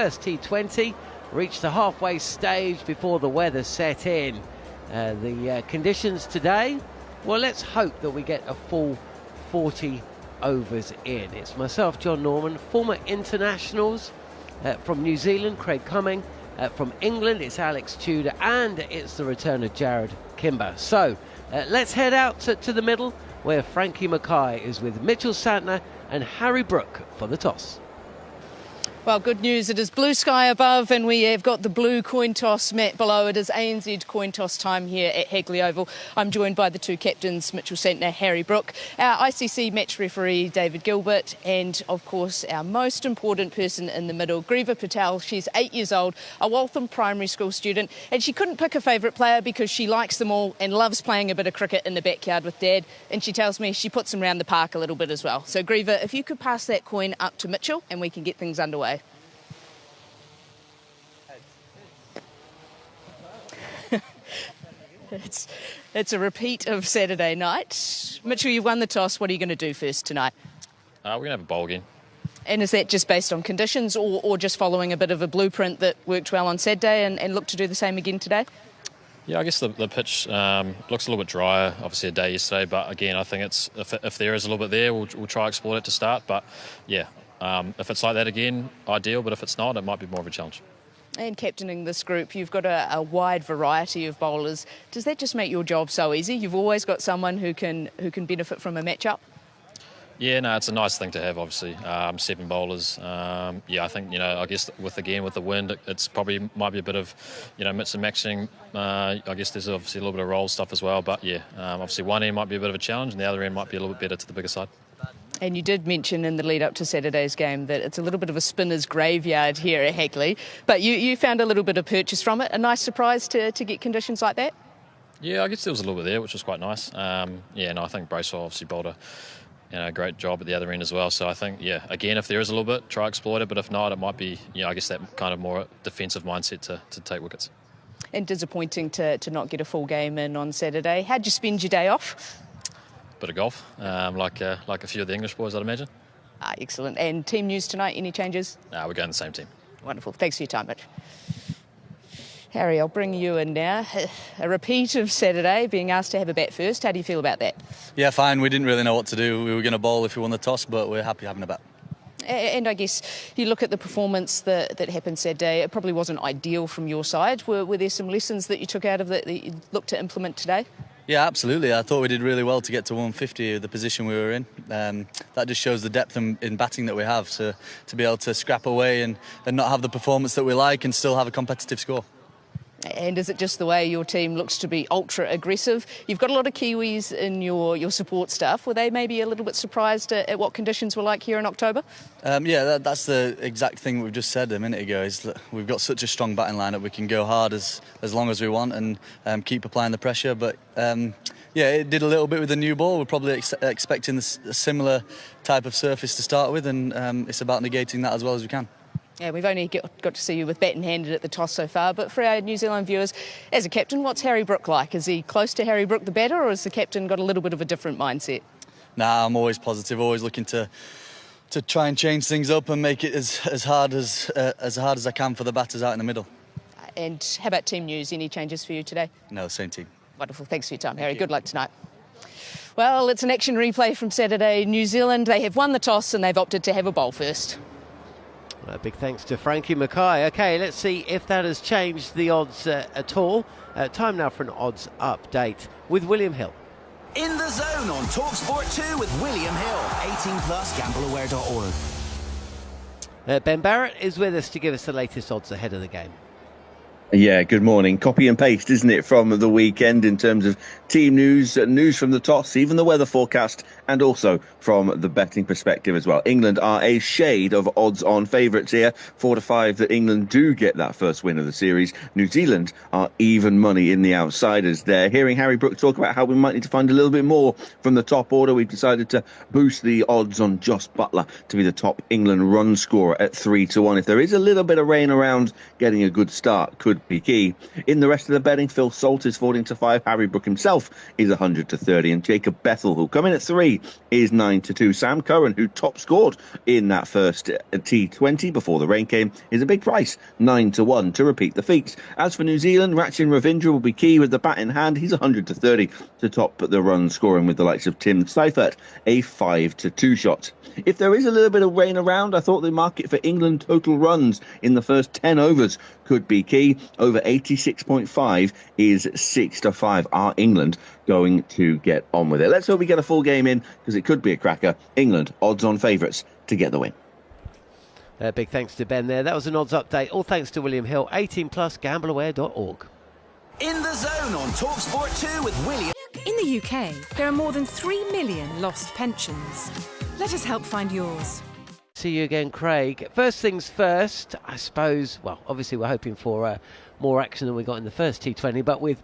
first T20 reached the halfway stage before the weather set in. The conditions today, well, let's hope that we get a full 40 overs in. It's myself, John Norman, former internationals from New Zealand, Craig Cumming, from England, it's Alex Tudor, and it's the return of Jared Kimber. So let's head out to the middle, where Frankie Mackay is with Mitchell Santner and Harry Brook for the toss. Well, good news. It is blue sky above and we have got the blue coin toss mat below. It is ANZ coin toss time here at Hagley Oval. I'm joined by the two captains, Mitchell Santner, Harry Brook, our ICC match referee, David Gilbert, and, of course, our most important person in the middle, Griva Patel. She's 8 years old, a Waltham primary school student, and she couldn't pick a favourite player because she likes them all and loves playing a bit of cricket in the backyard with Dad. And she tells me she puts them around the park a little bit as well. So, Griva, if you could pass that coin up to Mitchell and we can get things underway. It's a repeat of Saturday night. Mitchell, you've won the toss. What are you going to do first tonight? We're going to have a bowl again. And is that just based on conditions or just following a bit of a blueprint that worked well on Saturday and look to do the same again today? Yeah, I guess the pitch looks a little bit drier, obviously a day yesterday, but again, I think it's if there is a little bit there, we'll try to exploit it to start. But yeah, if it's like that again, ideal, but if it's not, it might be more of a challenge. And captaining this group, you've got a wide variety of bowlers. Does that just make your job so easy? You've always got someone who can benefit from a match-up? Yeah, no, it's a nice thing to have, obviously. 7 bowlers. Yeah, I think, I guess with the wind, it's probably might be a bit of, mix and matching. I guess there's obviously a little bit of roll stuff as well. But yeah, obviously one end might be a bit of a challenge and the other end might be a little bit better to the bigger side. And you did mention in the lead up to Saturday's game that it's a little bit of a spinner's graveyard here at Hagley, but you found a little bit of purchase from it. A nice surprise to get conditions like that? Yeah, I guess there was a little bit there, which was quite nice. I think Bracewell obviously bowled a great job at the other end as well. So I think, again, if there is a little bit, try exploit it, but if not, it might be, I guess that kind of more defensive mindset to take wickets. And disappointing to not get a full game in on Saturday. How'd you spend your day off? Bit of golf, like a few of the English boys, I'd imagine. Excellent. And team news tonight, any changes? We're going the same team. Wonderful. Thanks for your time, Mitch. Harry, I'll bring you in now. A repeat of Saturday, being asked to have a bat first. How do you feel about that? Yeah, fine. We didn't really know what to do. We were going to bowl if we won the toss, but we're happy having a bat. And I guess you look at the performance that happened Saturday, it probably wasn't ideal from your side. Were there some lessons that you took out of that you looked to implement today? Yeah, absolutely. I thought we did really well to get to 150, the position we were in. That just shows the depth in batting that we have, to be able to scrap away and not have the performance that we like and still have a competitive score. And is it just the way your team looks to be ultra aggressive? You've got a lot of Kiwis in your support staff. Were they maybe a little bit surprised at what conditions were like here in October? That's the exact thing we've just said a minute ago, is that we've got such a strong batting lineup. We can go hard as long as we want and keep applying the pressure. But it did a little bit with the new ball. We're probably expecting a similar type of surface to start with, and it's about negating that as well as we can. Yeah, we've only got to see you with bat in hand at the toss so far, but for our New Zealand viewers, as a captain, what's Harry Brook like? Is he close to Harry Brook the batter, or has the captain got a little bit of a different mindset? Nah, I'm always positive, always looking to try and change things up and make it as hard as I can for the batters out in the middle. And how about team news? Any changes for you today? No, same team. Wonderful. Thanks for your time, Harry. Good luck tonight. Well, it's an action replay from Saturday. New Zealand, they have won the toss and they've opted to have a bowl first. Big thanks to Frankie Mackay. OK, let's see if that has changed the odds at all. Time now for an odds update with William Hill. In the Zone on TalkSport 2 with William Hill. 18 plus, gambleaware.org. Ben Barrett is with us to give us the latest odds ahead of the game. Yeah, good morning. Copy and paste, isn't it, from the weekend in terms of team news, news from the toss, even the weather forecast, and also from the betting perspective as well. England are a shade of odds-on favourites here, 4-5 that England do get that first win of the series. New Zealand are even money in the outsiders there. Hearing Harry Brook talk about how we might need to find a little bit more from the top order, we've decided to boost the odds on Jos Buttler to be the top England run scorer at 3-1. If there is a little bit of rain around, getting a good start could could be key. In the rest of the betting, Phil Salt is 14-5. Harry Brook himself is 100-30. And Jacob Bethel, who come in at 3, is 9-2. Sam Curran, who top scored in that first T20 before the rain came, is a big price, 9-1 to repeat the feat. As for New Zealand, Rachin Ravindra will be key with the bat in hand. He's 100-30 to top the run scoring with the likes of Tim Seifert, a 5-2 shot. If there is a little bit of rain around, I thought the market for England total runs in the first 10 overs could be key. Over 86.5 is 6-5. Are England going to get on with it? Let's hope we get a full game in, because it could be a cracker. England, odds-on favourites to get the win. Big thanks to Ben there. That was an odds update. All thanks to William Hill. 18+, gambleaware.org. In the Zone on TalkSport 2 with William. In the UK, there are more than 3 million lost pensions. Let us help find yours. See you again, Craig. First things first, I suppose, well, obviously we're hoping for more action than we got in the first T20, but with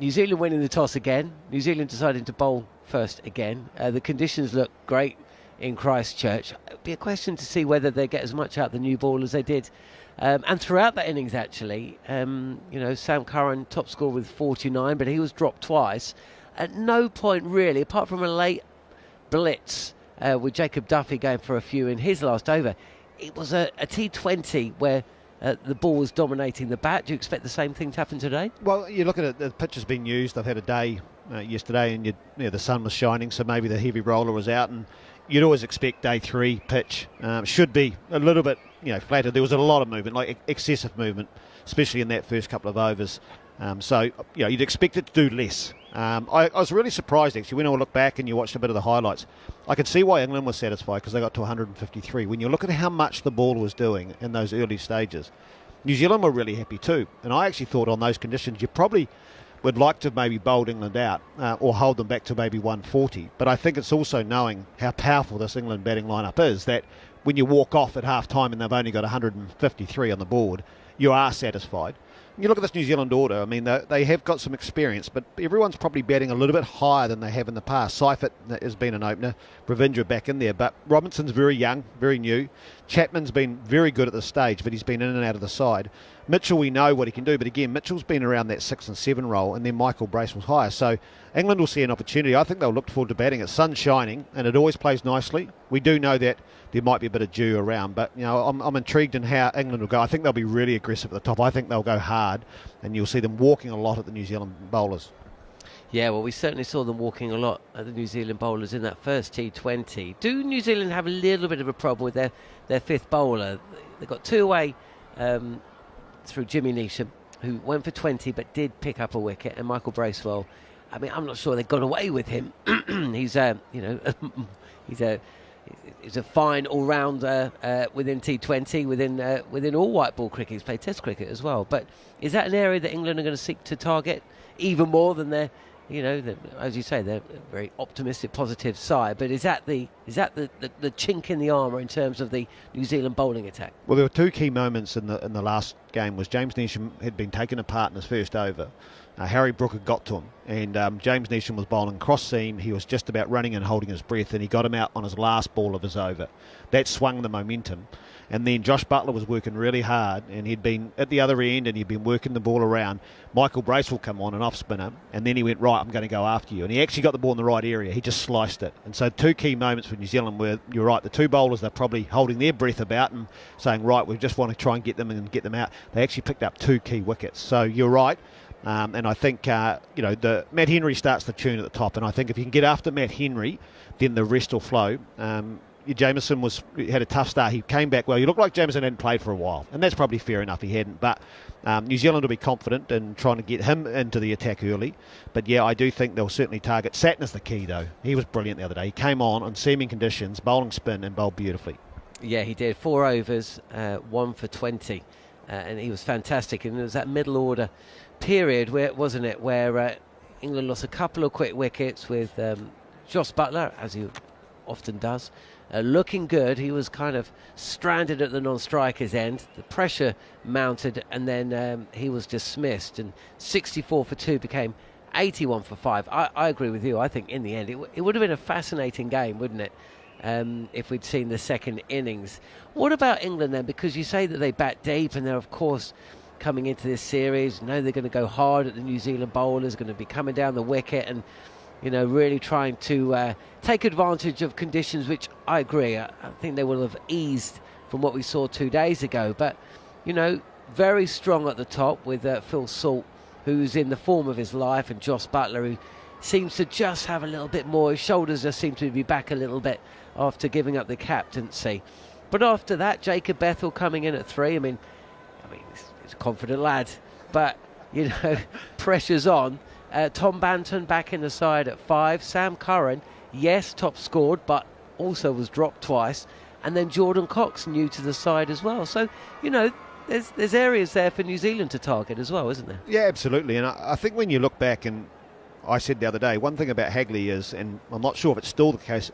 New Zealand winning the toss again, New Zealand deciding to bowl first again, the conditions look great in Christchurch. It'll be a question to see whether they get as much out of the new ball as they did. And throughout that innings, actually, Sam Curran top scorer with 49, but he was dropped twice. At no point really, apart from a late blitz with Jacob Duffy going for a few in his last over, it was a T20 where the ball was dominating the bat. Do you expect the same thing to happen today? Well, you look at it, the pitch has been used. I've had a day yesterday and the sun was shining, so maybe the heavy roller was out, and you'd always expect day 3 pitch should be a little bit flatter. There was a lot of movement, like excessive movement, especially in that first couple of overs. So you'd expect it to do less. I was really surprised, actually, when I look back and you watched a bit of the highlights. I could see why England was satisfied, because they got to 153. When you look at how much the ball was doing in those early stages, New Zealand were really happy too. And I actually thought on those conditions you probably would like to maybe bowled England out or hold them back to maybe 140. But I think it's also knowing how powerful this England batting lineup is, that when you walk off at half-time and they've only got 153 on the board, you are satisfied. You look at this New Zealand order, I mean, they have got some experience, but everyone's probably batting a little bit higher than they have in the past. Seifert has been an opener, Ravindra back in there, but Robinson's very young, very new. Chapman's been very good at this stage, but he's been in and out of the side. Mitchell, we know what he can do, but again, Mitchell's been around that 6 and 7 role, and then Michael Brace was higher. So England will see an opportunity. I think they'll look forward to batting. It's sun shining, and it always plays nicely. We do know that there might be a bit of dew around, but I'm intrigued in how England will go. I think they'll be really aggressive at the top. I think they'll go hard, and you'll see them walking a lot at the New Zealand bowlers. Yeah, well, we certainly saw them walking a lot at the New Zealand bowlers in that first T20. Do New Zealand have a little bit of a problem with their fifth bowler? They got 2 away through Jimmy Neesham, who went for 20 but did pick up a wicket, and Michael Bracewell. I mean, I'm not sure they got away with him. He's a fine all-rounder within T20, within all white ball cricket. He's played Test cricket as well. But is that an area that England are going to seek to target even more than their, as you say, they're a very optimistic, positive side? But is that the chink in the armour in terms of the New Zealand bowling attack? Well, there were 2 key moments in the last game. Was James Neesham had been taken apart in his first over. Harry Brook had got to him, and James Neesham was bowling cross seam. He was just about running and holding his breath, and he got him out on his last ball of his over. That swung the momentum. And then Josh Buttler was working really hard, and he'd been at the other end, and he'd been working the ball around. Michael Bracewell come on, an off spinner, and then he went, right, I'm going to go after you. And he actually got the ball in the right area. He just sliced it. And so 2 key moments for New Zealand where, you're right, the 2 bowlers, they're probably holding their breath about and saying, right, we just want to try and get them and get them out. They actually picked up 2 key wickets. So you're right. And I think, the Matt Henry starts the tune at the top. And I think if you can get after Matt Henry, then the rest will flow. Jameson had a tough start. He came back well. You look like Jameson hadn't played for a while, and that's probably fair enough. He hadn't, but New Zealand will be confident in trying to get him into the attack early. But yeah, I do think they'll certainly target. Satner's the key, though. He was brilliant the other day. He came on seaming conditions, bowling spin, and bowled beautifully. Yeah, he did. 4 overs, 1 for 20, and he was fantastic. And it was that middle order period, where England lost a couple of quick wickets with Josh Buttler, as he often does. Looking good. He was kind of stranded at the non-striker's end. The pressure mounted, and then he was dismissed. And 64 for 2 became 81 for 5. I agree with you. I think in the end it would have been a fascinating game, wouldn't it, if we'd seen the second innings. What about England then? Because you say that they bat deep, and they're of course coming into this series. Know they're going to go hard at the New Zealand bowlers, going to be coming down the wicket and, really trying to take advantage of conditions, which I agree. I think they will have eased from what we saw 2 days ago. But, very strong at the top with Phil Salt, who's in the form of his life, and Joss Buttler, who seems to just have a little bit more. His shoulders just seem to be back a little bit after giving up the captaincy. But after that, Jacob Bethel coming in at 3. I mean, he's a confident lad, but, pressure's on. Tom Banton back in the side at 5. Sam Curran, yes, top scored, but also was dropped twice. And then Jordan Cox new to the side as well. So, there's areas there for New Zealand to target as well, isn't there? Yeah, absolutely. And I think when you look back, and I said the other day, one thing about Hagley is, and I'm not sure if it's still the case,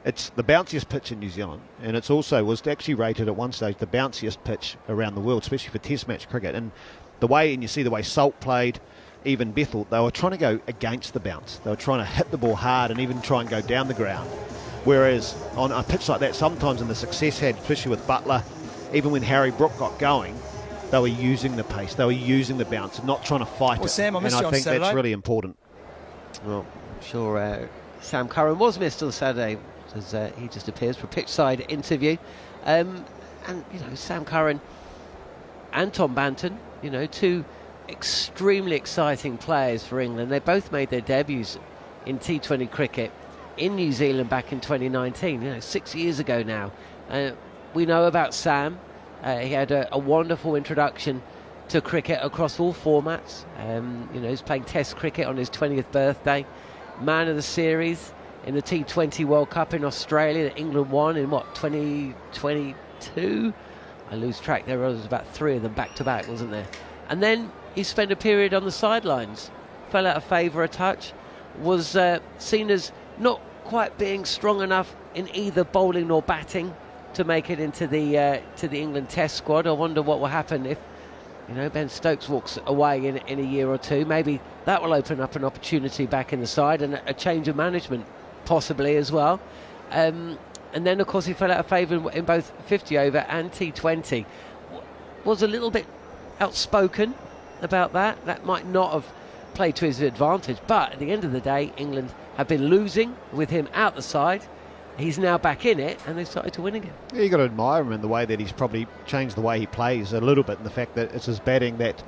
it's the bounciest pitch in New Zealand, and it's also was actually rated at one stage the bounciest pitch around the world, especially for Test match cricket. And you see the way Salt played, even Bethel, they were trying to go against the bounce. They were trying to hit the ball hard and even try and go down the ground. Whereas on a pitch like that, sometimes in the success had, especially with Buttler, even when Harry Brook got going, they were using the pace, they were using the bounce, and not trying to fight it. Sam, I think that's really important. Well, I'm sure Sam Curran was missed on Saturday, as he just appears for a pitch-side interview. And, Sam Curran and Tom Banton, two extremely exciting players for England. They both made their debuts in T20 cricket in New Zealand back in 2019, 6 years ago now. We know about Sam. He had a wonderful introduction to cricket across all formats. He's playing Test cricket on his 20th birthday. Man of the series in the T20 World Cup in Australia that England won in 2022? I lose track. There was about 3 of them back to back, wasn't there? And then he spent a period on the sidelines, fell out of favour a touch, was seen as not quite being strong enough in either bowling or batting to make it into the England Test squad. I wonder what will happen if Ben Stokes walks away in a year or two. Maybe that will open up an opportunity back in the side and a change of management possibly as well. And then of course he fell out of favour in both 50 over and T20. Was a little bit outspoken about that. That might not have played to his advantage, but at the end of the day, England have been losing with him out the side. He's now back in it, and they've started to win again. Yeah, you've got to admire him in the way that he's probably changed the way he plays a little bit, and the fact that it's his batting that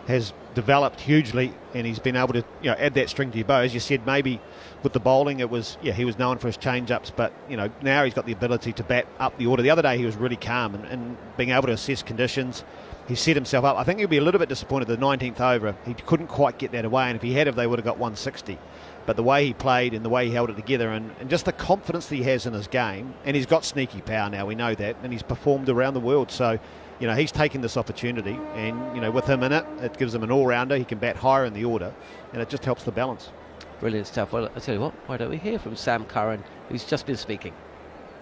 has developed hugely, and he's been able to add that string to your bow. As you said, maybe with the bowling, it was he was known for his change-ups, but now he's got the ability to bat up the order. The other day he was really calm and being able to assess conditions. He set himself up. I think he'll be a little bit disappointed the 19th over. He couldn't quite get that away, and if he had, they would have got 160. But the way he played and the way he held it together and just the confidence that he has in his game, and he's got sneaky power now, we know that, and he's performed around the world. So, he's taken this opportunity, and, with him in it, it gives him an all-rounder. He can bat higher in the order, and it just helps the balance. Brilliant stuff. Well, I'll tell you what, why don't we hear from Sam Curran, who's just been speaking.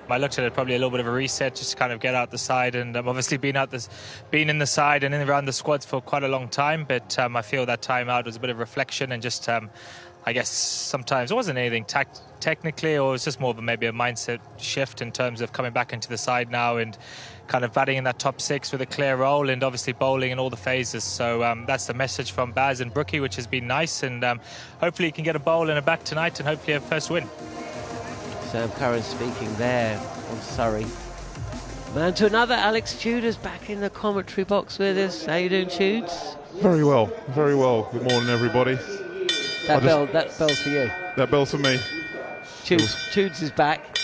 I looked at it probably a little bit of a reset, just to kind of get out the side, and I've obviously been in the side and in around the squads for quite a long time, but I feel that time out was a bit of reflection and just I guess sometimes it wasn't anything technically, or it was just more of maybe a mindset shift in terms of coming back into the side now and kind of batting in that top 6 with a clear role and obviously bowling in all the phases. So that's the message from Baz and Brookie, which has been nice, and hopefully he can get a bowl and a bat tonight and hopefully a first win. Sam Curran speaking there on Surrey. Man to another, Alex Tudor's back in the commentary box with us. How you doing, Tudes? Very well, very well. Good morning, everybody. That bell's for you. That bell's for me. Tudes is back.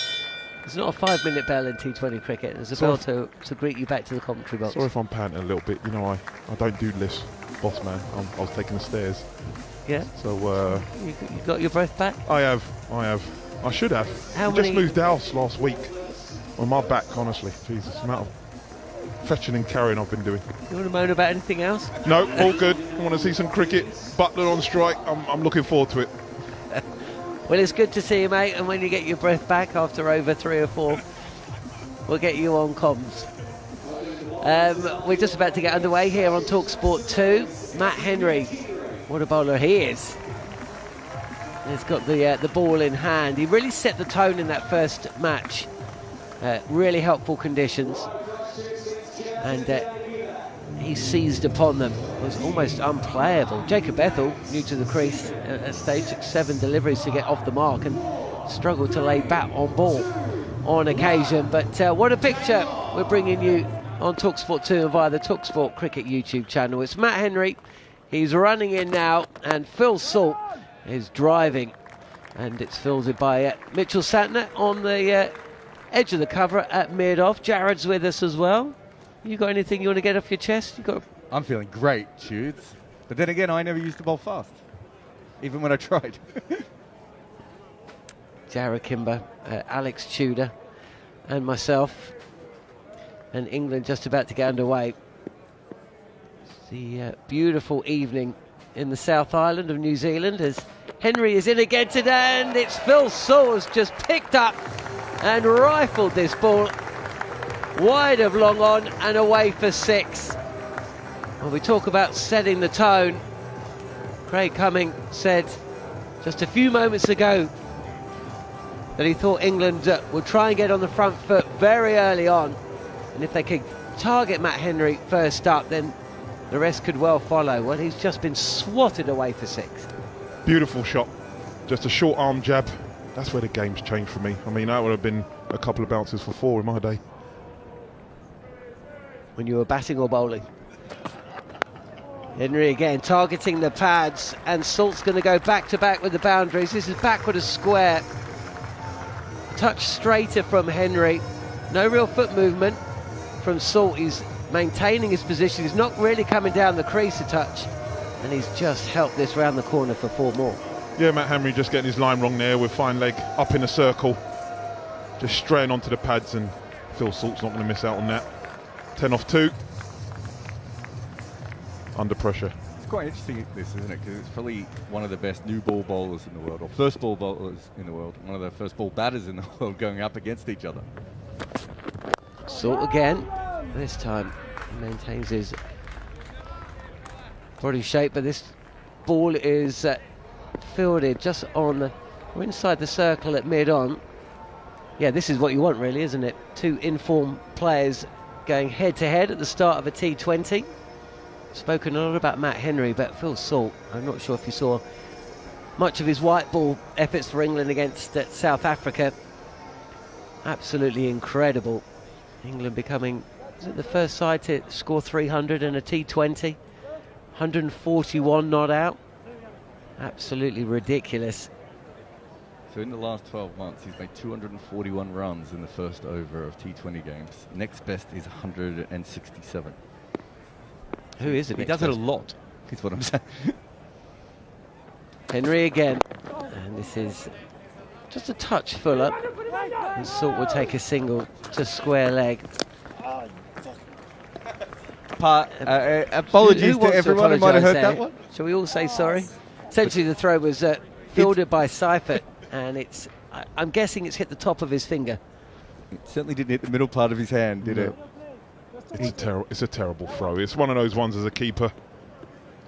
It's not a 5-minute bell in T20 cricket. There's a bell to greet you back to the commentary box. Sorry if I'm panting a little bit. I don't do lifts, boss man. I was taking the stairs. Yeah. So you got your breath back? I have. I should have. Just moved house last week. On my back, honestly. Jesus, the amount of fetching and carrying I've been doing. You want to moan about anything else? No, all good. I want to see some cricket. Buttler on strike. I'm looking forward to it. Well, it's good to see you, mate. And when you get your breath back after over 3 or 4, we'll get you on comms. We're just about to get underway here on TalkSport 2. Matt Henry, what a bowler he is. He's got the ball in hand. He really set the tone in that first match. Really helpful conditions. And he seized upon them was almost unplayable. Jacob Ethel, new to the crease at stage, took 7 deliveries to get off the mark and struggled to lay bat on ball on occasion. But what a picture we're bringing you on TalkSport 2 and via the TalkSport Cricket YouTube channel. It's Matt Henry, he's running in now, and Phil Salt is driving, and it's fielded by Mitchell Santner on the edge of the cover at mid-off. Jared's with us as well. You got anything you want to get off your chest? I'm feeling great, Shoots. But then again, I never used the ball fast, even when I tried. Jared Kimber, Alex Tudor, and myself, and England just about to get underway. It's the beautiful evening in the South Island of New Zealand as Henry is in again today, and it's Phil Salt just picked up and rifled this ball wide of long on and away for 6. When we talk about setting the tone, Craig Cumming said just a few moments ago that he thought England would try and get on the front foot very early on, and if they could target Matt Henry first up, then the rest could well follow. Well, he's just been swatted away for 6. Beautiful shot, just a short arm jab. That's where the game's changed for me. I mean, that would have been a couple of bounces for 4 in my day. When you were batting or bowling? Henry again targeting the pads, and Salt's going to go back to back with the boundaries. This is backward a square. Touch straighter from Henry. No real foot movement from Salt. He's maintaining his position. He's not really coming down the crease a touch, and he's just helped this round the corner for 4 more. Yeah, Matt Henry just getting his line wrong there with fine leg up in a circle, just straying onto the pads, and Phil Salt's not going to miss out on that. 10 off 2. Under pressure. It's quite interesting, this, isn't it? Because it's probably one of the best new ball bowlers in the world, or first ball bowlers in the world, one of the first ball batters in the world going up against each other. Salt again. This time he maintains his body shape, but this ball is fielded just on, we're inside the circle at mid-on. Yeah, this is what you want really, isn't it? 2 informed players going head-to-head at the start of a T20. Spoken a lot about Matt Henry, but Phil Salt, I'm not sure if you saw much of his white ball efforts for England against South Africa. Absolutely incredible. England becoming, is it the first side to score 300 in a T20? 141 not out. Absolutely ridiculous. So in the last 12 months, he's made 241 runs in the first over of T20 games. Next best is 167. Who is it? He does it a lot, is what I'm saying. Henry again. And this is just a touch fuller. And Salt will take a single to square leg. Apologies to everyone who might have heard that one. Shall we all say sorry? Essentially, the throw was fielded by Seifert, and it's, I'm guessing it's hit the top of his finger. It certainly didn't hit the middle part of his hand, did it? It's a terrible throw. It's one of those ones as a keeper.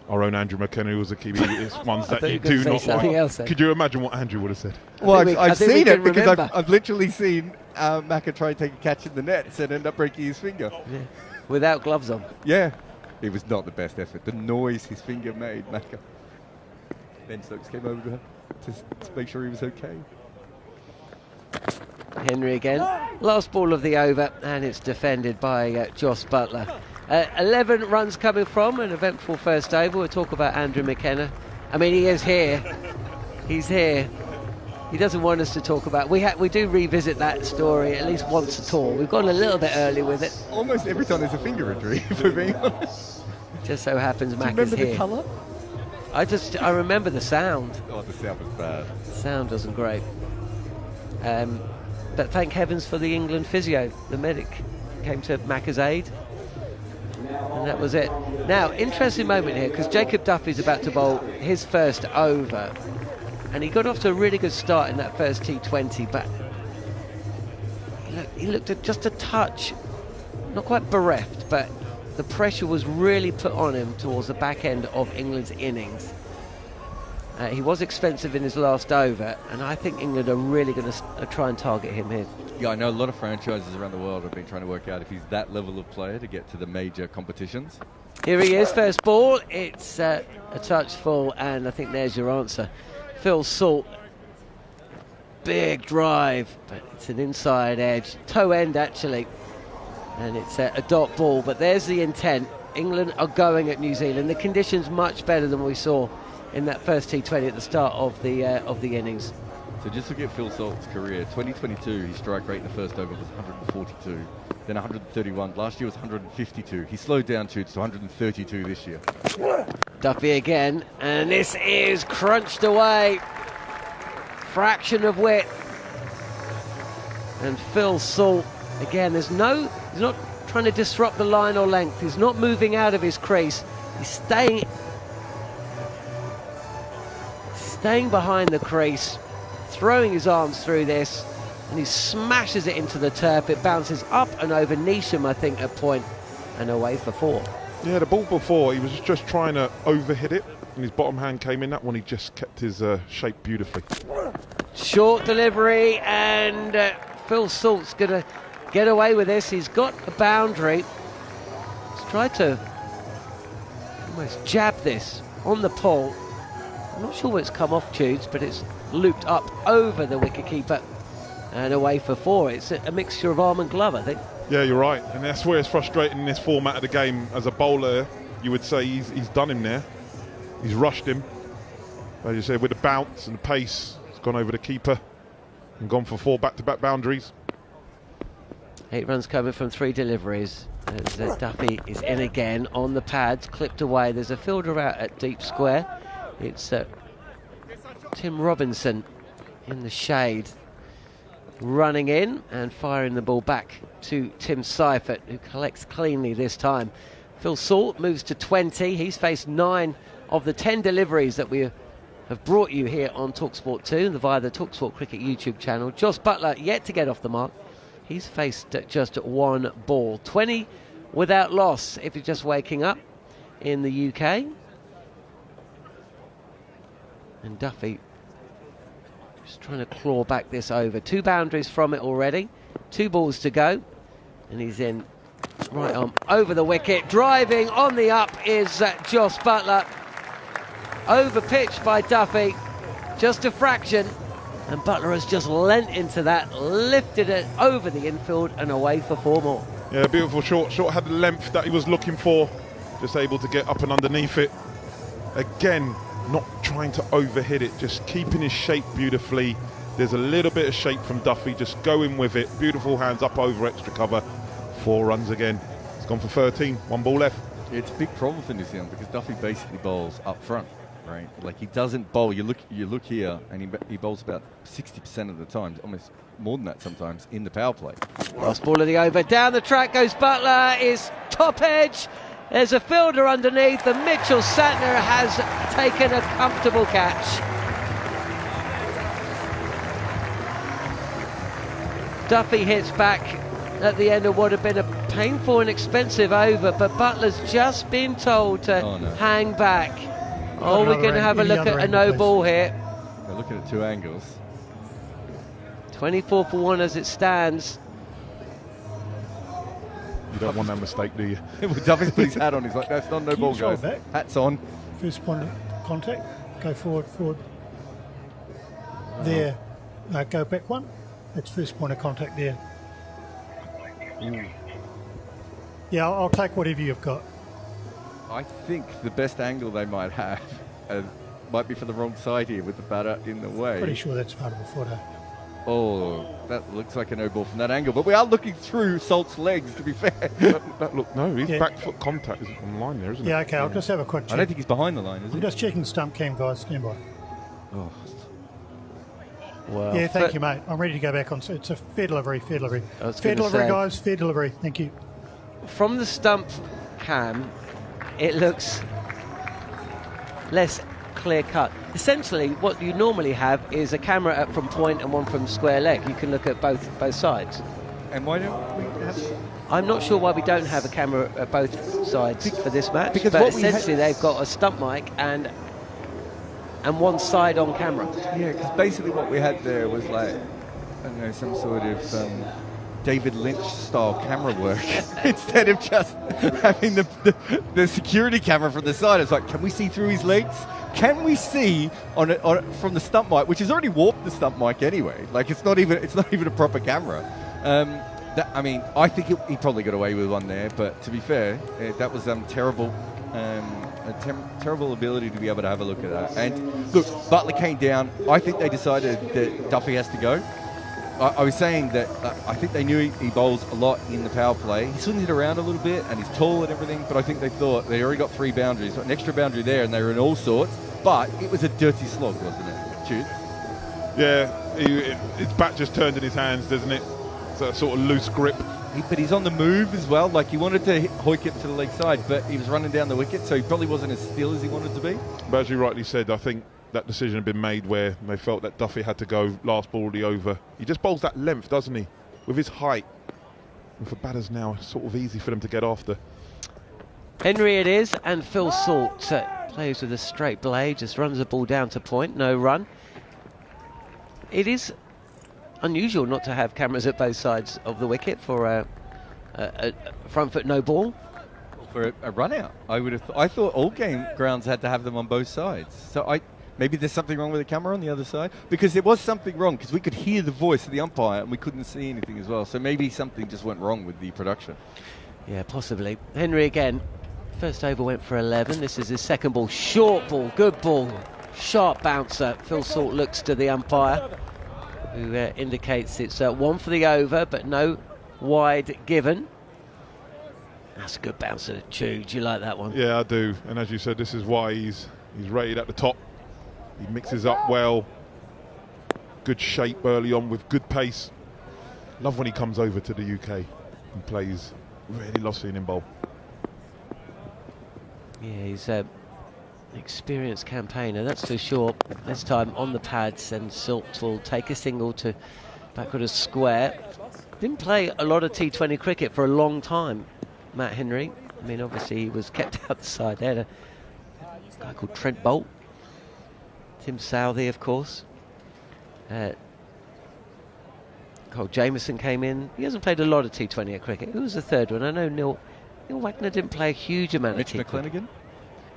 Our own Andrew McKenna was a keeper. It's ones that you do not like. Could you imagine what Andrew would have said? Well, I've seen it because I've literally seen Macca try and take a catch in the nets and end up breaking his finger. Yeah. Without gloves on. Yeah. It was not the best effort. The noise his finger made, Macca. Ben Stokes came over to him to make sure he was okay. Henry again. Last ball of the over, and it's defended by Joss Butler. 11 runs coming from an eventful first over. We'll talk about Andrew McKenna. I mean, he is here. He's here. He doesn't want us to talk about. We do revisit that story at least once a tour. We've gone a little bit early with it. Almost every time there's a finger injury, if we're being honest. Just so happens Mac is here. The colour? I remember the sound. Oh, the sound was bad. The sound wasn't great. But thank heavens for the England physio. The medic came to Macca's aid, and that was it. Now, interesting moment here, because Jacob Duffy's about to bowl his first over, and he got off to a really good start in that first T20, but he looked at just a touch, not quite bereft, but the pressure was really put on him towards the back end of England's innings. He was expensive in his last over, and I think England are really going to try and target him here. Yeah, I know a lot of franchises around the world have been trying to work out if he's that level of player to get to the major competitions. Here he is, first ball. It's a touch full, and I think there's your answer. Phil Salt. Big drive, but it's an inside edge. Toe end, actually. And it's a dot ball, but there's the intent. England are going at New Zealand. The conditions much better than we saw in that first T20 at the start of the innings. So just look at Phil Salt's career. 2022, his strike rate in the first over was 142, then 131. Last year was 152. He slowed down to 132 this year. Duffy again, and this is crunched away. Fraction of width. And Phil Salt, again, he's not trying to disrupt the line or length. He's not moving out of his crease. He's staying behind the crease, throwing his arms through this, and he smashes it into the turf. It bounces up and over Neesham, I think, at point, and away for 4. Yeah, the ball before, he was just trying to overhit it, and his bottom hand came in. That one, he just kept his shape beautifully. Short delivery, and Phil Salt's going to get away with this. He's got a boundary. He's tried to almost jab this on the pole. I'm not sure where it's come off, Tudes, but it's looped up over the wicketkeeper and away for 4. It's a mixture of arm and glove, I think. Yeah, you're right, and that's where it's frustrating in this format of the game. As a bowler, you would say he's done him there. He's rushed him. As you said, with the bounce and the pace, he's gone over the keeper and gone for 4 back-to-back boundaries. 8 runs coming from 3 deliveries. As Duffy is in again on the pads, clipped away. There's a fielder out at deep square. It's Tim Robinson in the shade, running in and firing the ball back to Tim Seifert, who collects cleanly this time. Phil Salt moves to 20. He's faced 9 of the 10 deliveries that we have brought you here on TalkSport 2 via the TalkSport Cricket YouTube channel. Jos Buttler yet to get off the mark. He's faced just 1 ball. 20 without loss if you're just waking up in the UK. And Duffy just trying to claw back this over. 2 boundaries from it already. 2 balls to go. And he's in right arm over the wicket. Driving on the up is Jos Buttler. Over pitched by Duffy. Just a fraction. And Buttler has just lent into that, lifted it over the infield and away for 4 more. Yeah, beautiful short. Short had the length that he was looking for. Just able to get up and underneath it. Again, not trying to overhit it, just keeping his shape beautifully. There's a little bit of shape from Duffy, just going with it. Beautiful hands up over extra cover. 4 runs again. It's gone for 13, 1 ball left. Yeah, it's a big problem for New Zealand because Duffy basically bowls up front, right? Like, he doesn't bowl. You look here, and he bowls about 60% of the time, almost more than that sometimes, in the power play. Last ball of the over. Down the track goes Buttler, is top edge. There's a fielder underneath, and Mitchell Santner has taken a comfortable catch. Duffy hits back at the end of what had been a painful and expensive over, but Butler's just been told to hang back. Oh, we're going to have a look at a no ball here. They're looking at 2 angles. 24 for 1 as it stands. You don't want that mistake, do you? Well, Duffy's put his hat on. He's like, that's not no ball, guys. Hat's on. First point of contact. Go forward. There. No, go back 1. That's first point of contact there. Yeah, I'll take whatever you've got. I think the best angle they might have might be for the wrong side here with the batter in the way. Pretty sure that's part of the footer. Oh, that looks like a no ball from that angle, but we are looking through Salt's legs, to be fair. His back foot contact is on line there, isn't it? Yeah, okay, I'll just have a quick check. I don't think he's behind the line, is he? I'm just checking stump cam, guys. Stand by. Oh. Well, yeah, thank you, mate. I'm ready to go back on. It's a fair delivery. Fair delivery, guys. Fair delivery. Thank you. From the stump cam, it looks less clear cut. Essentially, what you normally have is a camera from point and one from square leg. You can look at both sides. And why don't we have... I'm not sure why we don't have a camera at both sides for this match, because but essentially they've got a stump mic and one side on camera. Yeah, because basically what we had there was like, I don't know, some sort of David Lynch-style camera work instead of just having the security camera from the side. It's like, can we see through his legs? Can we see from the stump mic, which has already warped the stump mic anyway? Like it's not even a proper camera. I think he probably got away with one there, but to be fair, that was terrible. Terrible ability to be able to have a look at that. And look, Butler came down. I think they decided that Duffy has to go. I was saying that I think they knew he bowls a lot in the power play. He swings it around a little bit, and he's tall and everything, but I think they thought they already got 3 boundaries, got an extra boundary there, and they were in all sorts. But it was a dirty slog, wasn't it, Toots? Yeah, his bat just turned in his hands, doesn't it? It's a sort of loose grip. But he's on the move as well. Like, he wanted to hoik it to the leg side, but he was running down the wicket, so he probably wasn't as still as he wanted to be. But as you rightly said, I think that decision had been made where they felt that Duffy had to go last ball of the over. He just bowls that length, doesn't he? With his height. And for batters now, it's sort of easy for them to get after. Henry it is, and Phil Salt plays with a straight blade, just runs the ball down to point, no run. It is unusual not to have cameras at both sides of the wicket for a front foot no ball. For a run out, I thought all game grounds had to have them on both sides. So maybe there's something wrong with the camera on the other side, because there was something wrong, because we could hear the voice of the umpire and we couldn't see anything as well. So maybe something just went wrong with the production. Yeah, possibly. Henry again. First over went for 11. This is his second ball. Short ball, good ball, sharp bouncer. Phil Salt looks to the umpire, who indicates it's 1 for the over, but no wide given. That's a good bouncer to chew. Do you like that one? Yeah, I do. And as you said, this is why he's rated at the top. He mixes up well. Good shape early on with good pace. Love when he comes over to the UK and plays. Really love seeing him bowl. Yeah, he's an experienced campaigner, that's for sure. This time on the pads, and Salt will take a single to backward a square. Didn't play a lot of T20 cricket for a long time, Matt Henry. I mean, obviously he was kept out the side there. A guy called Trent Bolt, Tim Southey, of course. Cole Jameson came in. He hasn't played a lot of T20 cricket. Who was the third one? I know Neil Wagner didn't play a huge amount of T20. Mitch McClenaghan?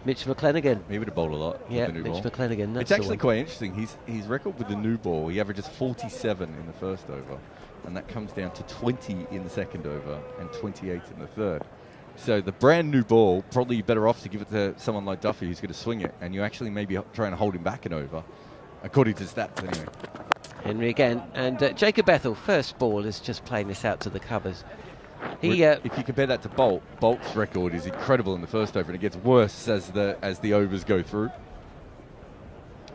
Mitch McClenaghan. He would have bowled a lot. Yeah, with the new Mitch ball. McClenaghan. It's actually quite interesting. His record with the new ball, he averages 47 in the first over, and that comes down to 20 in the second over and 28 in the third. So the brand new ball, probably better off to give it to someone like Duffy, who's going to swing it, and you actually maybe trying to hold him back an over, according to stats anyway. Henry again, and Jacob Ethel, first ball, is just playing this out to the covers. If you compare that to Bolt's record is incredible in the first over, and it gets worse as the overs go through.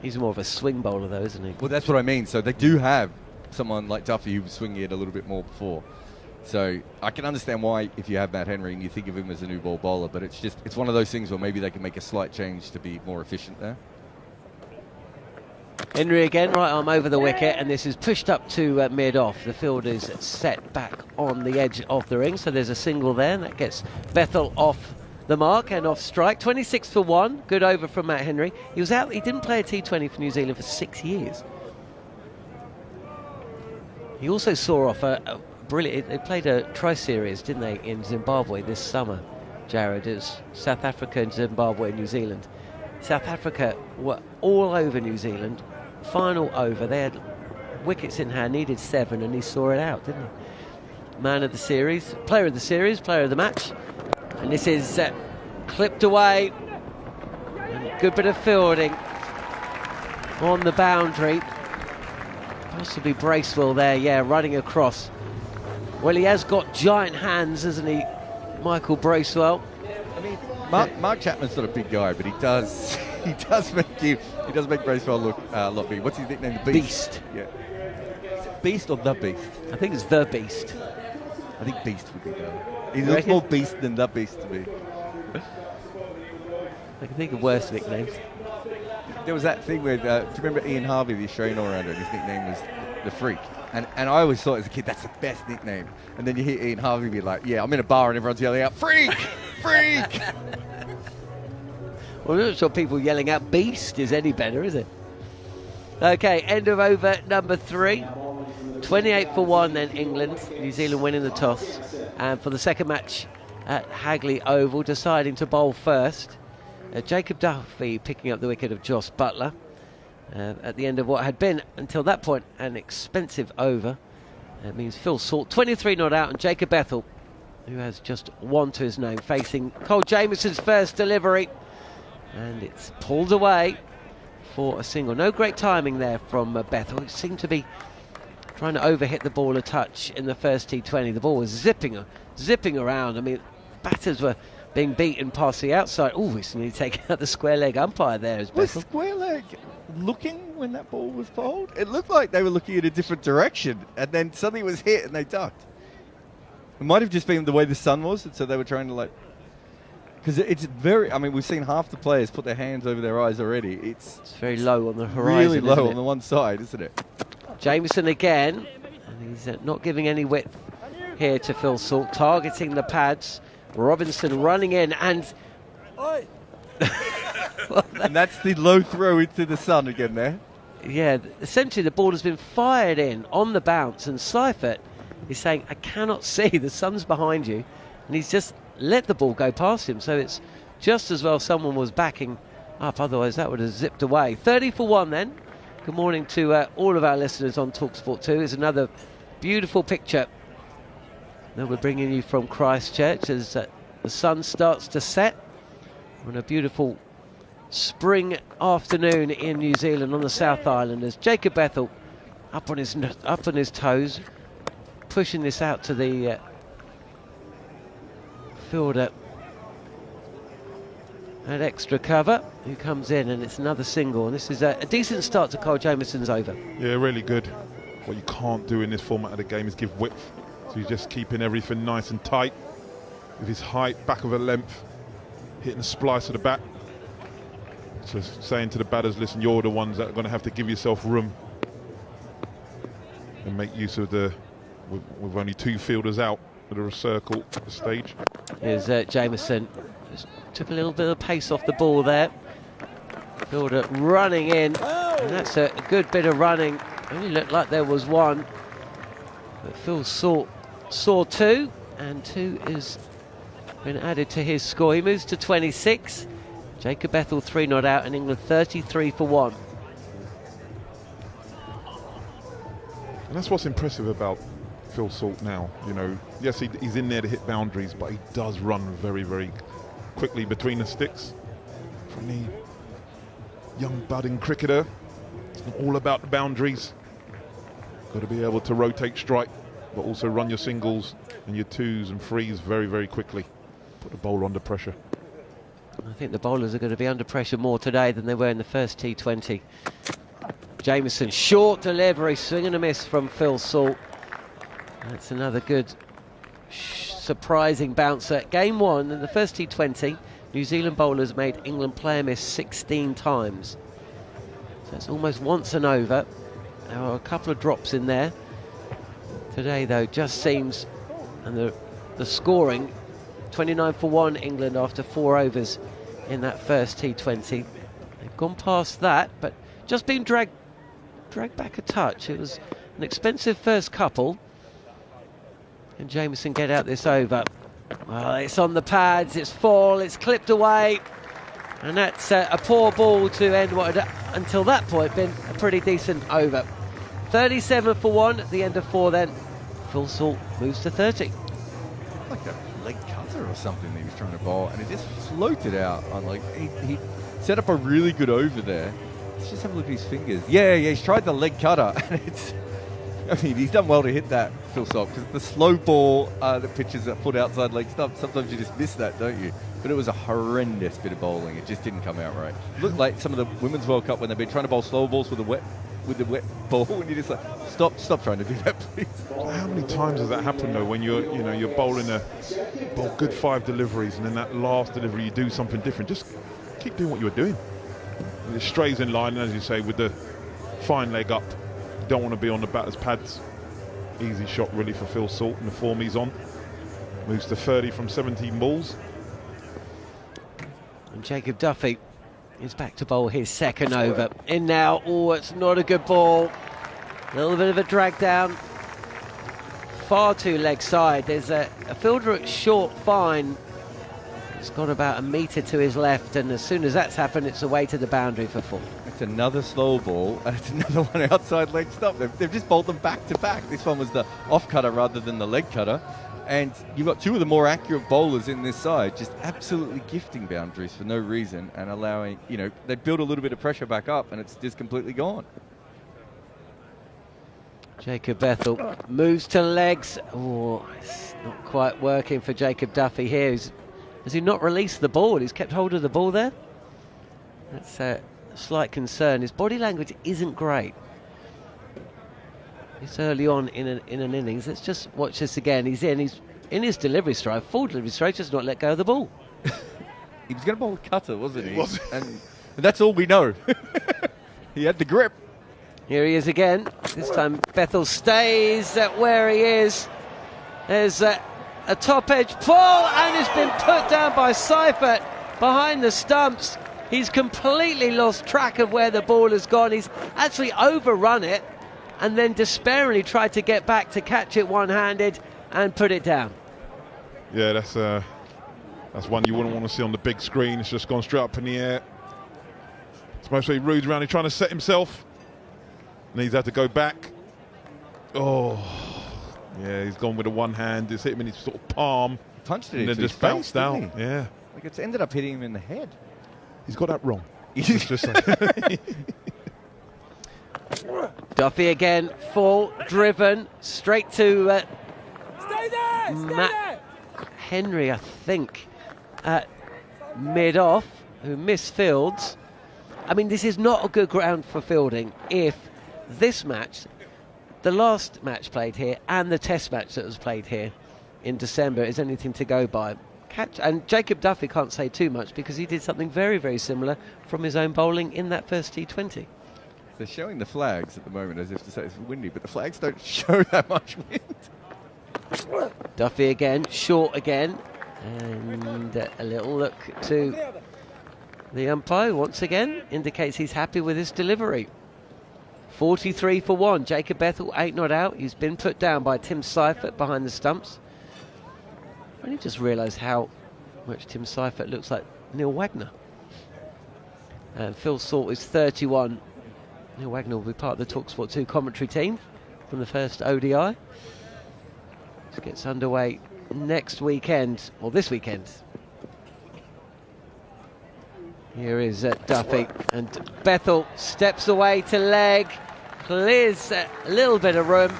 He's more of a swing bowler though, isn't he? Well, that's what I mean. So they do have someone like Duffy who was swinging it a little bit more before. So I can understand why, if you have Matt Henry and you think of him as a new ball bowler, but it's one of those things where maybe they can make a slight change to be more efficient there. Henry again, right arm over the wicket, and this is pushed up to mid-off. The field is set back on the edge of the ring, so there's a single there, and that gets Bethel off the mark and off strike. 26 for 1, good over from Matt Henry. He was out, he didn't play a T20 for New Zealand for 6 years. He also saw off a brilliant, they played a tri-series, didn't they, in Zimbabwe this summer, Jared. It was South Africa and Zimbabwe and New Zealand. South Africa were all over New Zealand. Final over, they had wickets in hand, needed 7, and he saw it out, didn't he? Man of the series, player of the match. And this is clipped away. And good bit of fielding on the boundary. Possibly Bracewell there, yeah, running across. Well, he has got giant hands, hasn't he, Michael Bracewell? I mean, Mark Chapman's not a big guy, but he does make Bracewell look a lot big. What's his nickname? The Beast. Yeah. Is it Beast or The Beast? I think it's The Beast. I think Beast would be better. He looks more Beast than The Beast to me. I can think of worse nicknames. There was that thing with, do you remember Ian Harvey, the Australian all-rounder, and his nickname was The Freak? And I always thought as a kid, that's the best nickname. And then you hear Ian Harvey be like, yeah, I'm in a bar and everyone's yelling out, Freak! Freak! Well, I'm not sure people yelling out Beast is any better, is it? Okay, end of over number 3. 28 for 1 then England. New Zealand winning the toss. And for the second match at Hagley Oval, deciding to bowl first. Jacob Duffy picking up the wicket of Jos Buttler at the end of what had been, until that point, an expensive over. That means Phil Salt, 23 not out, and Jacob Bethel, who has just one to his name, facing Cole Jamieson's first delivery. And it's pulled away for a single. No great timing there from Bethel. He seemed to be trying to overhit the ball a touch in the first T20. The ball was zipping around. I mean, batters were being beaten past the outside. Oh, he's nearly taken out the square leg umpire there. Was square leg looking when that ball was bowled? It looked like they were looking in a different direction, and then suddenly it was hit and they ducked. It might have just been the way the sun was, and so they were trying to, like, because it's very, I mean, we've seen half the players put their hands over their eyes already. It's very low on the horizon. Really low on the one side, isn't it? Jamieson again, and he's not giving any width here to Phil Salt, targeting the pads. Robinson running in, and and that's the low throw into the sun again there. Yeah, essentially the ball has been fired in on the bounce, and Seifert is saying, I cannot see, the sun's behind you, and he's just let the ball go past him. So it's just as well someone was backing up, otherwise that would have zipped away. 30 for 1 then. Good morning to all of our listeners on TalkSport 2. It's another beautiful picture that we're bringing you from Christchurch as the sun starts to set on a beautiful spring afternoon in New Zealand on the South Island, as Jacob Bethel up on his toes, pushing this out to the fielder at extra cover, who comes in, and it's another single, and this is a decent start to Cole Jamieson's over. Yeah, really good. What you can't do in this format of the game is give width. So he's just keeping everything nice and tight with his height, back of a length, hitting the splice of the bat. So saying to the batters, listen, you're the ones that are going to have to give yourself room and make use of with only two fielders out at a circle at the stage. Here's Jamieson. Just took a little bit of pace off the ball there. Fielder running in, and that's a good bit of running. Only looked like there was one, but Phil saw two, and two is been added to his score. He moves to 26. Jacob Bethel 3 not out, and England 33 for 1. And that's what's impressive about Phil Salt now. You know, yes, he's in there to hit boundaries, but he does run very, very quickly between the sticks. For any young budding cricketer, it's not all about the boundaries. Got to be able to rotate strike, but also run your singles and your twos and threes very, very quickly. Put the bowler under pressure. I think the bowlers are going to be under pressure more today than they were in the first T20. Jamieson, short delivery, swing and a miss from Phil Salt. That's another good surprising bouncer. Game 1 in the first T20, New Zealand bowlers made England play a miss 16 times. So it's almost once an over. There are a couple of drops in there. Today, though, just seems, and the scoring, 29 for 1 England after 4 overs in that first T20. They've gone past that, but just been dragged back a touch. It was an expensive first couple. And Jamieson get out this over. Well, it's on the pads, it's full, it's clipped away. And that's a poor ball to end what had, until that point, been a pretty decent over. 37 for 1 at the end of 4 then. Phil Salt moves to 30. Like a leg cutter or something he was trying to bowl, and it just floated out. On like he set up a really good over there. Let's just have a look at his fingers. Yeah, he's tried the leg cutter, and it's, I mean, he's done well to hit that, Phil Salt, because the slow ball that pitches a foot outside leg stump, sometimes you just miss that, don't you? But it was a horrendous bit of bowling. It just didn't come out right. It looked like some of the Women's World Cup when they've been trying to bowl slow balls with the wet ball, and you're just like, stop trying to do that, please. How many times has that happened though, when you're bowling bowl good 5 deliveries, and then that last delivery you do something different? Just keep doing what you're doing. And it strays in line, and as you say, with the fine leg up, you don't want to be on the batter's pads. Easy shot really for Phil Salt in the form he's on. Moves to 30 from 17 balls. And Jacob Duffy is back to bowl his second over. In now. Oh, it's not a good ball. A little bit of a drag down. far too leg side. There's a fielder at short fine. It's got about a metre to his left, and as soon as that's happened, it's away to the boundary for 4. It's another slow ball, and it's another one outside leg stop. They've just bowled them back to back. This one was the off cutter rather than the leg cutter. And you've got two of the more accurate bowlers in this side just absolutely gifting boundaries for no reason and allowing, they build a little bit of pressure back up and it's just completely gone. Jacob Bethel moves to legs. Oh, it's not quite working for Jacob Duffy here. Has he not released the ball? He's kept hold of the ball there. That's a slight concern. His body language isn't great. It's early on in an innings. Let's just watch this again. He's in his delivery stride, full delivery stride, just not let go of the ball. He was going to bowl a cutter, wasn't he? And that's all we know. He had the grip. Here he is again. This time Bethel stays where he is. There's a top edge pull, and it's been put down by Seifert behind the stumps. He's completely lost track of where the ball has gone. He's actually overrun it, and then despairingly tried to get back to catch it one-handed and put it down. Yeah, that's one you wouldn't want to see on the big screen. It's just gone straight up in the air. It's mostly Rude around. He's trying to set himself, and he's had to go back. Oh, yeah, he's gone with a one hand. It's hit him in his sort of palm. Punched it and then into just his bounced face, out. didn't he? Yeah. Like it's ended up hitting him in the head. He's got that wrong. Just Duffy again, full, driven, straight to Matt Henry, I think, at mid-off, who misfields. I mean, this is not a good ground for fielding if this match, the last match played here, and the test match that was played here in December is anything to go by. And Jacob Duffy can't say too much because he did something very, very similar from his own bowling in that first T20. They're showing the flags at the moment as if to say it's windy, but the flags don't show that much wind. Duffy again, short again, and a little look to the umpire once again, indicates he's happy with his delivery. 43 for 1. Jacob Bethel 8 not out. He's been put down by Tim Seifert behind the stumps. I only just realised how much Tim Seifert looks like Neil Wagner. And Phil Salt is 31. Neil Wagner will be part of the TalkSport 2 commentary team from the first ODI. This gets underway next weekend, or this weekend. Here is Duffy, and Bethel steps away to leg, clears a little bit of room,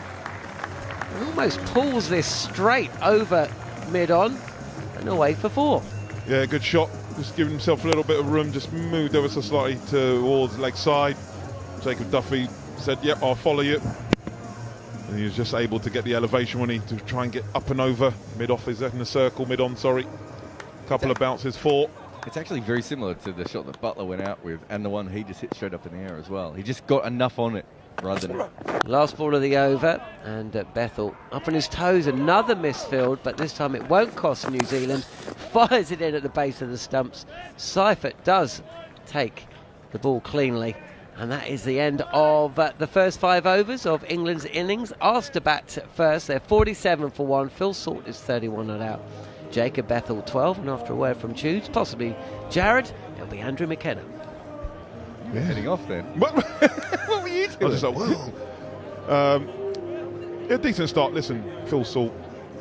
and almost pulls this straight over mid-on and away for 4. Yeah, good shot. Just giving himself a little bit of room, just moved ever so slightly towards leg side. Jacob Duffy said, yep, I'll follow you. And he was just able to get the elevation when he to try and get up and over. Mid-off is in the circle, mid-on, sorry. Couple of bounces, 4. It's actually very similar to the shot that Butler went out with and the one he just hit straight up in the air as well. He just got enough on it rather than... Last ball of the over, and Bethel up on his toes, another misfield, but this time it won't cost New Zealand. Fires it in at the base of the stumps. Seifert does take the ball cleanly, and that is the end of the first 5 overs of England's innings. Asked to bat first, they're 47 for 1. Phil Salt is 31 not out. Jacob Bethel 12, and after a word from Judes, possibly Jared, it'll be Andrew McKenna. Yeah. Heading off then. What? What were you doing? I was just like, whoa. Yeah, decent start. Listen, Phil Salt,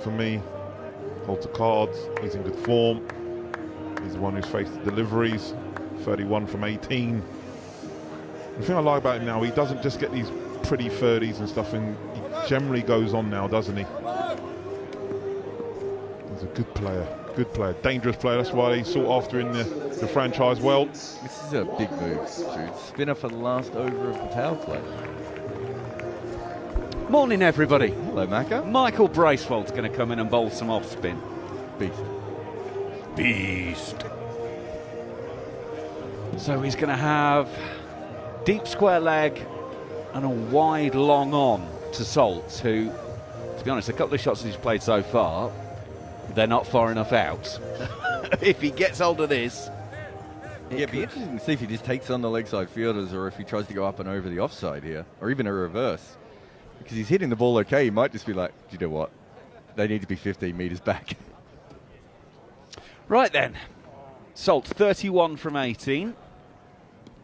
for me, holds the cards. He's in good form. He's the one who's faced the deliveries. 31 from 18. The thing I like about him now, he doesn't just get these pretty 30s and stuff, and he generally goes on now, doesn't he? He's a good player, dangerous player. That's why he's sought after in the franchise world. This is a big move, Jude. Spinner for the last over of the power play. Morning, everybody. Hello, Macca. Michael Bracewell's going to come in and bowl some off spin. Beast. So he's going to have deep square leg and a wide long on to Salts, who, to be honest, a couple of shots he's played so far, they're not far enough out. If he gets hold of this... Yeah, it'd be interesting to see if he just takes on the leg side fielders or if he tries to go up and over the offside here, or even a reverse. Because he's hitting the ball okay, he might just be like, do you know what? they need to be 15 metres back. Right then. Salt 31 from 18.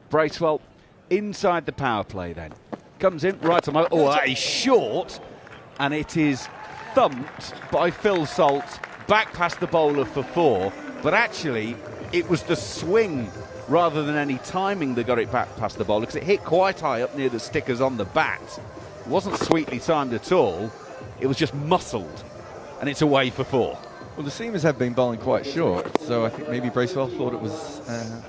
Bracewell inside the power play then. Comes in, right on. Oh, that is short. And it is thumped by Phil Salt back past the bowler for 4. But actually, it was the swing rather than any timing that got it back past the bowler, because it hit quite high up near the stickers on the bat. It wasn't sweetly timed at all. It was just muscled. And it's away for 4. Well, the seamers have been bowling quite short, so I think maybe Bracewell thought it was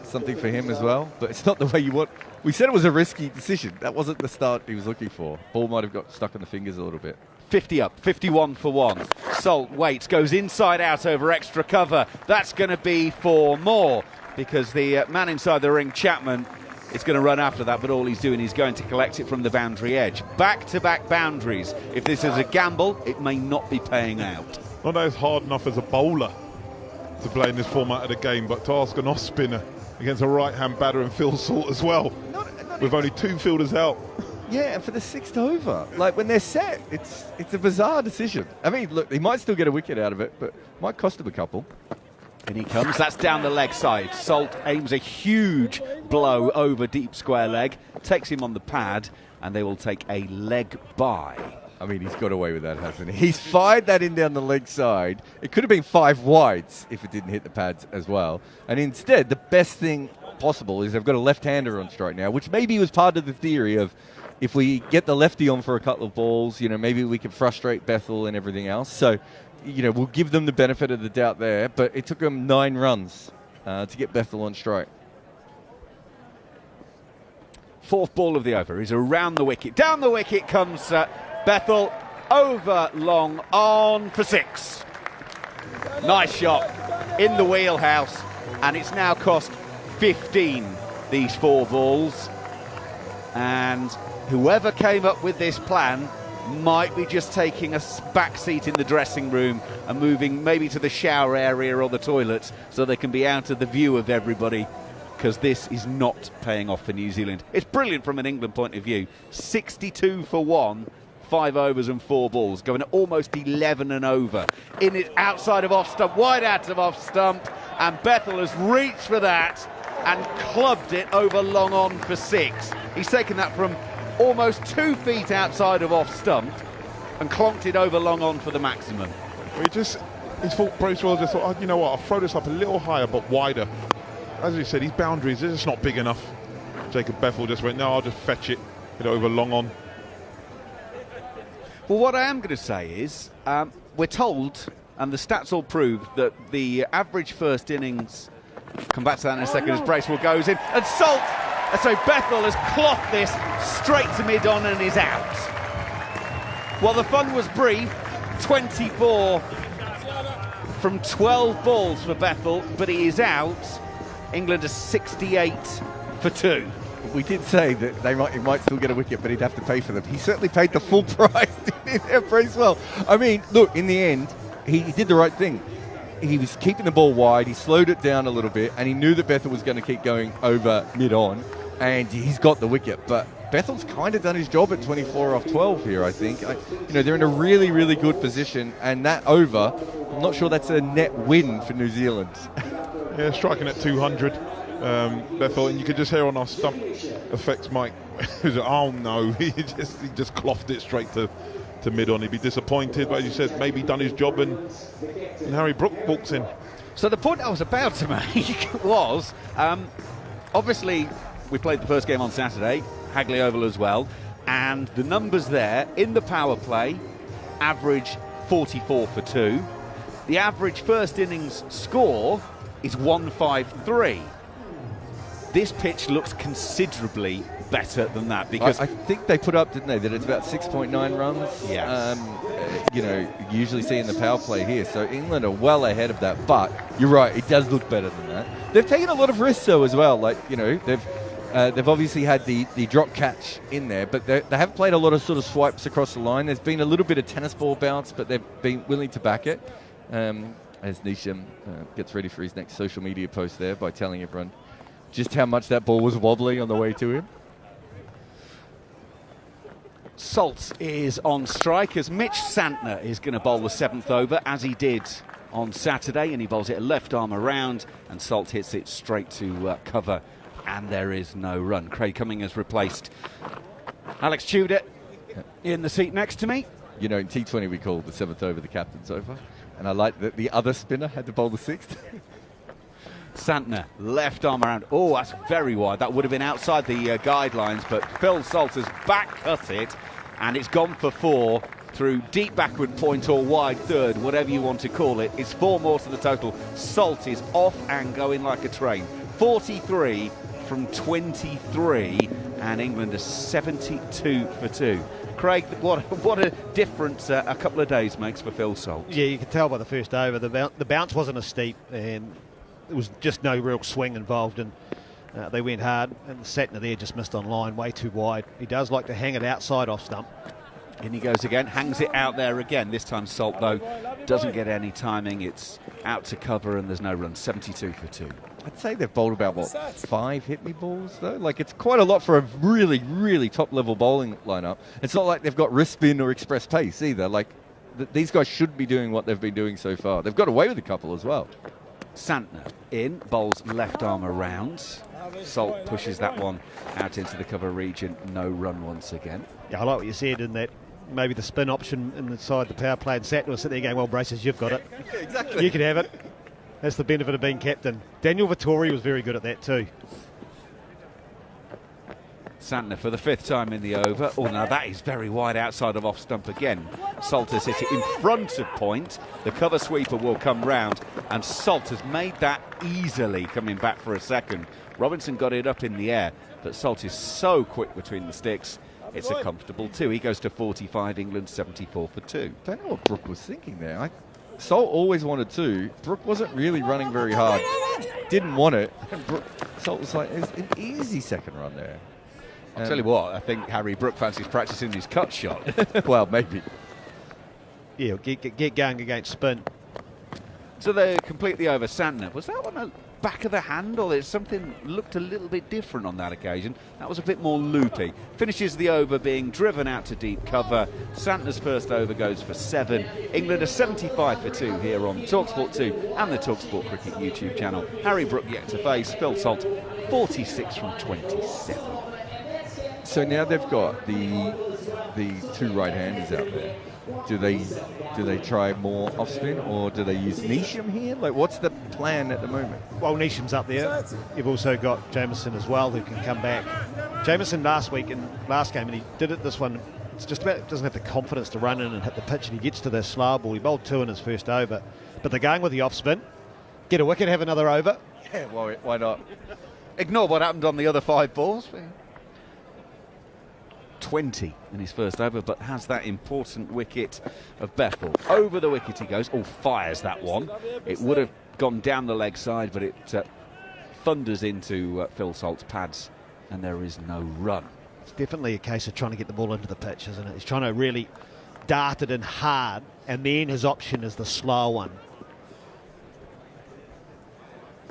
something for him as well. But it's not the way you want. We said it was a risky decision. That wasn't the start he was looking for. Ball might have got stuck in the fingers a little bit. 50 up, 51 for 1. Salt waits, goes inside out over extra cover. That's going to be 4 more, because the man inside the ring, Chapman, is going to run after that, but all he's doing is going to collect it from the boundary edge. Back-to-back boundaries. If this is a gamble, it may not be paying out. Not that it's hard enough as a bowler to play in this format of the game, but to ask an off-spinner against a right-hand batter and Phil Salt as well, with only 2 fielders out. Yeah, and for the 6th over, like when they're set, it's a bizarre decision. I mean, look, he might still get a wicket out of it, but might cost him a couple. In he comes, that's down the leg side. Salt aims a huge blow over deep square leg, takes him on the pad, and they will take a leg bye. I mean, he's got away with that, hasn't he? He's fired that in down the leg side. It could have been 5 wides if it didn't hit the pads as well. And instead, the best thing possible is they've got a left-hander on strike now, which maybe was part of the theory of if we get the lefty on for a couple of balls, you know, maybe we can frustrate Bethel and everything else. So, you know, we'll give them the benefit of the doubt there. But it took them 9 runs to get Bethel on strike. 4th ball of the over is around the wicket. Down the wicket comes Bethel, over long on for 6. Nice shot in the wheelhouse, and it's now cost 15, these 4 balls. And whoever came up with this plan might be just taking a back seat in the dressing room and moving maybe to the shower area or the toilets so they can be out of the view of everybody, because this is not paying off for New Zealand. It's brilliant from an England point of view. 62 for 1. 5 overs and 4 balls, going at almost 11 and over. In it, outside of off stump, wide out of off stump, and Bethel has reached for that and clubbed it over long on for 6. He's taken that from almost 2 feet outside of off stump and clonked it over long on for the maximum. He thought Bracewell just thought, oh, you know what, I'll throw this up a little higher but wider. As he said, his boundaries are just not big enough. Jacob Bethel just went, no, I'll just fetch it, over long on. Well, what I am going to say is, we're told, and the stats all prove, that the average first innings, come back to that in a second as Bracewell goes in, and Salt, so Bethel has clocked this straight to mid-on and is out. Well, the fun was brief, 24 from 12 balls for Bethel, but he is out. England are 68 for 2. We did say that he might still get a wicket, but he'd have to pay for them. He certainly paid the full price in there, Bracewell. I mean, look, in the end, he did the right thing. He was keeping the ball wide, he slowed it down a little bit, and he knew that Bethel was going to keep going over mid-on, and he's got the wicket. But Bethel's kind of done his job at 24 off 12 here, I think. They're in a really, really good position, and that over, I'm not sure that's a net win for New Zealand. Yeah, striking at 200. Bethel, and you could just hear on our stump effects, Mike. Oh no, he just clothed it straight to mid-on. He'd be disappointed, but as you said, maybe done his job, and Harry Brook walks in. So the point I was about to make was, obviously, we played the first game on Saturday, Hagley Oval as well, and the numbers there in the power play, average 44 for 2. The average first innings score is 153. This pitch looks considerably better than that, because I think they put up, didn't they, that it's about 6.9 runs. Yes. Usually see in the power play here. So England are well ahead of that. But you're right, it does look better than that. They've taken a lot of risks though as well. They've obviously had the drop catch in there, but they have played a lot of sort of swipes across the line. There's been a little bit of tennis ball bounce, but they've been willing to back it. As Nisham gets ready for his next social media post there by telling everyone just how much that ball was wobbly on the way to him. Salt is on strike as Mitch Santner is going to bowl the 7th over, as he did on Saturday, and he bowls it a left arm around, and Salt hits it straight to cover, and there is no run. Craig Cumming has replaced Alex Tudor in the seat next to me. You know, in T20 we call the 7th over the captain's over, and I like that the other spinner had to bowl the 6th. Santner, left arm around. Oh, that's very wide. That would have been outside the guidelines, but Phil Salt has back cut it, and it's gone for 4 through deep backward point or wide third, whatever you want to call it. It's 4 more to the total. Salt is off and going like a train. 43 from 23, and England are 72 for 2. Craig, what a difference a couple of days makes for Phil Salt. Yeah, you can tell by the first over the bounce wasn't as steep, and there was just no real swing involved, and they went hard, and Santner there just missed on line, way too wide. He does like to hang it outside off stump. In he goes again, hangs it out there again. This time Salt, though, doesn't get any timing. It's out to cover, and there's no run. 72 for 2. I'd say they've bowled about, 5 hit-me balls, though? Like, it's quite a lot for a really, really top-level bowling lineup. It's not like they've got wrist spin or express pace, either. Like, these guys should be doing what they've been doing so far. They've got away with a couple as well. Santner in, bowls left arm around. Salt pushes that one out into the cover region. No run once again. Yeah, I like what you said in that maybe the spin option inside the power play, and Santner was sitting there going, well, Braces, you've got it. Exactly. You can have it. That's the benefit of being captain. Daniel Vittori was very good at that too. Santner for the 5th time in the over. Oh, now that is very wide outside of off stump again. Salt has hit it in front of point. The cover sweeper will come round, and Salt has made that easily, coming back for a second. Robinson got it up in the air, but Salt is so quick between the sticks. It's a comfortable 2. He goes to 45, England 74 for 2. Don't know what Brooke was thinking there. Salt always wanted 2. Brooke wasn't really running very hard. Didn't want it. And Salt was like, it's an easy second run there. I'll tell you what, I think Harry Brooke fancies practicing his cut shot. Well, maybe. Yeah, get going against spin. So they completely over Santner. Was that one a back of the hand, or there's something looked a little bit different on that occasion? That was a bit more loopy. Finishes the over being driven out to deep cover. Santner's first over goes for 7. England are 75 for 2 here on TalkSport 2 and the TalkSport Cricket YouTube channel. Harry Brooke yet to face. Phil Salt 46 from 27. So now they've got the 2 right-handers out there. Do they try more off spin, or do they use Neesham here? Like, what's the plan at the moment? Well, Neesham's up there. You've also got Jameson as well, who can come back. Jameson last week in last game, and he did it this one. It's just about doesn't have the confidence to run in and hit the pitch, and he gets to the slow ball. He bowled 2 in his first over, but they're going with the off spin. Get a wicket, have another over. Yeah, well, why not? Ignore what happened on the other 5 balls. 20 in his first over, but has that important wicket of Bethel. Over the wicket he goes. Oh, fires that one. It would have gone down the leg side, but it thunders into Phil Salt's pads, and there is no run. It's definitely a case of trying to get the ball into the pitch, isn't it? He's trying to really dart it in hard, and then his option is the slow one.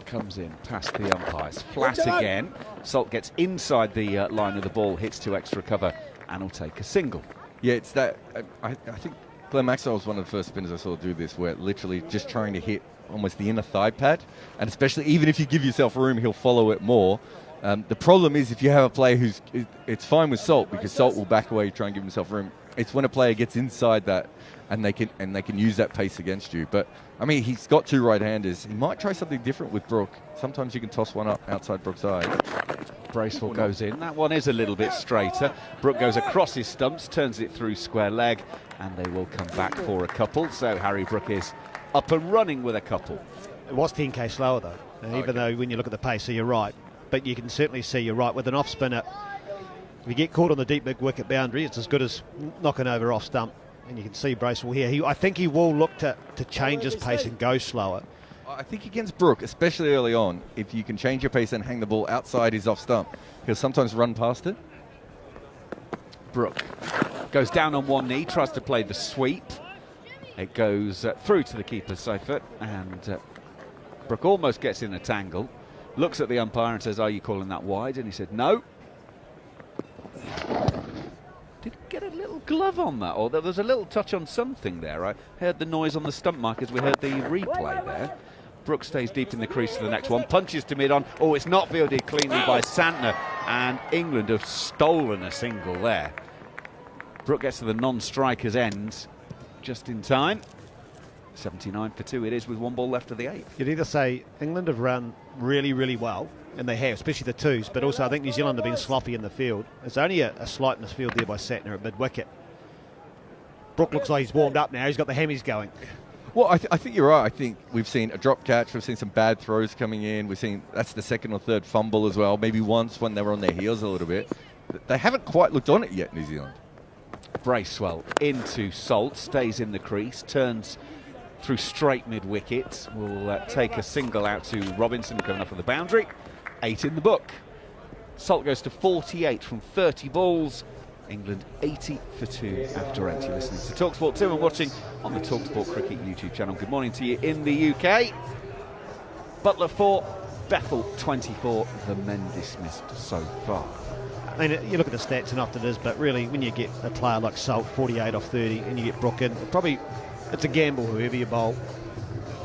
Comes in past the umpires, flat again. Salt gets inside the line of the ball, hits to extra cover, and will take a single. Yeah, it's that. I think Glenn Maxwell was one of the first spinners I saw do this, where literally just trying to hit almost the inner thigh pad, and especially even if you give yourself room, he'll follow it more. The problem is if you have a player it's fine with Salt, because Salt will back away, try and give himself room. It's when a player gets inside that, and they can use that pace against you. But I mean, he's got 2 right-handers. He might try something different with Brooke. Sometimes you can toss one up outside Brooke's eye. Bracewell goes in. That one is a little bit straighter. Brooke goes across his stumps, turns it through square leg, and they will come back for a couple. So Harry Brooke is up and running with a couple. It was 10k slower though, even though when you look at the pace, so you're right. But you can certainly see you're right with an off spinner. If you get caught on the deep big wicket boundary, it's as good as knocking over off stump. And you can see Bracewell here. I think he will look to change his pace and go slower. I think against Brooke, especially early on, if you can change your pace and hang the ball outside his off stump, he'll sometimes run past it. Brooke goes down on one knee, tries to play the sweep. It goes through to the keeper's side foot, and Brooke almost gets in a tangle. Looks at the umpire and says, "Are you calling that wide?" And he said, "No." Didn't get a little glove on that, or there was a little touch on something there. I heard the noise on the stump mic as we heard the replay there. Brooks stays deep in the crease for the next one, punches to mid-on. Oh, it's not fielded cleanly by Santner, and England have stolen a single there. Brook gets to the non-striker's end just in time. 79 for 2 it is with 1 ball left of the 8th. You'd either say England have run really, really well, and they have, especially the twos, but also I think New Zealand have been sloppy in the field. There's only a slight misfield there by Santner at mid-wicket. Brook looks like he's warmed up now. He's got the hammies going. Well, I think you're right. I think we've seen a drop catch. We've seen some bad throws coming in. We've seen that's the second or third fumble as well. Maybe once when they were on their heels a little bit. They haven't quite looked on it yet, New Zealand. Bracewell into Salt, stays in the crease, turns through straight mid-wicket. Will take a single out to Robinson coming off of the boundary. 8 in the book. Salt goes to 48 from 30 balls. England 80 for 2 after 8. You're listening to TalkSport 2 and watching on the TalkSport Cricket YouTube channel. Good morning to you in the UK. Butler 4, Bethel 24. The men dismissed so far. I mean, you look at the stats and often it is, but really when you get a player like Salt, 48 off 30, and you get Brook in, it's a gamble whoever you bowl.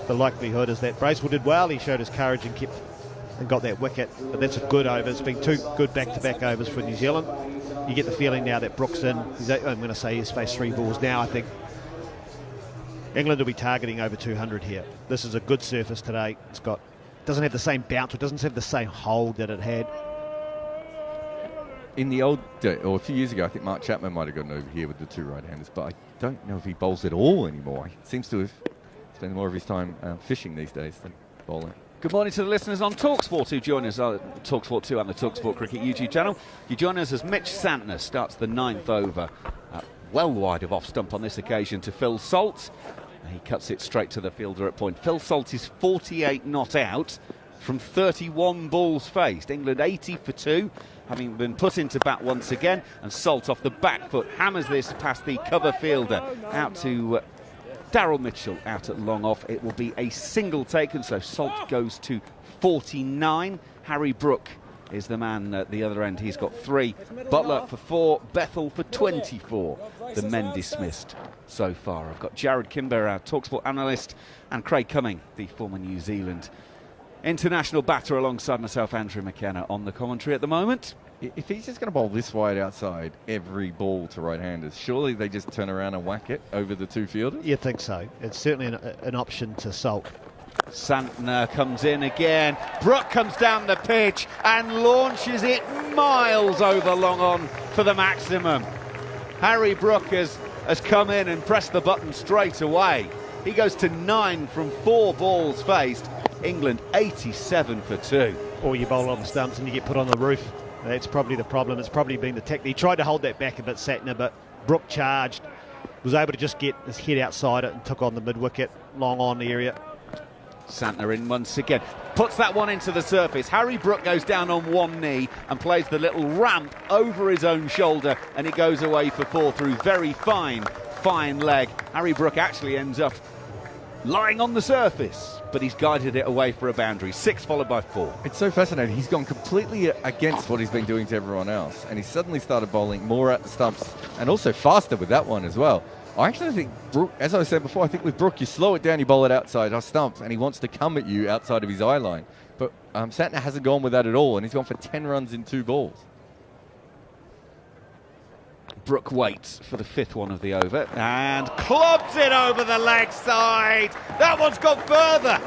The likelihood is that Bracewell did well. He showed his courage and got that wicket, but that's a good over. It's been 2 good back-to-back overs for New Zealand. You get the feeling now that Brook's in. I'm going to say he's faced 3 balls now. I think England will be targeting over 200 here. This is a good surface today. Doesn't have the same bounce. It doesn't have the same hold that it had. In the old day, or a few years ago, I think Mark Chapman might have gotten over here with the 2 right-handers, but I don't know if he bowls at all anymore. He seems to have spent more of his time fishing these days than bowling. Good morning to the listeners on TalkSport who join us on TalkSport 2 and the TalkSport Cricket YouTube channel. You join us as Mitch Santner starts the 9th over, well wide of off stump on this occasion to Phil Salt. He cuts it straight to the fielder at point. Phil Salt is 48 not out from 31 balls faced. England 80 for 2, having been put into bat once again, and Salt off the back foot hammers this past the cover fielder out to Daryl Mitchell out at long off. It will be a single taken, so Salt goes to 49. Harry Brook is the man at the other end. He's got 3. Butler for 4. Bethel for 24. The men dismissed so far. I've got Jared Kimber, our TalkSport analyst, and Craig Cumming, the former New Zealand international batter, alongside myself, Andrew McKenna, on the commentary at the moment. If he's just going to bowl this wide outside every ball to right-handers, surely they just turn around and whack it over the 2 fielders? You think so. It's certainly an option to Salt. Santner comes in again. Brook comes down the pitch and launches it miles over long on for the maximum. Harry Brook has come in and pressed the button straight away. He goes to 9 from 4 balls faced. England 87 for 2. Or you bowl on the stumps and you get put on the roof. That's probably the problem. It's probably been the technique. He tried to hold that back a bit, Santner, but Brook charged, was able to just get his head outside it and took on the mid-wicket, long on the area. Santner in once again, puts that one into the surface. Harry Brook goes down on one knee and plays the little ramp over his own shoulder, and it goes away for 4 through very fine leg. Harry Brook actually ends up lying on the surface, but he's guided it away for a boundary. 6 followed by 4. It's so fascinating. He's gone completely against what he's been doing to everyone else, and he suddenly started bowling more at the stumps and also faster with that one as well. I actually think Brook, as I said before, I think with Brook you slow it down, you bowl it outside our stumps, and he wants to come at you outside of his eye line. But Santner hasn't gone with that at all, and he's gone for 10 runs in 2 balls. Brook waits for the 5th one of the over and clubs it over the leg side. That one's gone further.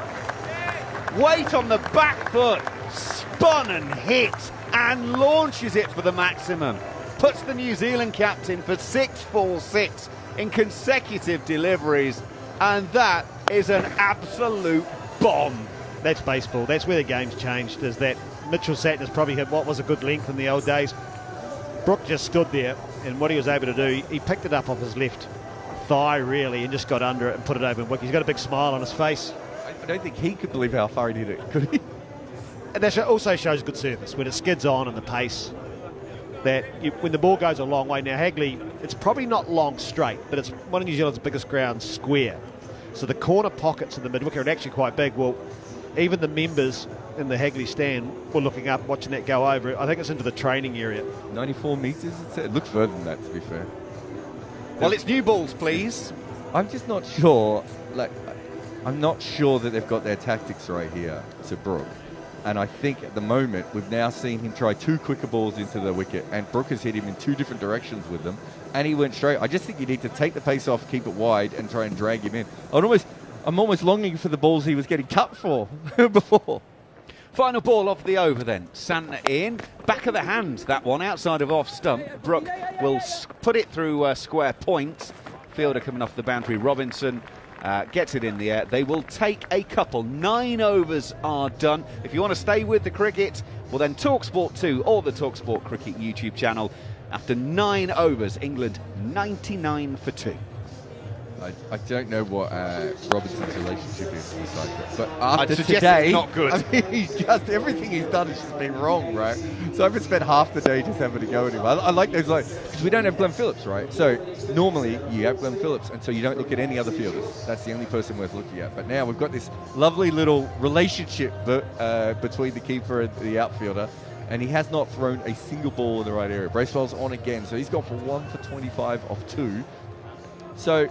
Weight on the back foot, spun and hit, and launches it for the maximum. Puts the New Zealand captain for 6-4-6 in consecutive deliveries, and that is an absolute bomb. That's baseball. That's where the game's changed, is that Mitchell Santner's probably had what was a good length in the old days. Brook just stood there, and what he was able to do, he picked it up off his left thigh, really, and just got under it and put it over in wicket. He's got a big smile on his face. I don't think he could believe how far he did it, could he? And that also shows good surface, when it skids on and the pace. That when the ball goes a long way. Now, Hagley, it's probably not long straight, but it's one of New Zealand's biggest grounds square. So the corner pockets in the mid-wicket are actually quite big. Well, even the members in the Hagley stand were looking up, watching that go over. I think it's into the training area. 94 metres, it looks further than that, to be fair. Well, it's new balls, please. I'm just not sure. I'm not sure that they've got their tactics right here to Brook. And I think at the moment, we've now seen him try 2 quicker balls into the wicket, and Brook has hit him in 2 different directions with them, and he went straight. I just think you need to take the pace off, keep it wide, and try and drag him in. I'm almost longing for the balls he was getting cut for before. Final ball of the over then. Santner in. Back of the hands, that one, outside of off stump. Brook will put it through square point. Fielder coming off the boundary. Robinson gets it in the air. They will take a couple. 9 overs are done. If you want to stay with the cricket, well then TalkSport 2 or the TalkSport Cricket YouTube channel. After 9 overs, England 99 for 2. I don't know what Robinson's relationship is with Cyprus, but after today, it's not good. I mean, he's just everything he's done has just been wrong, right? So I've spent half the day just having to go at him. I like those, because we don't have Glenn Phillips, right? So normally you have Glenn Phillips, and so you don't look at any other fielders. That's the only person worth looking at. But now we've got this lovely little relationship between the keeper and the outfielder, and he has not thrown a single ball in the right area. Bracewell's on again, so he's gone for 1 for 25 off 2. So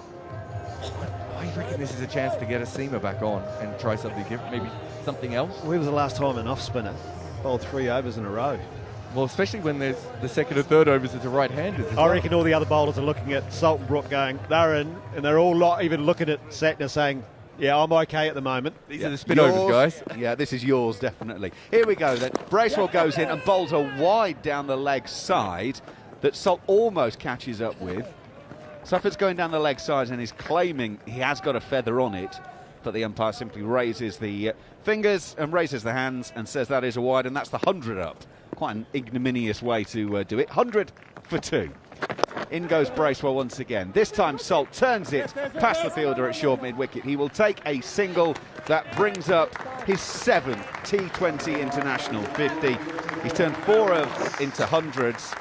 I reckon this is a chance to get a seamer back on and try something different, maybe something else. When was the last time an off-spinner bowled 3 overs in a row? Well, especially when there's the second and third overs to right-handers. I reckon all the other bowlers are looking at Salt and Brook going, they're in, and they're all even looking at Santner saying, yeah, I'm okay at the moment. These are the spin overs, guys. Yeah, this is yours, definitely. Here we go then. Bracewell goes in and bowls a wide down the leg side that Salt almost catches up with. Suffolk's going down the leg side and is claiming he has got a feather on it, but the umpire simply raises the fingers and raises the hands and says that is a wide, and that's the 100 up. Quite an ignominious way to do it. 100 for 2. In goes Bracewell once again. This time Salt turns it past the fielder at short mid-wicket. He will take a single that brings up his 7th T20 international 50. He's turned 4 into hundreds.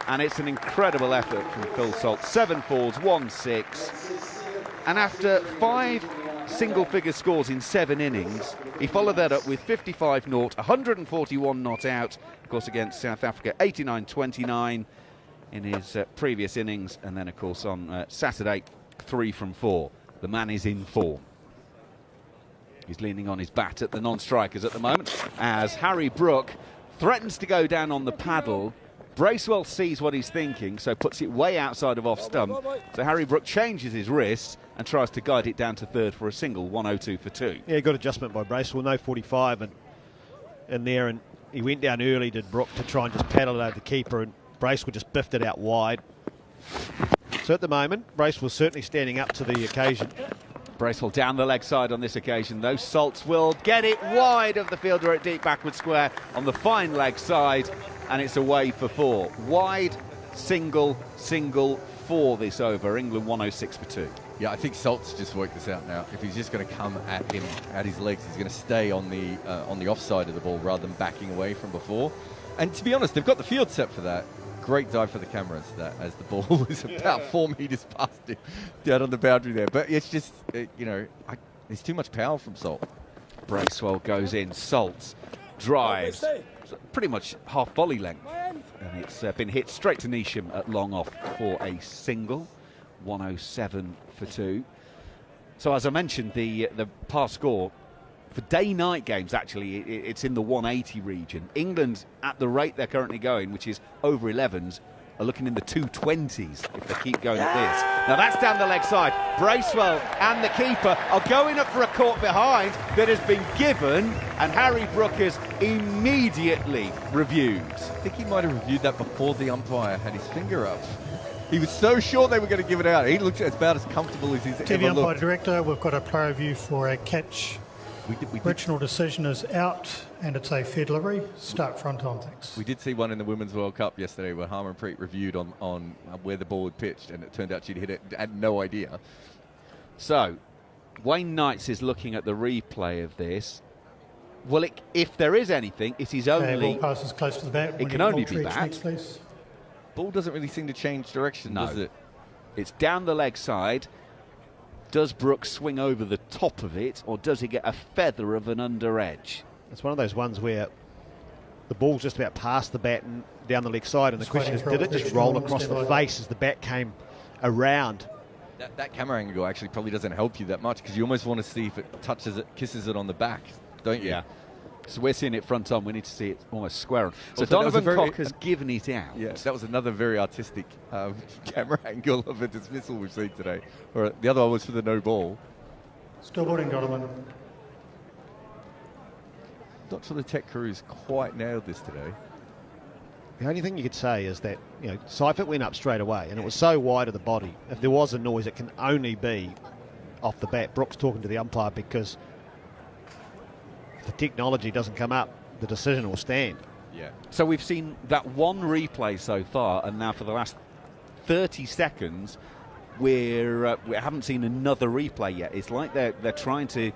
And it's an incredible effort from Phil Salt. 7 fours, 1 6. And after 5 single-figure scores in 7 innings, he followed that up with 55 naught, 141 not out, of course, against South Africa, 89-29 in his previous innings. And then, of course, on Saturday, 3 from 4. The man is in form. He's leaning on his bat at the non-strikers at the moment as Harry Brook threatens to go down on the paddle. Bracewell sees what he's thinking, so puts it way outside of off stump. So Harry Brook changes his wrists and tries to guide it down to third for a single, 102 for 2. Yeah, good adjustment by Bracewell. No 45 in there, and he went down early, did Brook, to try and just paddle it over the keeper, and Bracewell just biffed it out wide. So at the moment, Bracewell's certainly standing up to the occasion. Bracewell down the leg side on this occasion, though. Salts will get it wide of the fielder at deep backward square on the fine leg side. And it's away for 4. Wide, single, single, 4 this over. England 106 for 2. Yeah, I think Salt's just worked this out now. If he's just going to come at him, at his legs, he's going to stay on the offside of the ball rather than backing away from before. And to be honest, they've got the field set for that. Great dive for the cameras that as the ball is about 4 metres past him down on the boundary there. But it's just, there's too much power from Salt. Bracewell goes in. Salt drives. Pretty much half volley length, and it's been hit straight to Neesham at long off for a single, 107 for 2. So as I mentioned, the par score for day-night games, actually, it's in the 180 region. England, at the rate they're currently going, which is over 11s, are looking in the 220s if they keep going at this. Now that's down the leg side. Bracewell and the keeper are going up for a caught behind that has been given, and Harry Brook is immediately reviewed. I think he might have reviewed that before the umpire had his finger up. He was so sure they were going to give it out. He looked about as comfortable as he's TV ever umpire looked. director, we've got a player review for a catch. Original decision is out, and it's a fair delivery. Start front on, thanks. We did see one in the Women's World Cup yesterday where Harmanpreet reviewed on where the ball had pitched, and it turned out she'd hit it, had no idea. So, Wayne Knights is looking at the replay of this. Well, if there is anything, it is only... ball passes close to the bat. It can only be back. Next, please. Ball doesn't really seem to change direction, does it? It's down the leg side. Does Brooks swing over the top of it, or does he get a feather of an under edge? It's one of those ones where the ball's just about past the bat and down the leg side, and the question is, did it just roll across the face as the bat came around. That camera angle actually probably doesn't help you that much because you almost want to see if it kisses it on the back, don't you? Yeah. So we're seeing it front on. We need to see it almost square on. So Also, Donovan Cock has given it out. Yeah, that was another very artistic camera angle of a dismissal we've seen today. Or the other one was for the no ball. Still boarding, Donovan. Not sure the tech crew's quite nailed this today. The only thing you could say is that, Seifert went up straight away, and it was so wide of the body. If there was a noise, it can only be off the bat. Brooks talking to the umpire, because if the technology doesn't come up, the decision will stand. Yeah. So we've seen that one replay so far, and now for the last 30 seconds, we haven't seen another replay yet. It's like they're trying to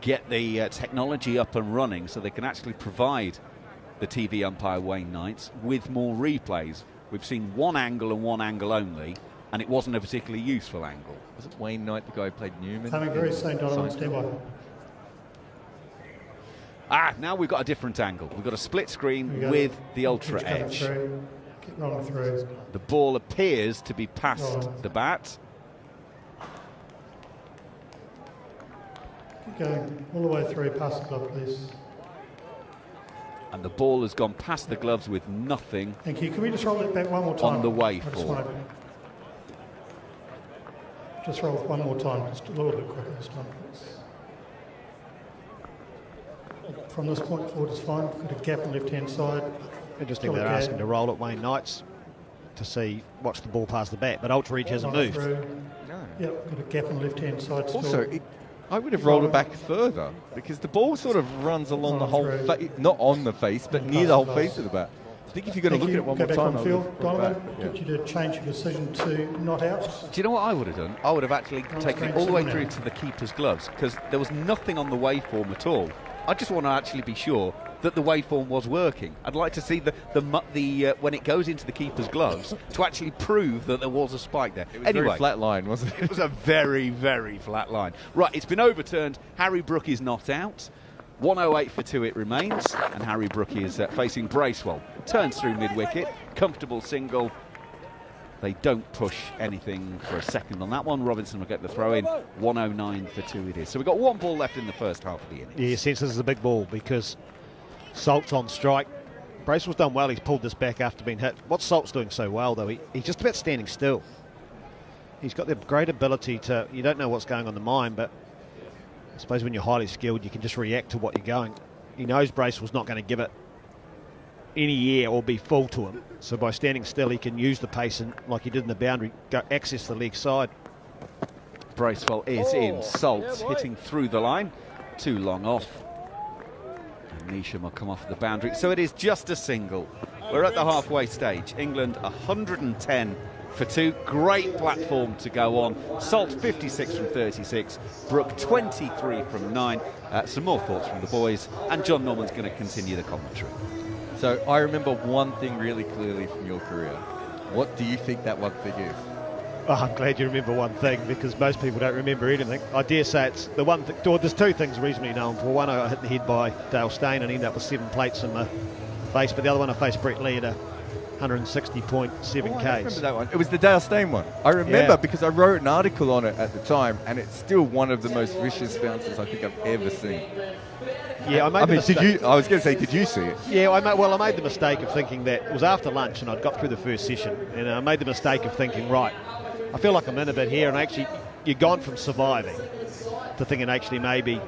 get the technology up and running so they can actually provide the TV umpire Wayne Knights with more replays. We've seen one angle and one angle only, and it wasn't a particularly useful angle. Wasn't Wayne Knight the guy who played Newman? Coming very soon, Donovan, stand by. Now we've got a different angle. We've got a split screen with the ultra edge. Keep rolling through. The ball appears to be past the bat. Keep going all the way through, past the glove, please. And the ball has gone past the gloves with nothing. Thank you. Can we just roll it back one more time? On the waveform. Just roll it one more time, just a little bit quicker this time, please. From this point forward is fine. Got a gap on left-hand side. Interesting they're asking to roll at Wayne Knights to watch the ball past the bat, but ultra edge hasn't moved. No. Yep, got a gap on left-hand side still. Also, I would have rolled it back further because the ball sort of runs along the whole face, not on the face, but near the whole face of the bat. I think if you're going to look at it one more time, on field, Donovan, get you to change your decision to not out. Do you know what I would have done? I would have actually taken it all the way through to the keeper's gloves, because there was nothing on the waveform at all. I just want to actually be sure that the waveform was working. I'd like to see the when it goes into the keeper's gloves to actually prove that there was a spike there. It was a very flat line, wasn't it? It was a very, very flat line. Right, it's been overturned. Harry Brook is not out. 108 for 2 it remains, and Harry Brook is facing Bracewell. Turns through mid-wicket, comfortable single. They don't push anything for a second on that one. Robinson will get the throw in. 109 for 2 it is. So we've got one ball left in the first half of the innings. Yeah, you sense this is a big ball because Salt's on strike. Bracewell's done well. He's pulled this back after being hit. What Salt's doing so well, though, he's just about standing still. He's got the great ability to, you don't know what's going on in the mind, but I suppose when you're highly skilled, you can just react to what you're going. He knows Bracewell's not going to give it any air or be full to him. So by standing still, he can use the pace and, like he did in the boundary, go access the leg side. Bracewell is in. Salt hitting through the line. Too long off. And Neesham will come off the boundary. So it is just a single. We're at the halfway stage. England 110 for 2. Great platform to go on. Salt 56 from 36. Brook 23 from 9. Some more thoughts from the boys. And John Norman's going to continue the commentary. So I remember one thing really clearly from your career. What do you think that one thing is? Oh, I'm glad you remember one thing because most people don't remember anything. I dare say it's the one thing. Well, there's 2 things reasonably known for. One, I got hit in the head by Dale Steyn and ended up with 7 plates in my face. But the other one, I faced Brett Lee at 160.7 Ks. I remember that one. It was the Dale Steyn one. I remember because I wrote an article on it at the time, and it's still one of the most vicious bounces I think I've ever seen. Yeah, I was going to say, did you see it? Yeah, I made the mistake of thinking that it was after lunch and I'd got through the first session, and I made the mistake of thinking, right, I feel like I'm in a bit here, and actually, you're gone from surviving to thinking actually maybe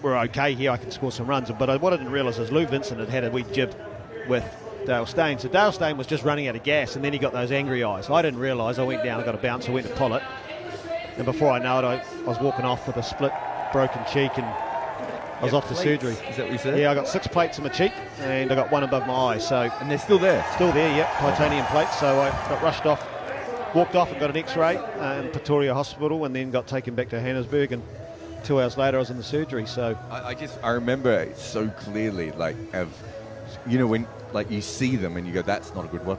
we're okay here, I can score some runs. But what I didn't realise is Lou Vincent had a wee jib with Dale Steyn. So Dale Steyn was just running out of gas, and then he got those angry eyes. I didn't realise. I went down, I got a bounce, I went to pull it, and before I know it, I was walking off with a split broken cheek, and I was off to surgery. Is that what you said? Yeah, I got 6 plates in my cheek, and I got 1 above my eye. So and they're still there? Still there, yep, titanium plates. So I got rushed off, walked off and got an X-ray in Pretoria Hospital, and then got taken back to Johannesburg, and 2 hours later I was in the surgery. So I remember it so clearly, like, when like you see them and you go, that's not a good one.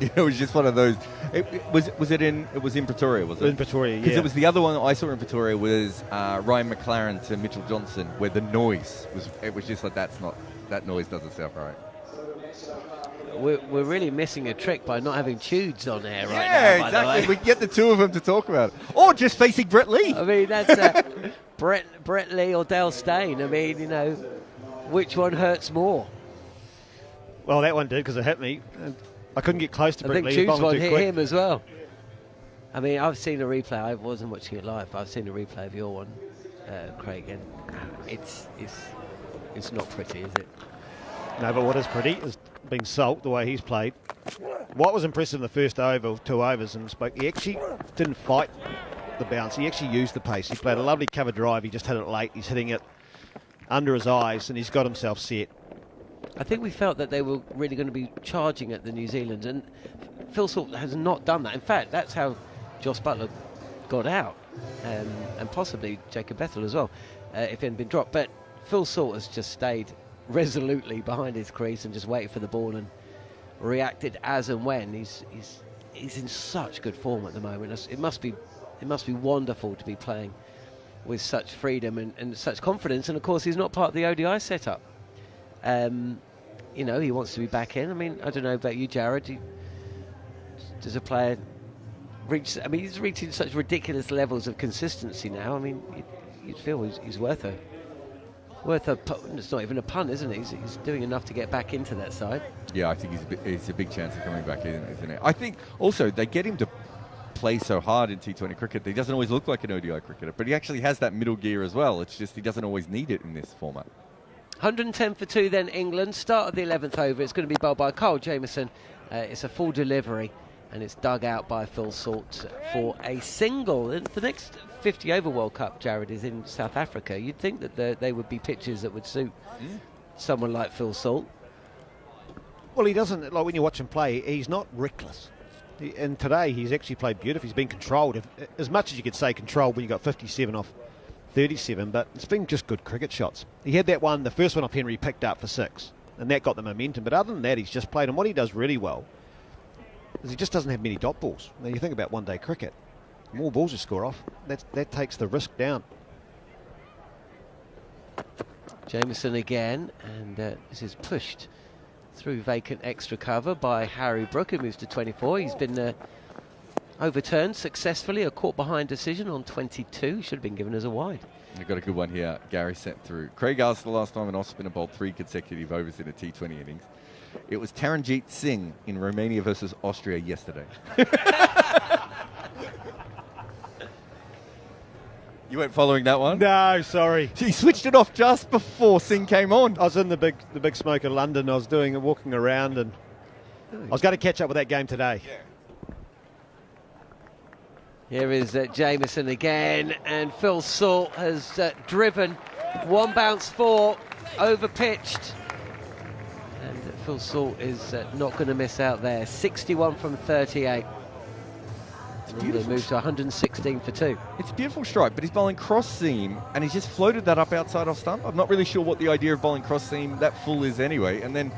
It was just one of those. It was in Pretoria, was it? In Pretoria, yeah. Because it was the other one that I saw in Pretoria was Ryan McLaren to Mitchell Johnson, where the noise was. It was just like that noise doesn't sound right. we're really missing a trick by not having Tudes on air right now. Yeah, exactly. We can get the two of them to talk about it. Or just facing Brett Lee. I mean, that's Brett Lee or Dale Steyn. I mean, which one hurts more? Well, that one did because it hit me. I couldn't get close to Brett Lee. I think Tudes one hit him as well. I mean, I've seen a replay. I wasn't watching it live. I've seen a replay of your one, Craig, and it's not pretty, is it? No, but what is pretty is being Salt, the way he's played. What was impressive in the first over, 2 overs, and he actually didn't fight the bounce. He actually used the pace. He played a lovely cover drive. He just hit it late. He's hitting it under his eyes, and he's got himself set. I think we felt that they were really going to be charging at the New Zealand, and Phil Salt has not done that. In fact, that's how Joss Buttler got out, and possibly Jacob Bethel as well, if it hadn't been dropped. But Phil Salt has just stayed resolutely behind his crease and just waited for the ball and reacted as and when. He's in such good form at the moment. It must be wonderful to be playing with such freedom and such confidence. And of course, he's not part of the ODI setup. He wants to be back in. I mean, I don't know about you, Jared. Does a player reach? I mean, he's reaching such ridiculous levels of consistency now. I mean, you'd feel he's worth a. It's not even a pun, isn't it? He's doing enough to get back into that side. Yeah, I think he's a big chance of coming back in, isn't it? I think also they get him to play so hard in T20 cricket that he doesn't always look like an ODI cricketer, but he actually has that middle gear as well. It's just he doesn't always need it in this format. 110 for 2 then England. Start of the 11th over. It's going to be bowled by Kyle Jamieson. It's a full delivery, and it's dug out by Phil Salt for a single. The next 50 over World Cup, Jared, is in South Africa. You'd think that they would be pitches that would suit someone like Phil Salt. Well, he doesn't, like when you watch him play, he's not reckless. And today he's actually played beautifully. He's been controlled, as much as you could say controlled when you got 57 off 37, but it's been just good cricket shots. He had that one, the first one off Henry, picked up for 6, and that got the momentum. But other than that, he's just played, and what he does really well is he just doesn't have many dot balls. Now you think about one-day cricket, more balls you score off, that takes the risk down. Jamieson again, and this is pushed through vacant extra cover by Harry Brook, who moves to 24. He's been overturned successfully, a caught behind decision on 22. Should have been given as a wide. You've got a good one here. Gary sent through. Craig asked the last time an off-spinner bowled 3 consecutive overs in a T20 innings. It was Taranjeet Singh in Romania versus Austria yesterday. You weren't following that one? No, sorry. He switched it off just before Singh came on. I was in the big smoke of London. I was walking around, and I was going to catch up with that game today. Yeah. Here is Jamieson again, and Phil Salt has driven 1 bounce 4, over pitched. And Phil Salt is not going to miss out there. 61 from 38. And they move to 116 for 2. It's a beautiful strike, but he's bowling cross seam, and he's just floated that up outside off stump. I'm not really sure what the idea of bowling cross seam that full is anyway. And then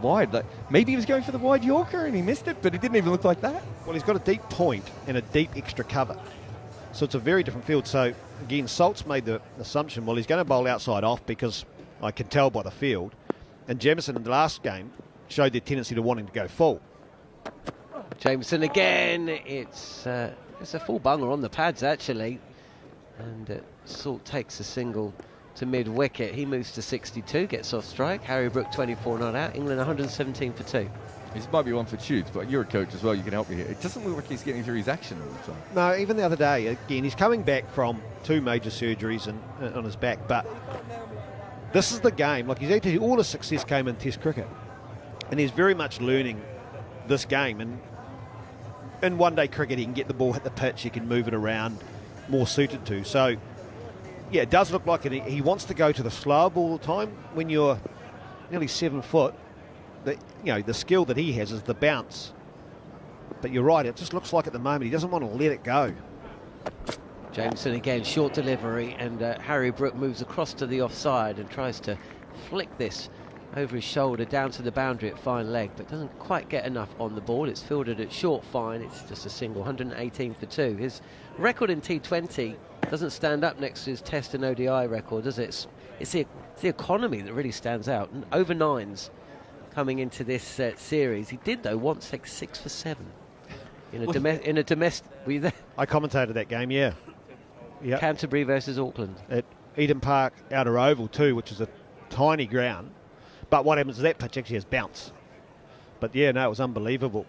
wide, like maybe he was going for the wide Yorker and he missed it, but it didn't even look like that. Well, he's got a deep point and a deep extra cover, so it's a very different field. So again, Salt's made the assumption, well, he's going to bowl outside off because I can tell by the field, and Jamieson in the last game showed their tendency to wanting to go full. Jamieson again. It's a full bunger on the pads actually, and Salt takes a single to mid-wicket. He moves to 62, gets off strike. Harry Brook 24 not out. England 117 for 2. This might be one for Tudes, but you're a coach as well. You can help me here. It doesn't look like he's getting through his action all the time. No, even the other day, again, he's coming back from 2 major surgeries and on his back, but this is the game. Like, he's actually, all his success came in Test cricket, and he's very much learning this game. And in one-day cricket, he can get the ball, hit the pitch, he can move it around, more suited to. So, yeah, it does look like it. He wants to go to the slow ball all the time. When you're nearly 7 foot, the skill that he has is the bounce. But you're right, it just looks like at the moment he doesn't want to let it go. Jameson again, short delivery, and Harry Brook moves across to the offside and tries to flick this over his shoulder down to the boundary at fine leg, but doesn't quite get enough on the ball. It's fielded at short fine. It's just a single, 118 for 2. His record in T20 doesn't stand up next to his Test and ODI record, does it? It's the economy that really stands out. And over 9s coming into this series. He did, though, once take 6 for 7 in a domestic. Were you there? I commentated that game, yeah. Yep. Canterbury versus Auckland. At Eden Park Outer Oval too, which is a tiny ground. But what happens is that pitch actually has bounce. But yeah, no, it was unbelievable.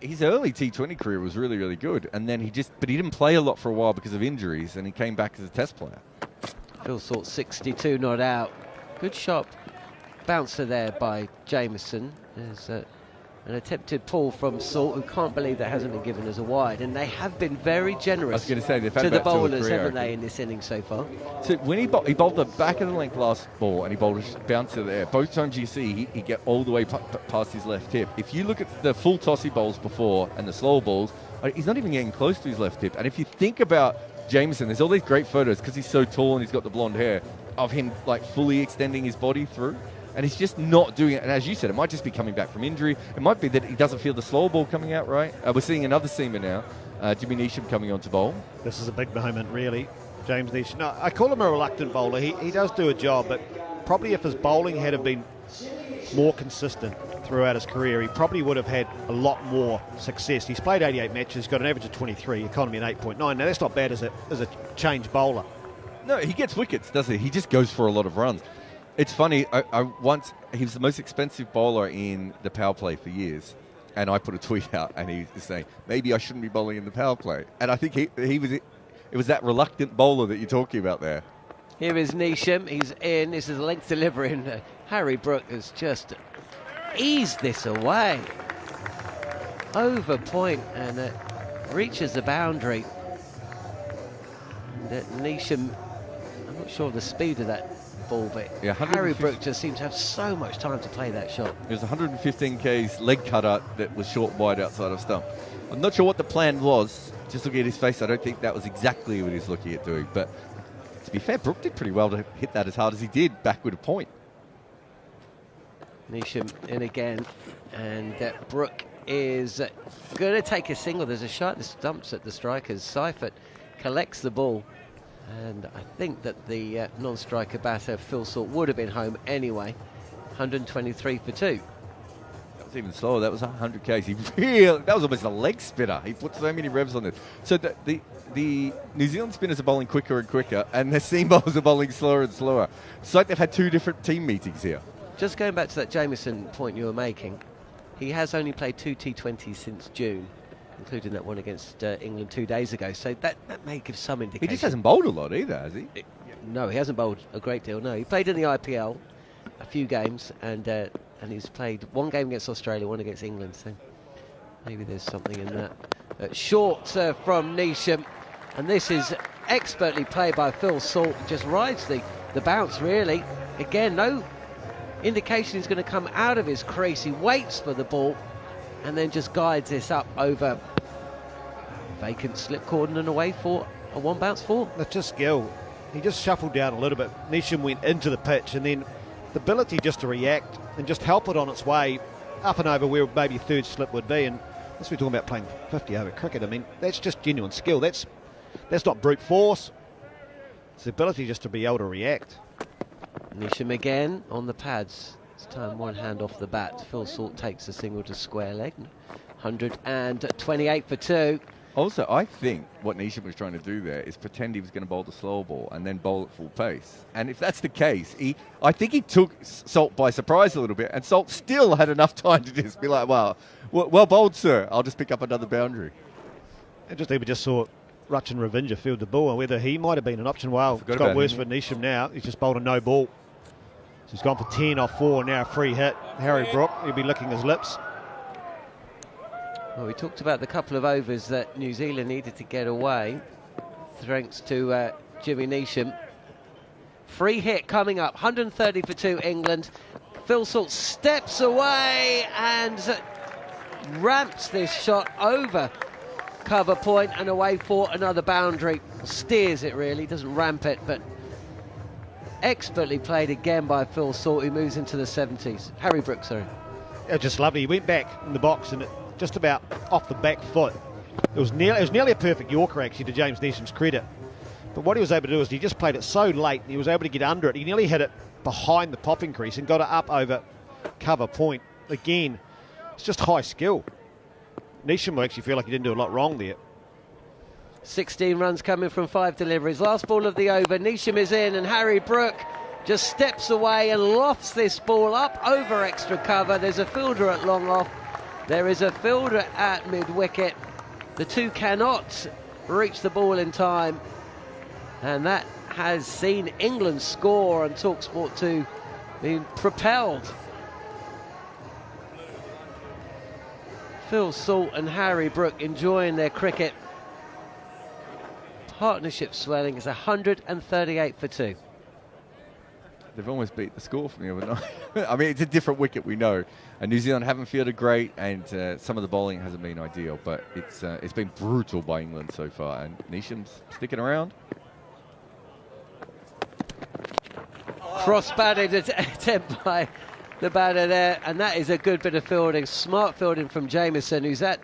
His early T20 career was really, really good. And then he didn't play a lot for a while because of injuries, and he came back as a test player. Phil Salt 62 not out. Good shot. Bouncer there by Jameson. There's an attempted pull from Salt, who can't believe that hasn't been given as a wide. And they have been very generous to the bowlers, haven't they, in this innings so far? So when he bowled the back of the length last ball and he bowled a bouncer there, both times you see he get all the way past his left hip. If you look at the full toss he bowls before and the slow balls, he's not even getting close to his left hip. And if you think about Jameson, there's all these great photos because he's so tall and he's got the blonde hair of him like fully extending his body through. And he's just not doing it. And as you said, it might just be coming back from injury. It might be that he doesn't feel the slow ball coming out right. We're seeing another seamer now, Jimmy Neesham, coming on to bowl. This is a big moment, really. James Neesham. No, I call him a reluctant bowler. He does do a job, but probably if his bowling had been more consistent throughout his career, he probably would have had a lot more success. He's played 88 matches, got an average of 23, economy an 8.9. Now, that's not bad as a change bowler. No, he gets wickets, doesn't he? He just goes for a lot of runs. It's funny, he was the most expensive bowler in the power play for years, and I put a tweet out and he was saying, maybe I shouldn't be bowling in the power play. And I think it was that reluctant bowler that you're talking about there. Here is Neesham, he's in, this is a length delivery, and Harry Brook has just eased this away. Over point, and reaches the boundary. And Neesham, I'm not sure of the speed of that ball, but Harry Brook just seems to have so much time to play that shot. It was 115 K's leg cutter that was short wide outside of stump. I'm not sure what the plan was. Just looking at his face, I don't think that was exactly what he was looking at doing. But to be fair, Brook did pretty well to hit that as hard as he did back with a point. Neesham in again, and Brook is going to take a single. There's a shot that stumps at the strikers. Seifert collects the ball. And I think that the non-striker batter, Phil Salt, would have been home anyway. 123 for 2. That was even slower. That was 100 Ks. That was almost a leg spinner. He put so many revs on it. So the New Zealand spinners are bowling quicker and quicker, and the seam bowlers are bowling slower and slower. It's like they've had two different team meetings here. Just going back to that Jameson point you were making, he has only played 2 T20s since June, including that one against England 2 days ago. So that may give some indication. He just hasn't bowled a lot either, has he? No, he hasn't bowled a great deal, no. He played in the IPL a few games, and he's played one game against Australia, one against England, so maybe there's something in that. Short from Neesham, and this is expertly played by Phil Salt. Just rides the bounce, really. Again, no indication he's going to come out of his crease. He waits for the ball and then just guides this up over vacant slip cordon and away for a one bounce 4. That's just skill. He just shuffled down a little bit. Neesham went into the pitch, and then the ability just to react and just help it on its way up and over where maybe third slip would be. And that's we're talking about playing 50 over cricket. I mean, that's just genuine skill. That's not brute force. It's the ability just to be able to react. Neesham again on the pads. This time one hand off the bat. Phil Salt takes a single to square leg. 128 for 2. Also, I think what Neesham was trying to do there is pretend he was going to bowl the slow ball and then bowl at full pace. And if that's the case, I think he took Salt by surprise a little bit, and Salt still had enough time to just be like, well bowled, sir. I'll just pick up another boundary. And we just saw Rachin Ravindra field the ball, and whether he might have been an option. Well, it's got worse for Neesham now. He's just bowled a no ball. So he's gone for 10 off 4, now a free hit. Harry Brook, he'll be licking his lips. Well, we talked about the couple of overs that New Zealand needed to get away, thanks to Jimmy Neesham. Free hit coming up, 130 for 2 England. Phil Salt steps away and ramps this shot over cover point and away for another boundary. Steers it really, doesn't ramp it, but expertly played again by Phil Salt, who moves into the 70s. Harry Brook, sorry. Yeah, just lovely. He went back in the box and just about off the back foot. It was nearly a perfect Yorker, actually, to James Neesham's credit. But what he was able to do is he just played it so late, and he was able to get under it. He nearly hit it behind the popping crease and got it up over cover point. Again, it's just high skill. Neesham will actually feel like he didn't do a lot wrong there. 16 runs coming from 5 deliveries. Last ball of the over. Neesham is in, and Harry Brook just steps away and lofts this ball up over extra cover. There's a fielder at long off. There is a fielder at mid-wicket. The two cannot reach the ball in time. And that has seen England score on TalkSport 2 being propelled. Phil Salt and Harry Brook enjoying their cricket. Partnership swelling is 138 for 2. They've almost beat the score from the other night. I mean, it's a different wicket, we know. And New Zealand haven't fielded great, and some of the bowling hasn't been ideal, but it's been brutal by England so far. And Neesham's sticking around. Cross-batted attempt by the batter there, and that is a good bit of fielding. Smart fielding from Jamieson, who's at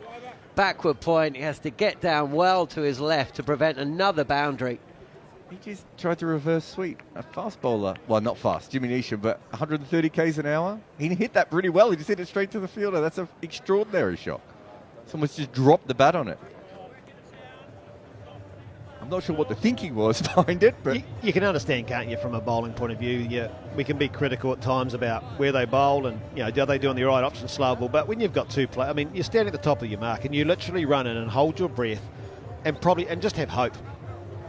backward point. He has to get down well to his left to prevent another boundary. He just tried to reverse sweep. A fast bowler, well, not fast, Jimmy Neesham, but 130 k's an hour. He hit that pretty well. He just hit it straight to the fielder. That's an extraordinary shot. Someone's just dropped the bat on it. I'm not sure what the thinking was behind it, but you can understand, can't you, from a bowling point of view? Yeah, we can be critical at times about where they bowl and, you know, are they doing the right option, slow ball? But when you've got two players, I mean, you're standing at the top of your mark and you literally run in and hold your breath and just have hope.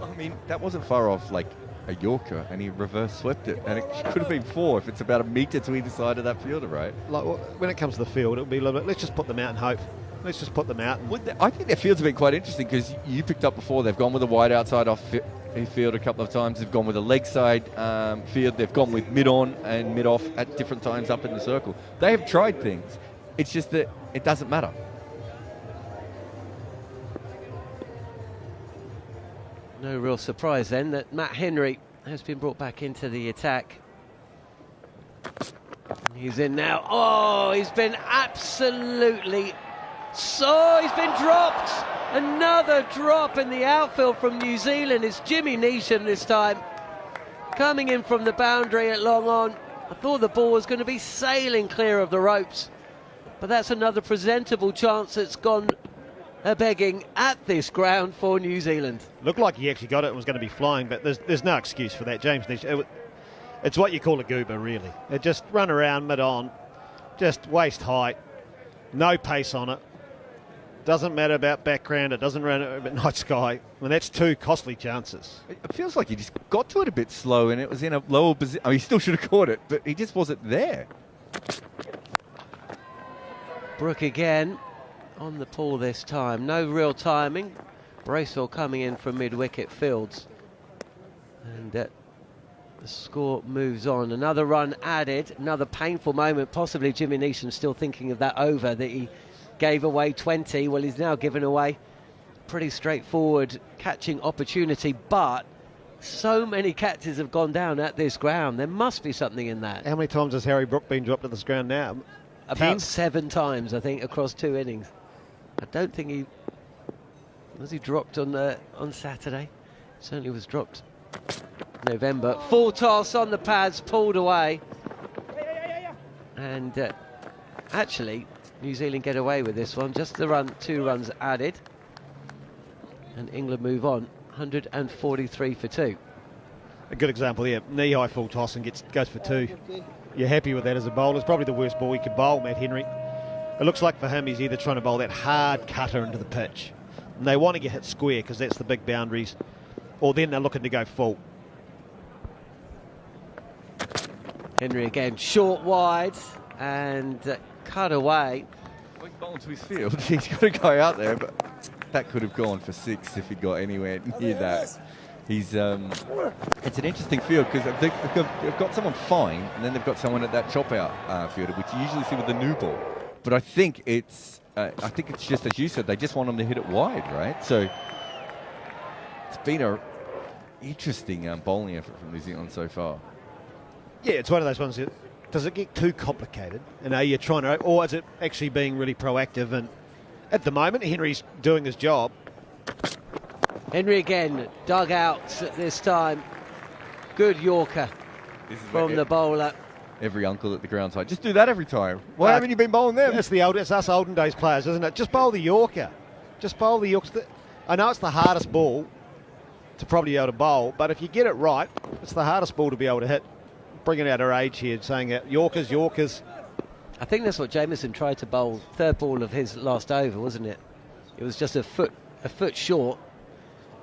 I mean, that wasn't far off like a Yorker, and he reverse swept it, and it could have been 4 if it's about a metre to either side of that fielder, right? Like when it comes to the field, it'll be a little bit. Let's just put them out and hope. Let's just put them out. I think their fields have been quite interesting because you picked up before. They've gone with a wide outside off field a couple of times. They've gone with a leg side field. They've gone with mid on and mid off at different times up in the circle. They have tried things. It's just that it doesn't matter. No real surprise then that Matt Henry has been brought back into the attack. He's in now. Oh, he's been absolutely... he's been dropped. Another drop in the outfield from New Zealand. It's Jimmy Neesham this time. Coming in from the boundary at long on. I thought the ball was going to be sailing clear of the ropes. But that's another presentable chance that's gone begging at this ground for New Zealand. Looked like he actually got it and was going to be flying, but there's no excuse for that. James Neesham, it's what you call a goober, really. They just run around mid-on, just waist height, no pace on it. Doesn't matter about background, it doesn't matter about night sky. I mean, that's 2 costly chances. It feels like he just got to it a bit slow and it was in a lower position. I mean, he still should have caught it, but he just wasn't there. Brook again on the pull this time. No real timing. Bracewell coming in from mid-wicket fields. And the score moves on. Another run added. Another painful moment. Possibly Jimmy Neesham still thinking of that over that he gave away 20. Well, he's now given away pretty straightforward catching opportunity, but so many catches have gone down at this ground. There must be something in that. How many times has Harry Brook been dropped at this ground now? About 7 times, I think, across 2 innings. I don't think he dropped on Saturday. Certainly was dropped November. Full toss on the pads, pulled away, and actually New Zealand get away with this one. Just the run, 2 runs added, and England move on. 143 for 2. A good example there. Knee-high full toss and goes for 2. You're happy with that as a bowler. It's probably the worst ball he could bowl, Matt Henry. It looks like for him he's either trying to bowl that hard cutter into the pitch, and they want to get hit square because that's the big boundaries, or then they're looking to go full. Henry again, short wide and cut away. Well, he's bowling to his field. He's got to go out there, but that could have gone for 6 if he got anywhere near that. He's it's an interesting field because they've got someone fine, and then they've got someone at that chop out fielder, which you usually see with the new ball. But I think it's just as you said, they just want them to hit it wide, right? So it's been a interesting bowling effort from New Zealand so far. Yeah, it's one of those ones that, does it get too complicated? And are you trying to, or is it actually being really proactive? And at the moment, Henry's doing his job. Henry again, dug out this time. Good Yorker from the bowler. every uncle at the ground side. Just do that every time. Why haven't you been bowling them? It's us olden days players, isn't it? Just bowl the Yorker. Just bowl the Yorker. I know it's the hardest ball to probably be able to bowl, but if you get it right, it's the hardest ball to be able to hit. Bringing out our age here, saying that Yorkers. I think that's what Jameson tried to bowl. Third ball of his last over, wasn't it? It was just a foot short,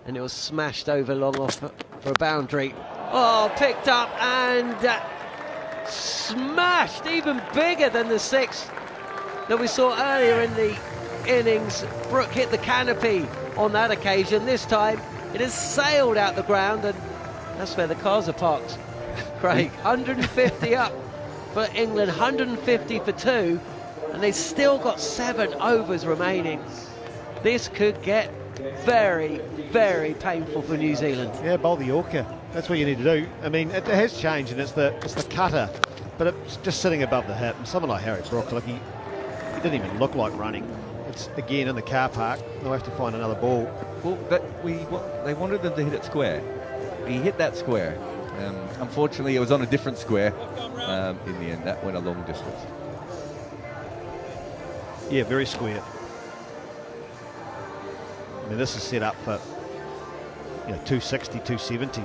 and it was smashed over long off for a boundary. Oh, picked up and smashed, even bigger than the six that we saw earlier in the innings. Brook hit the canopy on that occasion. This time it has sailed out the ground, and that's where the cars are parked. Craig, 150 up for England, 150 for 2, and they've still got 7 overs remaining. This could get very, very painful for New Zealand. Yeah, bowl the Yorker. That's what you need to do. I mean, it has changed, and it's the cutter, but it's just sitting above the hip. And someone like Harry Brook, like he didn't even look like running. It's again in the car park. They'll have to find another ball. Well, they wanted them to hit it square. He hit that square. Unfortunately, it was on a different square. In the end, that went a long distance. Yeah, very square. I mean, this is set up for 260, 270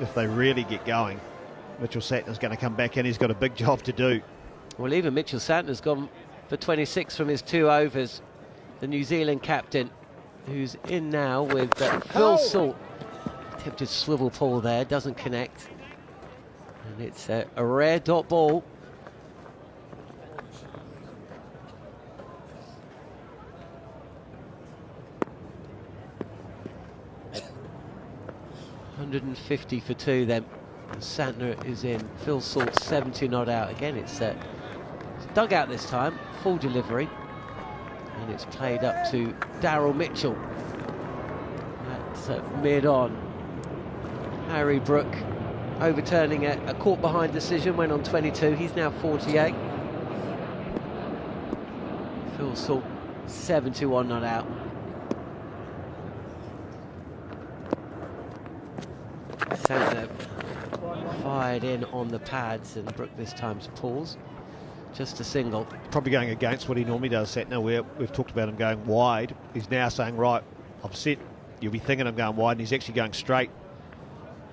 if they really get going. Mitchell Santner's going to come back in. He's got a big job to do. Well, even Mitchell Santner's gone for 26 from his 2 overs. The New Zealand captain, who's in now with Phil Salt. Attempted swivel pull there, doesn't connect. And it's a rare dot ball. $150 for 2 then. Santner is in. Phil Salt 70 not out. Again, it's dug out this time. Full delivery. And it's played up to Daryl Mitchell. That's mid-on. Harry Brook overturning a caught behind decision, went on 22. He's now 48. Phil Salt 71 not out. Santner fired in on the pads, and Brook this time's pulls. Just a single. Probably going against what he normally does, Santner, where we've talked about him going wide. He's now saying, right, I've set. You'll be thinking I'm going wide, and he's actually going straight.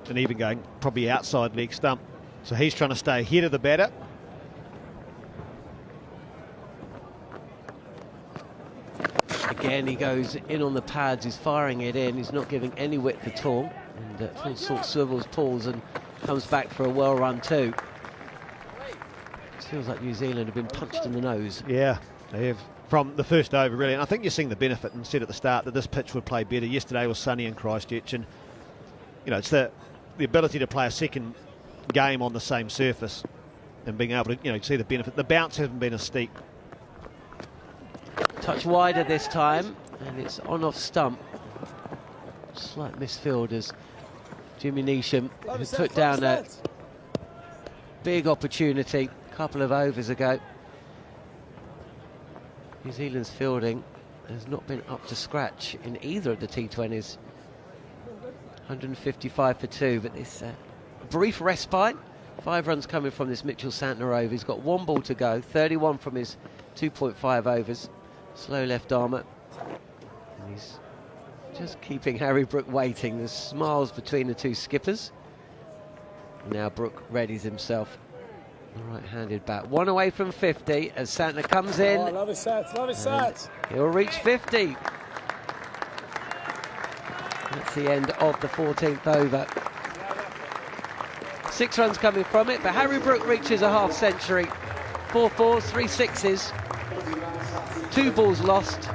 And even going probably outside leg stump. So he's trying to stay ahead of the batter. Again, he goes in on the pads, he's firing it in, he's not giving any width at all. And Phil Salt swivels, pulls, and comes back for a well run 2. It feels like New Zealand have been punched in the nose. Yeah, they have from the first over, really. And I think you're seeing the benefit, and said at the start that this pitch would play better. Yesterday was sunny in Christchurch, and it's the ability to play a second game on the same surface and being able to, see the benefit. The bounce hasn't been as steep. Touch wider this time, and it's on off stump. Slight misfield as Jimmy Neesham, who put down a big opportunity a couple of overs ago. New Zealand's fielding has not been up to scratch in either of the T20s. 155 for 2, but this brief respite. 5 runs coming from this Mitchell Santner over. He's got 1 ball to go, 31 from his 2.5 overs. Slow left armour. And he's just keeping Harry Brook waiting. There's smiles between the 2 skippers. Now Brook readies himself. Right-handed bat. 1 away from 50 as Santner comes in. Oh, love his set, love his set. He'll reach 50. That's the end of the 14th over. 6 runs coming from it, but Harry Brook reaches a half century. 4 fours, 3 sixes, 2 balls lost,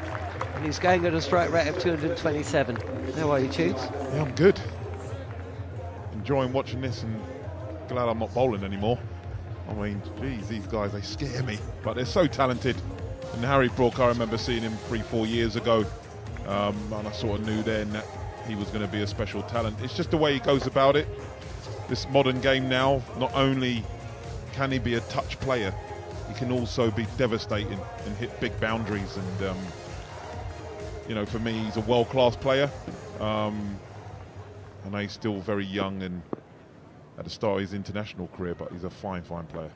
and he's going at a strike rate of 227. How are you, Tubes? Yeah, I'm good. Enjoying watching this, and glad I'm not bowling anymore. I mean, geez, these guys, they scare me, but they're so talented. And Harry Brook, I remember seeing him 3-4 years ago, and I sort of knew then that he was going to be a special talent. It's just the way he goes about it. This modern game now, not only can he be a touch player, he can also be devastating and hit big boundaries. And for me, he's a world-class player. I know he's still very young and at the start of his international career, but he's a fine, fine player.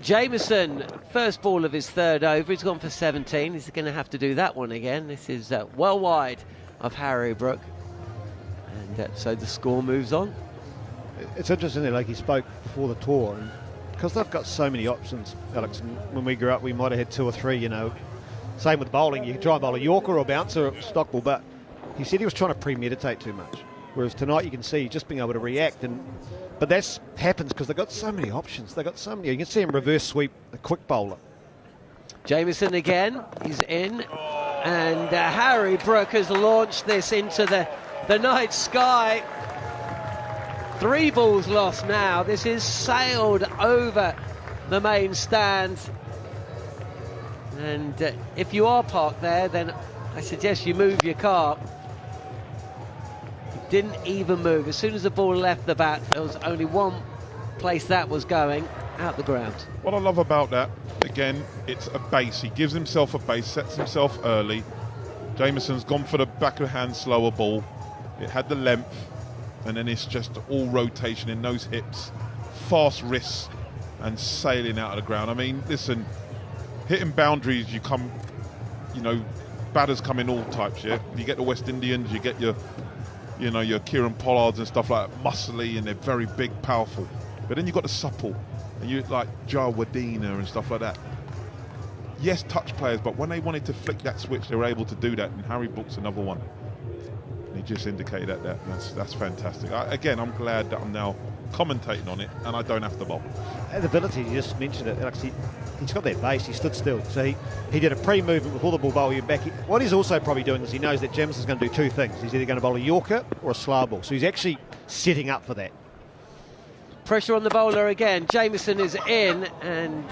Jameson, first ball of his third over, he's gone for 17. He's going to have to do that one again. This is well wide of Harry Brook. And so the score moves on. It's interesting that, like he spoke before the tour, and because they've got so many options, Alex, and when we grew up we might have had 2 or 3, you know. Same with bowling, you can try and bowl a Yorker or bouncer or stock ball, but he said he was trying to premeditate too much. Whereas tonight you can see just being able to react, but that happens because they've got so many options. They've got so many. You can see him reverse sweep a quick bowler. Jameson again, he's in, and Harry Brook has launched this into the night sky. 3 balls lost now. This is sailed over the main stand. And if you are parked there, then I suggest you move your car. Didn't even move. As soon as the ball left the bat, there was only one place that was going, out the ground. What I love about that, again, it's a base. He gives himself a base, sets himself early. Jameson's gone for the back of hand slower ball. It had the length, and then it's just all rotation in those hips, fast wrists, and sailing out of the ground. I mean, listen, hitting boundaries, you come, you know, batters come in all types, yeah? You get the West Indians, you get your Kieran Pollards and stuff like that, muscly, and they're very big, powerful. But then you've got the supple, and you like Jawadina and stuff like that. Yes, touch players, but when they wanted to flick that switch, they were able to do that, and Harry Brook's another one. And he just indicated that's fantastic. Again, I'm glad that I'm now commentating on it, and I don't have to bowl. The ability, you just mentioned it, actually, he's got that base, he stood still. So he did a pre-movement before the ball bowling back. What he's also probably doing is he knows that Jameson's going to do 2 things. He's either going to bowl a Yorker or a slow ball. So he's actually setting up for that. Pressure on the bowler again. Jameson is in, and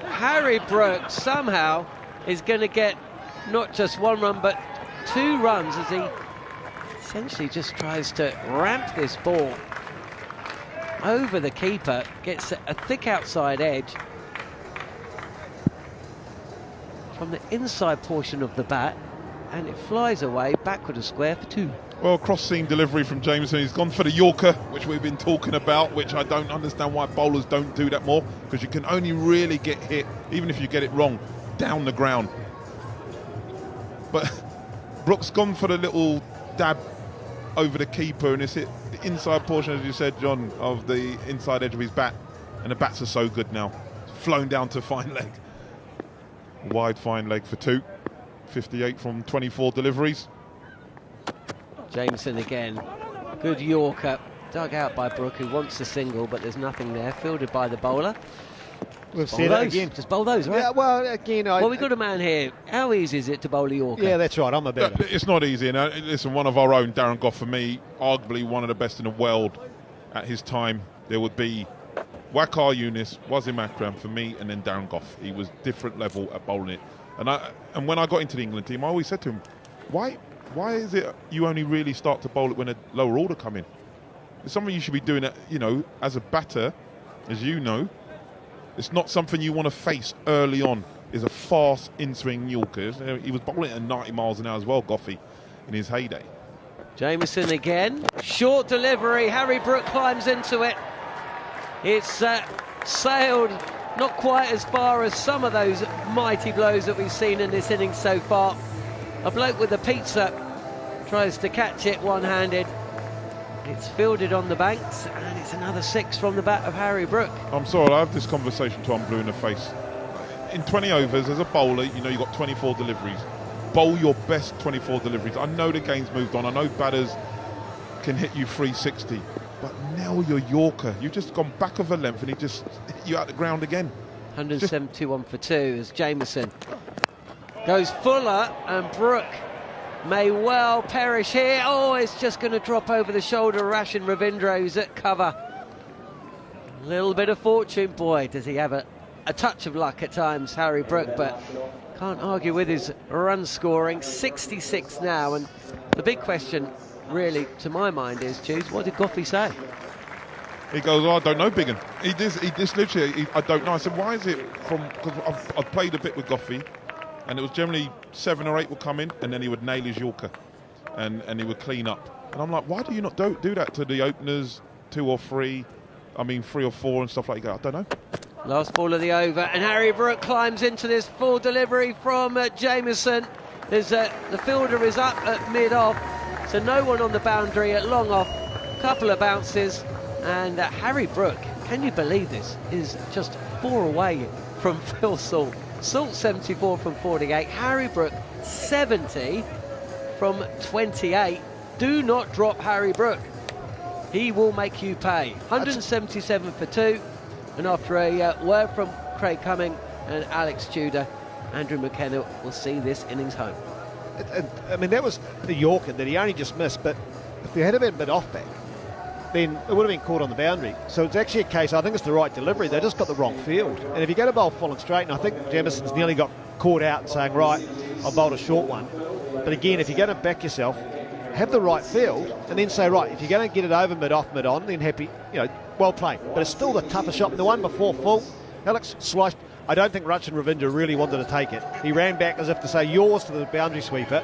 Harry Brook somehow is going to get not just 1 run, but 2 runs as he essentially just tries to ramp this ball over the keeper, gets a thick outside edge from the inside portion of the bat, and it flies away backward a square for 2. Well, cross-seam delivery from Jameson. He's gone for the Yorker, which we've been talking about, which I don't understand why bowlers don't do that more, because you can only really get hit, even if you get it wrong, down the ground. But Brook's gone for the little dab over the keeper, and it's hit the inside portion, as you said, John, of the inside edge of his bat, and the bats are so good now. It's flown down to fine leg. Wide fine leg for 2. 58 from 24 deliveries. Jameson again, good Yorker, dug out by Brook, who wants a single, but there's nothing there, fielded by the bowler. We've said it again. Just bowl those, right? Yeah, well, again, well, we've got a man here. How easy is it to bowl a Yorker? Yeah, that's right. I'm a better. It's not easy. And listen, one of our own, Darren Goff, for me, arguably one of the best in the world at his time. There would be Waqar Younis, Wasim Akram for me, and then Darren Goff. He was different level at bowling it. And when I got into the England team, I always said to him, why is it you only really start to bowl it when a lower order come in? It's something you should be doing, as a batter, as you know. It's not something you want to face early on, is a fast in-swing Yorker. He was bowling at 90 miles an hour as well, Goffey, in his heyday. Jameson again. Short delivery. Harry Brook climbs into it. It's sailed not quite as far as some of those mighty blows that we've seen in this innings so far. A bloke with a pizza tries to catch it one-handed. It's fielded on the banks, and it's another 6 from the bat of Harry Brook. I'm sorry, I have this conversation till I'm blue in the face. In 20 overs, as a bowler, you've got 24 deliveries. Bowl your best 24 deliveries. I know the game's moved on. I know batters can hit you 360. But now you're Yorker. You've just gone back of a length, and he just hit you out the ground again. 171 for 2 as Jameson goes fuller, and Brook may well perish here. Oh, it's just going to drop over the shoulder of Rashin Ravindra, who's at cover. A little bit of fortune. Boy, does he have a touch of luck at times, Harry Brook, but can't argue with his run scoring. 66 now, and the big question really, to my mind, is, Choose, what did Goffey say? He goes, I don't know, Biggin. He just literally, I don't know. I said, why is it from, because I've played a bit with Goffey, and it was generally 7 or 8 would come in, and then he would nail his Yorker, and he would clean up. And I'm like, why do you not do that to the openers, 2 or 3, 3 or 4 and stuff like that? I don't know. Last ball of the over, and Harry Brook climbs into this full delivery from Jameson. There's the fielder is up at mid-off, so no one on the boundary at long off. Couple of bounces, and Harry Brook, can you believe this, is just 4 away from Phil Salt. Salt 74 from 48, Harry Brook 70 from 28. Do not drop Harry Brook. He will make you pay. 177 for 2. And after a word from Craig Cumming and Alex Tudor, Andrew McKenna will see this innings home. I mean, that was the Yorker that he only just missed, but if he had been a bit off back, then it would have been caught on the boundary. So it's actually a case, I think it's the right delivery, they just got the wrong field. And if you go to bowl full and straight, and I think Jamison's nearly got caught out and saying, right, I'll bowl a short one. But again, if you're going to back yourself, have the right field, and then say, right, if you're going to get it over mid-off, mid-on, then happy, well played. But it's still the toughest shot. And the one before full, Alex sliced. I don't think Rachin Ravindra really wanted to take it. He ran back as if to say, yours to the boundary sweeper.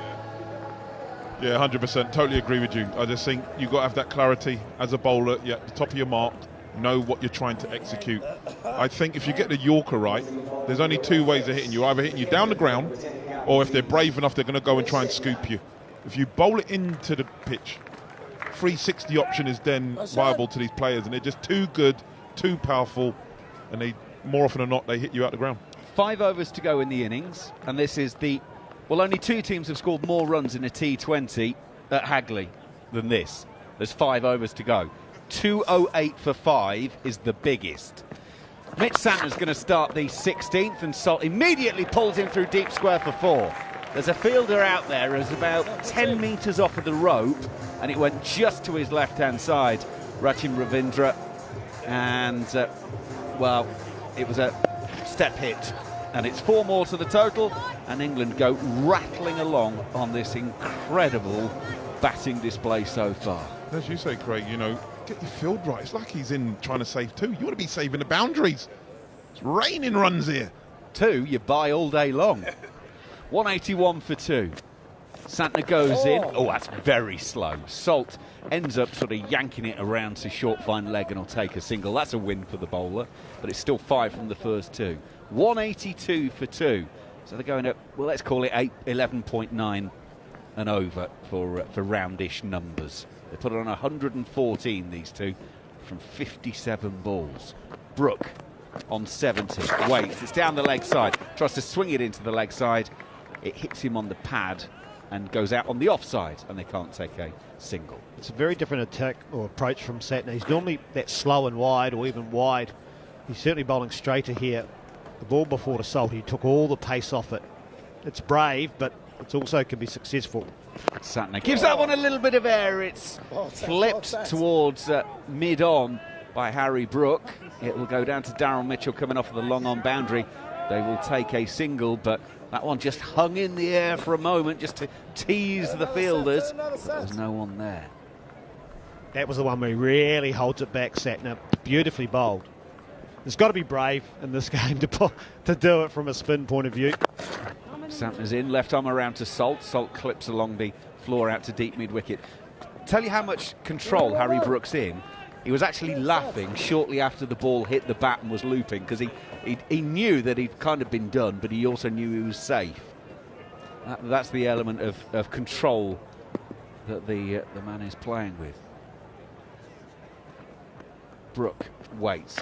Yeah, 100%. Totally agree with you. I just think you've got to have that clarity as a bowler. You're at the top of your mark. Know what you're trying to execute. I think if you get the Yorker right, there's only 2 ways of hitting you. Either hitting you down the ground, or if they're brave enough, they're going to go and try and scoop you. If you bowl it into the pitch, 360 option is then viable to these players, and they're just too good, too powerful, and they, more often than not, they hit you out the ground. 5 overs to go in the innings, and this is only 2 teams have scored more runs in a T20 at Hagley than this. There's 5 overs to go. 208 for 5 is the biggest. Mitch Santner's going to start the 16th, and Salt immediately pulls him through deep square for 4. There's a fielder out there who's about 10 metres off of the rope, and it went just to his left-hand side, Rachin Ravindra, and, it was a step hit. And it's 4 more to the total, and England go rattling along on this incredible batting display so far. As you say, Craig, get your field right. It's like he's in trying to save 2. You want to be saving the boundaries. It's raining runs here. 2, you buy all day long. 181 for 2. Santner goes in. Oh, that's very slow. Salt ends up sort of yanking it around to short fine leg and will take a single. That's a win for the bowler, but it's still 5 from the first 2. 182 for 2. So they're going up, let's call it 11.9 and over for roundish numbers. They put it on 114, these 2, from 57 balls. Brook on 70. Waits. It's down the leg side. Tries to swing it into the leg side. It hits him on the pad and goes out on the offside, and they can't take a single. It's a very different attack or approach from Santner. He's normally that slow and wide, or even wide. He's certainly bowling straighter here. The ball before to Salt, he took all the pace off it. It's brave, but it also can be successful. Santner gives that one a little bit of air. It's flipped towards mid-on by Harry Brook. It will go down to Darryl Mitchell coming off of the long-on boundary. They will take a single, but that one just hung in the air for a moment just to tease the fielders. There's no one there. That was the one where he really holds it back, Santner. Beautifully bowled. There's got to be brave in this game to do it from a spin point of view. Santner's in, left arm around to Salt. Salt clips along the floor out to deep mid-wicket. Tell you how much control Harry Brook's in. He was actually laughing shortly after the ball hit the bat and was looping, because he knew that he'd kind of been done, but he also knew he was safe. That's the element of control that the man is playing with. Brook waits.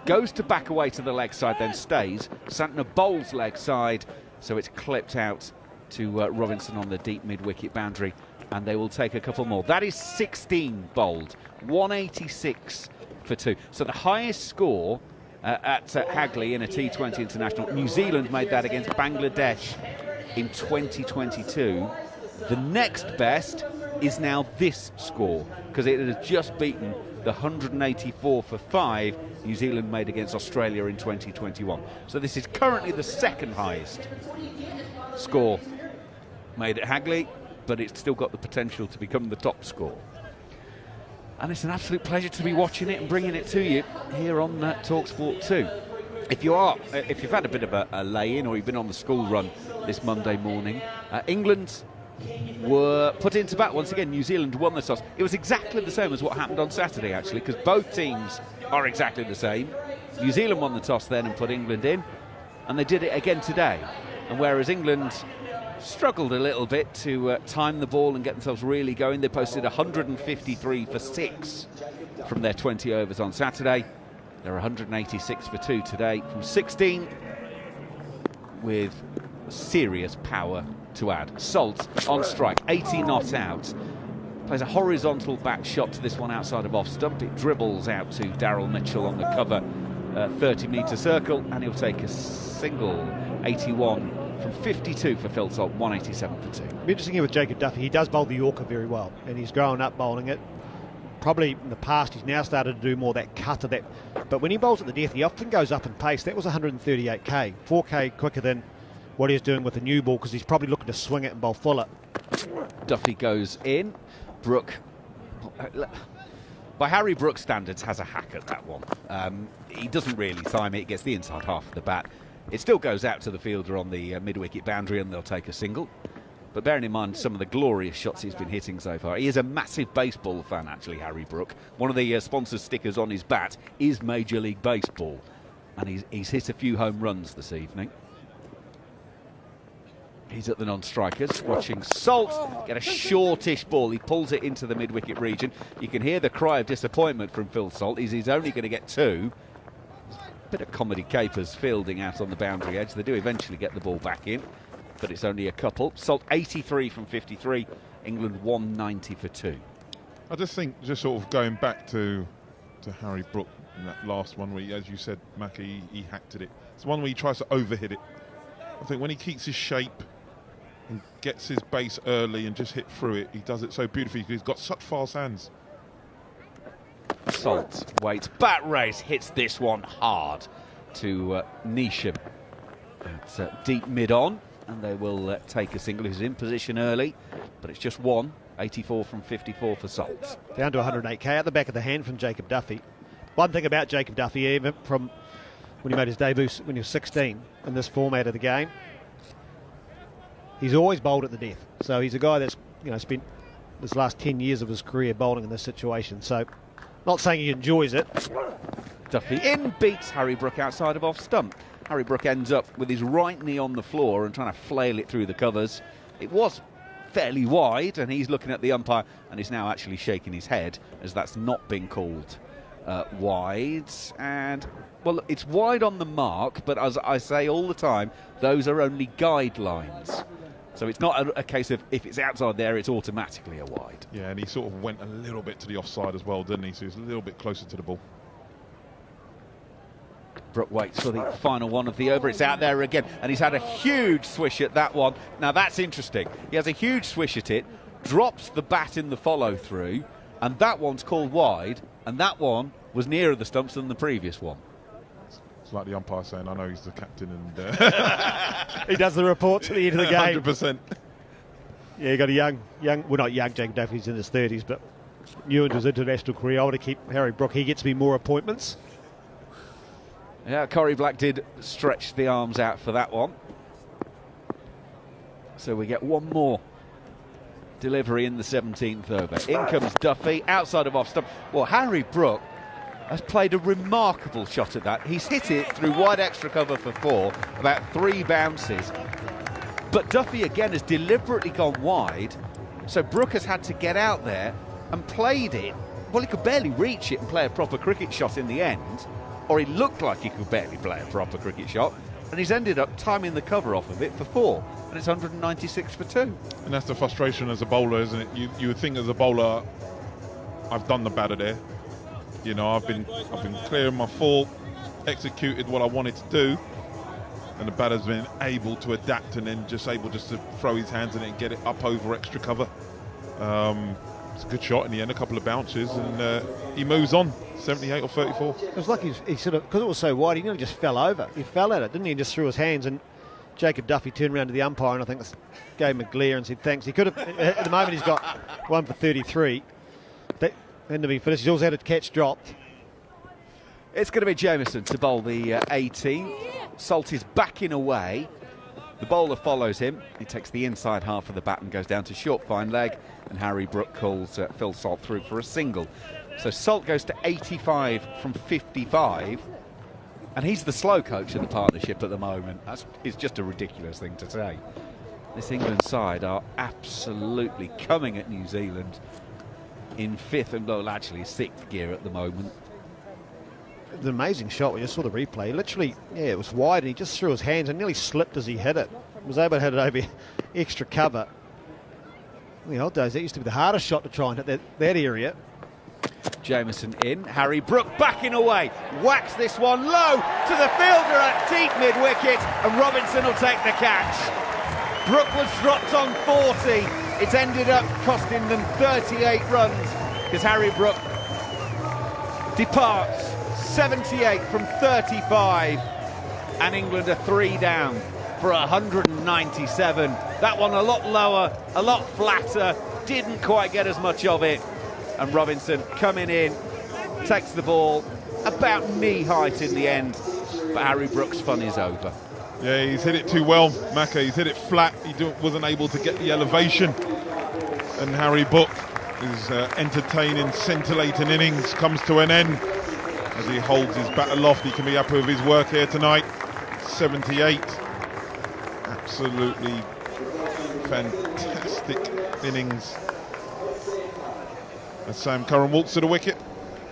Goes to back away to the leg side, then stays. Santner bowls leg side, so it's clipped out to Robinson on the deep mid-wicket boundary, and they will take a couple more. That is 16 bowled. 186 for 2. So the highest score at Hagley in a T20 international. New Zealand made that against Bangladesh in 2022. The next best is now this score, because it has just beaten the 184 for 5 New Zealand made against Australia in 2021. So this is currently the second highest score made at Hagley, but it's still got the potential to become the top score. And it's an absolute pleasure to be watching it and bringing it to you here on TalkSport 2. If you've had a bit of a lay-in, or you've been on the school run this Monday morning, England were put into bat once again. New Zealand won the toss. It was exactly the same as what happened on Saturday, actually, because both teams are exactly the same. New Zealand won the toss then and put England in, and they did it again today. And whereas England struggled a little bit to time the ball and get themselves really going, they posted 153 for 6 from their 20 overs on Saturday. They're 186 for 2 today from 16, with serious power to add. Salt on strike, 80 not out. Plays a horizontal back shot to this one outside of off stump. It dribbles out to Daryl Mitchell on the cover, 30-metre circle, and he'll take a single. 81 from 52 for Phil Salt, 187 for 2. Be interesting here with Jacob Duffy. He does bowl the Yorker very well, and he's grown up bowling it. Probably in the past, he's now started to do more that cutter. But when he bowls at the death, he often goes up in pace. That was 138k, 4k quicker than what he's doing with the new ball, because he's probably looking to swing it and bowl fuller. Duffy goes in. Brook, by Harry Brook standards, has a hack at that one. He doesn't really time it. It gets the inside half of the bat. It still goes out to the fielder on the mid-wicket boundary, and they'll take a single. But bearing in mind some of the glorious shots he's been hitting so far, he is a massive baseball fan, actually, Harry Brook. One of the sponsor stickers on his bat is Major League Baseball, and he's hit a few home runs this evening. He's at the non-strikers, watching Salt get a shortish ball. He pulls it into the mid-wicket region. You can hear the cry of disappointment from Phil Salt. He's only going to get 2. Bit of comedy capers fielding out on the boundary edge. They do eventually get the ball back in, but it's only a couple. Salt 83 from 53, England 190 for 2. I just think, just sort of going back to Harry Brook in that last one where, as you said, Mackie, he hacked at it. It's one where he tries to overhit it. I think when he keeps his shape and gets his base early and just hit through it, he does it so beautifully because he's got such fast hands. Salt waits, bat race, hits this one hard to Neesham at deep mid-on, and they will take a single. Who's in position early, but it's just 1. 84 from 54 for Salt. Down to 108k at the back of the hand from Jacob Duffy. One thing about Jacob Duffy, even from when he made his debut when he was 16 in this format of the game, he's always bowled at the death. So he's a guy that's spent this last 10 years of his career bowling in this situation. So not saying he enjoys it. Duffy in, beats Harry Brook outside of off stump. Harry Brook ends up with his right knee on the floor and trying to flail it through the covers. It was fairly wide, and he's looking at the umpire and is now actually shaking his head as that's not been called wide. And well, it's wide on the mark, but as I say all the time, those are only guidelines. So it's not a case of if it's outside there, it's automatically a wide. Yeah, and he sort of went a little bit to the offside as well, didn't he? So he's a little bit closer to the ball. Brook waits for the final one of the over. It's out there again, and he's had a huge swish at that one. Now that's interesting. He has a huge swish at it, drops the bat in the follow-through, and that one's called wide, and that one was nearer the stumps than the previous one. It's like the umpire saying, I know he's the captain, and he does the reports at the end of the game. 100%. Yeah, you got a young, well, not young, Jacob Duffy's in his 30s, but new into his international career. I want to keep Harry Brook. He gets me more appointments. Yeah, Corey Black did stretch the arms out for that one. So we get one more delivery in the 17th over. In comes Duffy, outside of off stump. Well, Harry Brook has played a remarkable shot at that. He's hit it through wide extra cover for 4, about 3 bounces. But Duffy again has deliberately gone wide, so Brook has had to get out there and played it. Well, he could barely reach it and play a proper cricket shot in the end, or he looked like he could barely play a proper cricket shot, and he's ended up timing the cover off of it for 4, and it's 196 for 2. And that's the frustration as a bowler, isn't it? You would think as a bowler, I've done the batter there. You know, I've been clearing my fault, executed what I wanted to do, and the batter's been able to adapt and then just able to throw his hands in it and get it up over extra cover. It's a good shot in the end, a couple of bounces, and he moves on, 78 or 34. It was like he sort of, because it was so wide, he nearly just fell over. He fell at it, didn't he? And just threw his hands, and Jacob Duffy turned around to the umpire and I think gave him a glare and said thanks. He could have, at the moment he's got 1 for 33. That hadn't been finished. He's also had a catch dropped. It's going to be Jamieson to bowl the 18. Salt is backing away. The bowler follows him. He takes the inside half of the bat and goes down to short fine leg, and Harry Brook calls Phil Salt through for a single. So Salt goes to 85 from 55, And he's the slow coach of the partnership at the moment. It's just a ridiculous thing to say. This England side are absolutely coming at New Zealand in 5th and, well, actually 6th gear at the moment. An amazing shot. We just saw the replay. Literally, yeah, it was wide and he just threw his hands and nearly slipped as he hit it. Was able to hit it over extra cover. In the old days, that used to be the hardest shot to try and hit that area. Jameson in, Harry Brook backing away, whacks this one low to the fielder at deep mid-wicket, and Robinson will take the catch. Brook was dropped on 40. It's ended up costing them 38 runs because Harry Brook departs 78 from 35, and England are 3 down for 197. That one a lot lower, a lot flatter, didn't quite get as much of it. And Robinson coming in, takes the ball about knee height in the end, but Harry Brook's fun is over. Yeah, he's hit it too well, Macca. He's hit it flat. He wasn't able to get the elevation. And Harry Brook, his entertaining, scintillating innings comes to an end as he holds his bat aloft. He can be happy with his work here tonight. 78. Absolutely fantastic innings. As Sam Curran walks to the wicket.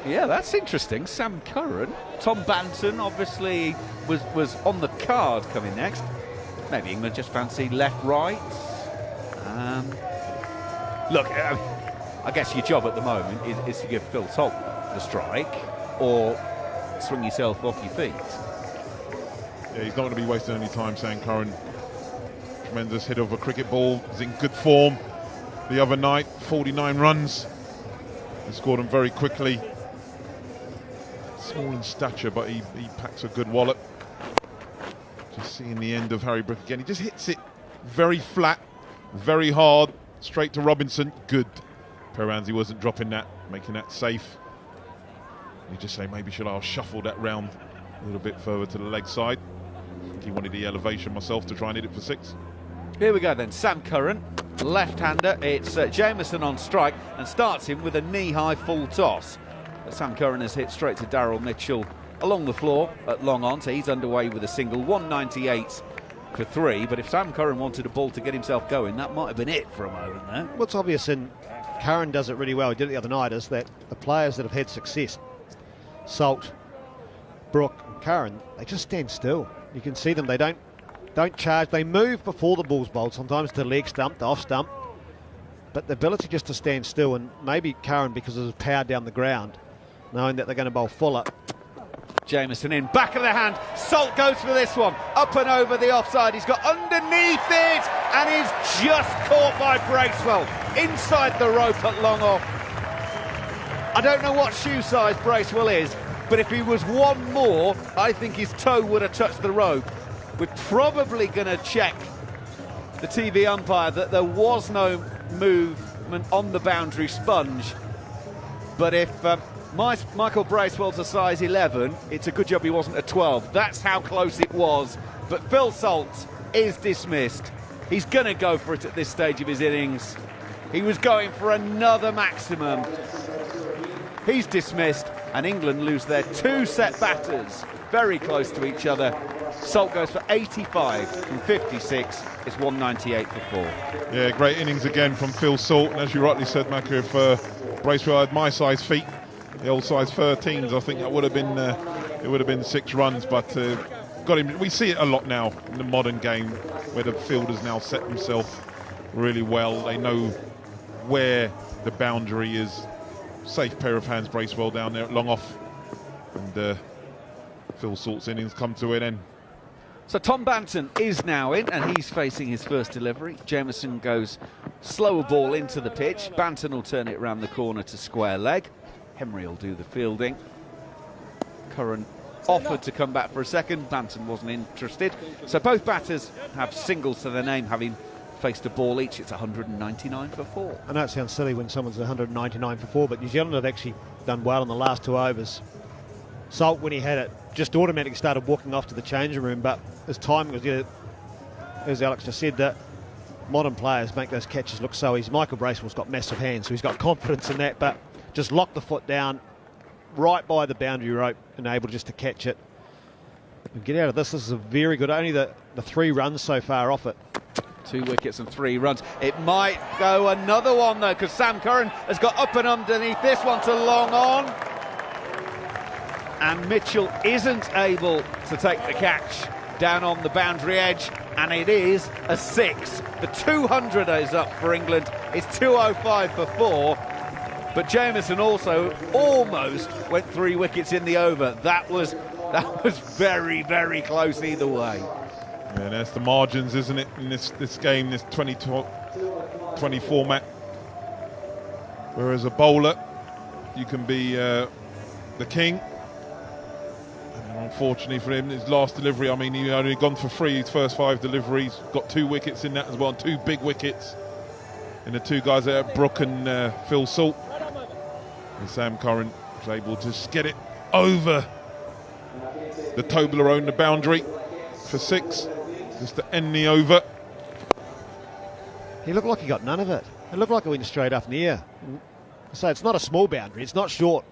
Yeah, that's interesting. Sam Curran. Tom Banton obviously was on the card coming next. Maybe England just fancy left-right. Look, I guess your job at the moment is to give Phil Salt the strike or swing yourself off your feet. Yeah, he's not going to be wasting any time, Sam Curran. Tremendous hit of a cricket ball. He's in good form. The other night, 49 runs. He scored them very quickly. Small in stature, but he packs a good wallet. Just seeing the end of Harry Brook again. He just hits it very flat, very hard, straight to Robinson. Good. Peranzi wasn't dropping that, making that safe. You just say, maybe should I shuffle that round a little bit further to the leg side. I think he wanted the elevation myself to try and hit it for 6. Here we go then, Sam Curran, left-hander. It's Jameson on strike and starts him with a knee-high full toss. Sam Curran has hit straight to Daryl Mitchell along the floor at long on, so he's underway with a single, 198 for 3. But if Sam Curran wanted a ball to get himself going, that might have been it for a moment there. What's obvious, and Curran does it really well, he did it the other night, is that the players that have had success, Salt, Brook and Curran, they just stand still. You can see them, they don't charge, they move before the ball's bowled, sometimes to the leg stump, the off stump, but the ability just to stand still, and maybe Curran because of his power down the ground, knowing that they're going to bowl fuller. Jameson in, back of the hand, Salt goes for this one, up and over the offside, he's got underneath it, and he's just caught by Bracewell, inside the rope at long off. I don't know what shoe size Bracewell is, but if he was one more, I think his toe would have touched the rope. We're probably going to check the TV umpire that there was no movement on the boundary sponge. But if Michael Bracewell's a size 11, it's a good job he wasn't a 12. That's how close it was. But Phil Salt is dismissed. He's going to go for it at this stage of his innings. He was going for another maximum. He's dismissed, and England lose their 2 set batters very close to each other. Salt goes for 85 from 56. It's 198 for 4. Yeah, great innings again from Phil Salt. And as you rightly said, Macca, if Bracewell had my size feet, the old size 13s, I think that would have been it would have been 6 runs. But got him. We see it a lot now in the modern game where the fielders now set themselves really well. They know where the boundary is. Safe pair of hands, Bracewell down there at long off, and Phil Salt's innings come to an end. So Tom Banton is now in, and he's facing his first delivery. Jameson goes slower ball into the pitch. Banton will turn it round the corner to square leg. Henry will do the fielding. Curran offered to come back for a second. Banton wasn't interested. So both batters have singles to their name, having faced a ball each. It's 199 for 4. I know it sounds silly when someone's 199 for 4, but New Zealand have actually done well in the last 2 overs. Salt, when he had it, just automatically started walking off to the changing room, but his timing was, as Alex just said, that modern players make those catches look so easy. Michael Bracewell's got massive hands, so he's got confidence in that, but just locked the foot down right by the boundary rope and able just to catch it. Get out of this. This is a very good. Only the 3 runs so far off it. 2 wickets and 3 runs. It might go another one though, because Sam Curran has got up and underneath this one to long on. And Mitchell isn't able to take the catch down on the boundary edge, and it is a 6. The 200 is up for England. It's 205 for 4. But Jamieson also almost went 3 wickets in the over. That was very, very close either way. Yeah, that's the margins, isn't it, in this game, this 20 format. Whereas a bowler, you can be the king. And unfortunately for him, his last delivery, I mean, he only gone for 3 his first 5 deliveries, got 2 wickets in that as well, and 2 big wickets. And the 2 guys there, Brooke and Phil Salt. And Sam Curran was able to just get it over the Toblerone, the boundary, for 6, just to end the over. He looked like he got none of it. It looked like it went straight up in the air. So it's not a small boundary, it's not short.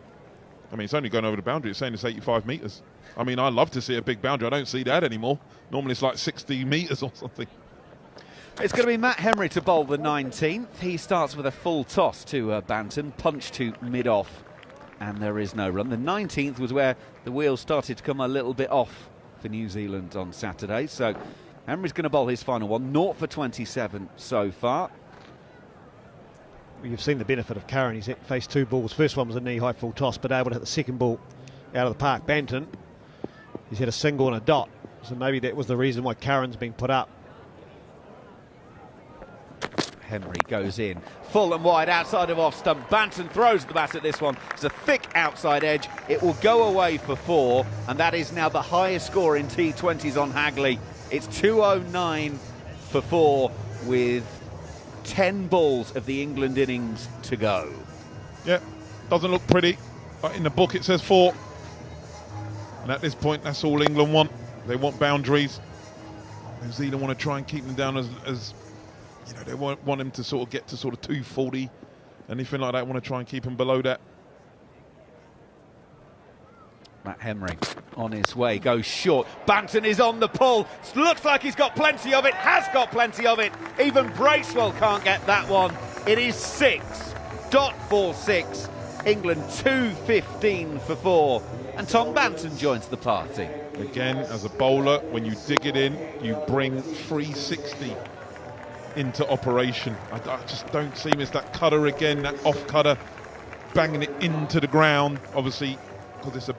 I mean, it's only going over the boundary, it's saying it's 85 metres. I mean, I love to see a big boundary, I don't see that anymore. Normally it's like 60 metres or something. It's going to be Matt Henry to bowl the 19th. He starts with a full toss to Banton, punch to mid-off, and there is no run. The 19th was where the wheels started to come a little bit off for New Zealand on Saturday. So Henry's going to bowl his final one, 0 for 27 so far. Well, you've seen the benefit of Curran. He's faced 2 balls. First one was a knee-high full toss, but able to hit the second ball out of the park. Banton, he's hit a single and a dot. So maybe that was the reason why Curran's been put up. Henry goes in, full and wide outside of off stump. Banton throws the bat at this one. It's a thick outside edge. It will go away for 4, and that is now the highest score in T20s on Hagley. It's 209 for 4 with 10 balls of the England innings to go. Yeah, doesn't look pretty, but in the book it says 4. And at this point, that's all England want. They want boundaries. New Zealand want to try and keep them down as you know, they want him to sort of get to sort of 240, anything like that. Want to try and keep him below that. Matt Henry on his way, goes short. Banton is on the pull. Looks like he's got plenty of it, has got plenty of it. Even Bracewell can't get that one. It is 6.46. England 215 for 4. And Tom Banton joins the party. Again, as a bowler, when you dig it in, you bring 360 into operation. I just don't see him as that cutter again, that off cutter, banging it into the ground. Obviously, because it's a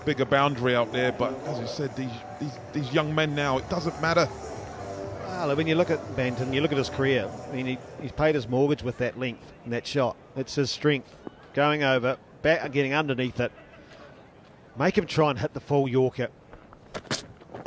bigger boundary out there. But as you said, these young men now, it doesn't matter. Well, when you look at Banton, you look at his career. I mean, he's paid his mortgage with that length and that shot. It's his strength, going over, back, and getting underneath it. Make him try and hit the full Yorker.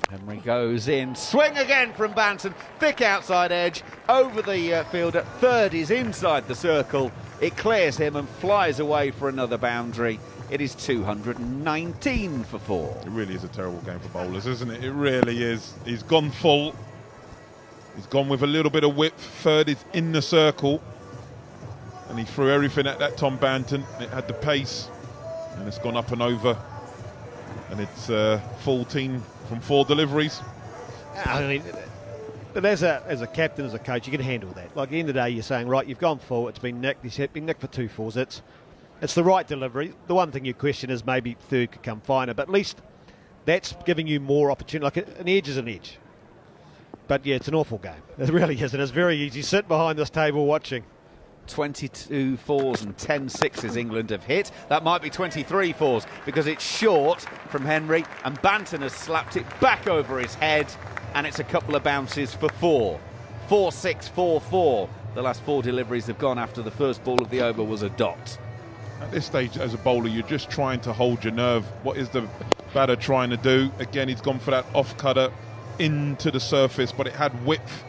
Henry goes in, swing again from Banton, thick outside edge, over the fielder. Third is inside the circle. It clears him and flies away for another boundary. It is 219 for 4. It really is a terrible game for bowlers, isn't it? It really is. He's gone full. He's gone with a little bit of width. Third is in the circle. And he threw everything at that Tom Banton. It had the pace. And it's gone up and over. And it's 14 from 4 deliveries. I mean, but as a captain, as a coach, you can handle that. Like, at the end of the day, you're saying, right, you've gone full, it's been nicked, he's been nicked for 2 fours. It's the right delivery. The one thing you question is maybe third could come finer, but at least that's giving you more opportunity. Like, an edge is an edge. But yeah, it's an awful game. It really is, and it's very easy. Sit behind this table watching. 22 fours and 10 sixes England have hit. That might be 23 fours because it's short from Henry, and Banton has slapped it back over his head, and it's a couple of bounces for 4. 4-6, 4-4. The last 4 deliveries have gone after the first ball of the over was a dot. At this stage, as a bowler, you're just trying to hold your nerve. What is the batter trying to do? Again, he's gone for that off cutter into the surface, but it had width.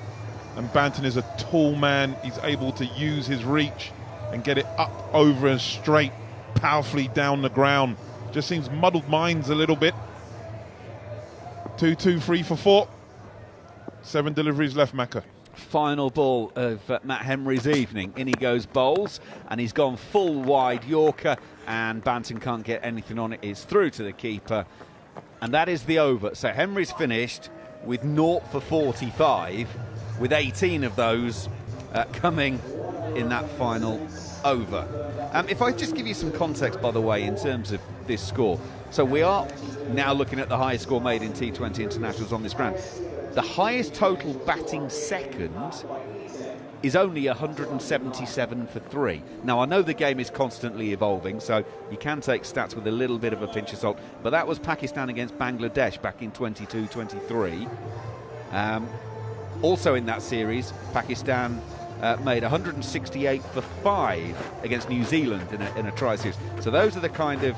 And Banton is a tall man. He's able to use his reach and get it up, over and straight, powerfully down the ground. Just seems muddled minds a little bit. 2-2, 3 for 4. 7 deliveries left, Macca. Final ball of Matt Henry's evening. In he goes bowls, and he's gone full wide Yorker, and Banton can't get anything on it. It's through to the keeper. And that is the over. So Henry's finished with 0 for 45, with 18 of those coming in that final over. If I just give you some context, by the way, in terms of this score. So we are now looking at the highest score made in T20 internationals on this ground. The highest total batting second is only 177 for 3. Now, I know the game is constantly evolving, so you can take stats with a little bit of a pinch of salt, but that was Pakistan against Bangladesh back in 22-23. Also in that series, Pakistan made 168 for 5 against New Zealand in a try series. So those are the kind of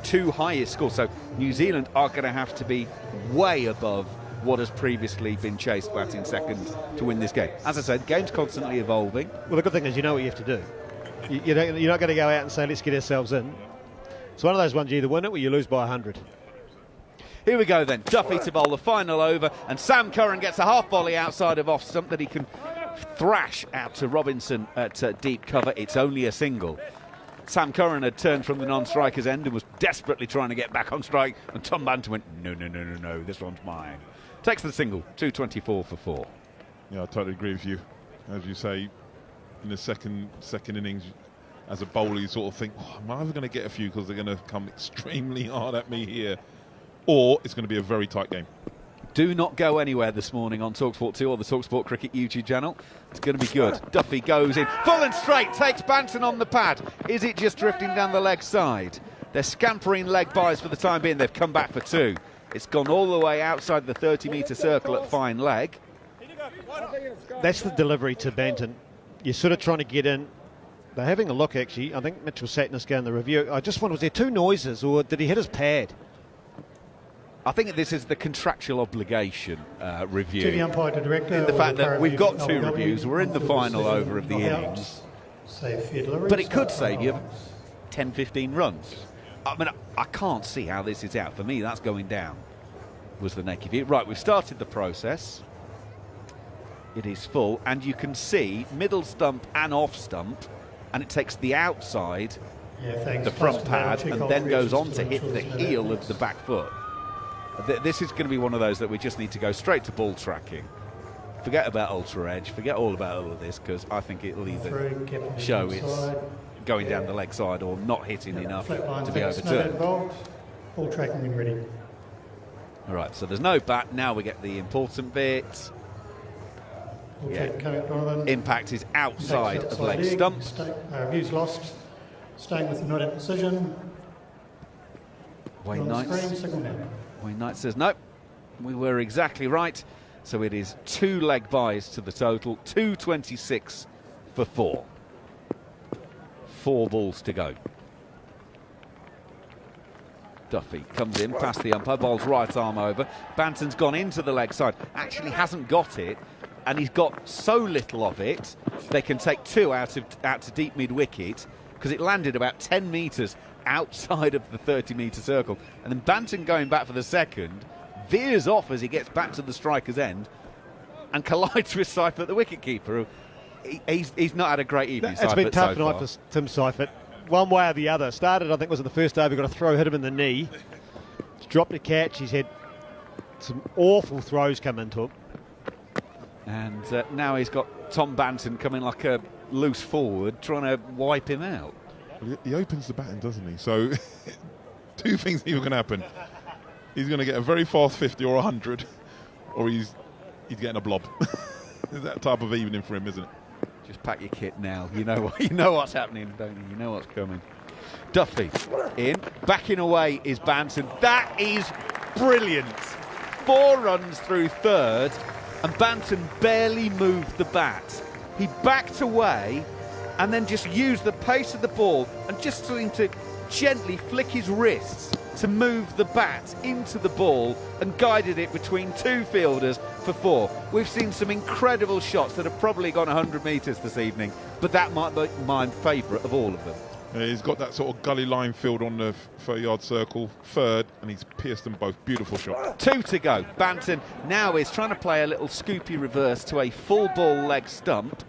2 highest scores. So New Zealand are going to have to be way above what has previously been chased batting second to win this game. As I said, the game's constantly evolving. Well, the good thing is you know what you have to do. You're not going to go out and say, let's get ourselves in. It's one of those ones you either win it or you lose by 100. Here we go then. Duffy to bowl the final over, and Sam Curran gets a half volley outside of off stump that he can thrash out to Robinson at deep cover. It's only a single. Sam Curran had turned from the non-striker's end and was desperately trying to get back on strike, and Tom Banton went, no, this one's mine. Takes the single, 224 for 4. Yeah, I totally agree with you. As you say, in the second innings, as a bowler, you sort of think, am I ever going to get a few because they're going to come extremely hard at me here, or it's going to be a very tight game. Do not go anywhere this morning on TalkSport 2 or the TalkSport Cricket YouTube channel. It's going to be good. Duffy goes in, full and straight, takes Banton on the pad. Is it just drifting down the leg side? They're scampering leg byes for the time being. They've come back for 2. It's gone all the way outside the 30-metre circle at fine leg. That's the delivery to Banton. You're sort of trying to get in. They're having a look, actually. I think Mitchell Satnus going the review. I just wonder, was there 2 noises, or did he hit his pad? I think this is the contractual obligation review. To the umpire to director. In the fact that we've got 2 reviews. We're in the final over of the innings. But it could save you 10, 15 runs. I mean, I can't see how this is out. For me, that's going down, was the naked view. Right, we've started the process. It is full, and you can see middle stump and off stump, and it takes the outside, the front pad, and then goes on to hit the heel of the back foot. This is going to be one of those that we just need to go straight to ball tracking. Forget about ultra edge, forget all about all of this, because I think it'll either show it's going down the leg side or not hitting enough to be overturned. Ball tracking when ready. All right, so there's no bat. Now we get the important bit. Impact is outside of leg stump. Views lost. Staying with the not at decision. Wayne Knight says no. We were exactly right. So it is 2 leg byes to the total. 226 for 4. 4 balls to go. Duffy comes in past the umpire, bowls right arm over. Banton's gone into the leg side. Actually hasn't got it, and he's got so little of it, they can take 2 out to deep mid-wicket, because it landed about 10 metres outside of the 30-metre circle. And then Banton going back for the second, veers off as he gets back to the striker's end and collides with Seifert, the wicketkeeper. He's not had a great evening. It's been tough tonight for Tim Seifert. One way or the other. Started, I think, was in the first over. Got a throw, hit him in the knee. He's dropped a catch. He's had some awful throws come into him. And now he's got Tom Banton coming like a loose forward, trying to wipe him out. He opens the batting, doesn't he? So 2 things either going to happen. He's going to get a very fast 50 or 100, or he's getting a blob. It's that type of evening for him, isn't it? Just pack your kit now. You know what's happening, don't you? You know what's coming. Duffy in, backing away is Banton. That is brilliant. 4 runs through third, and Banton barely moved the bat. He backed away and then just used the pace of the ball and just seemed to gently flick his wrists to move the bat into the ball and guided it between 2 fielders for 4. We've seen some incredible shots that have probably gone 100 metres this evening, but that might be my favourite of all of them. He's got that sort of gully line field on the 30-yard circle, third, and he's pierced them both. Beautiful shot. 2 to go. Banton now is trying to play a little scoopy reverse to a full ball leg stump,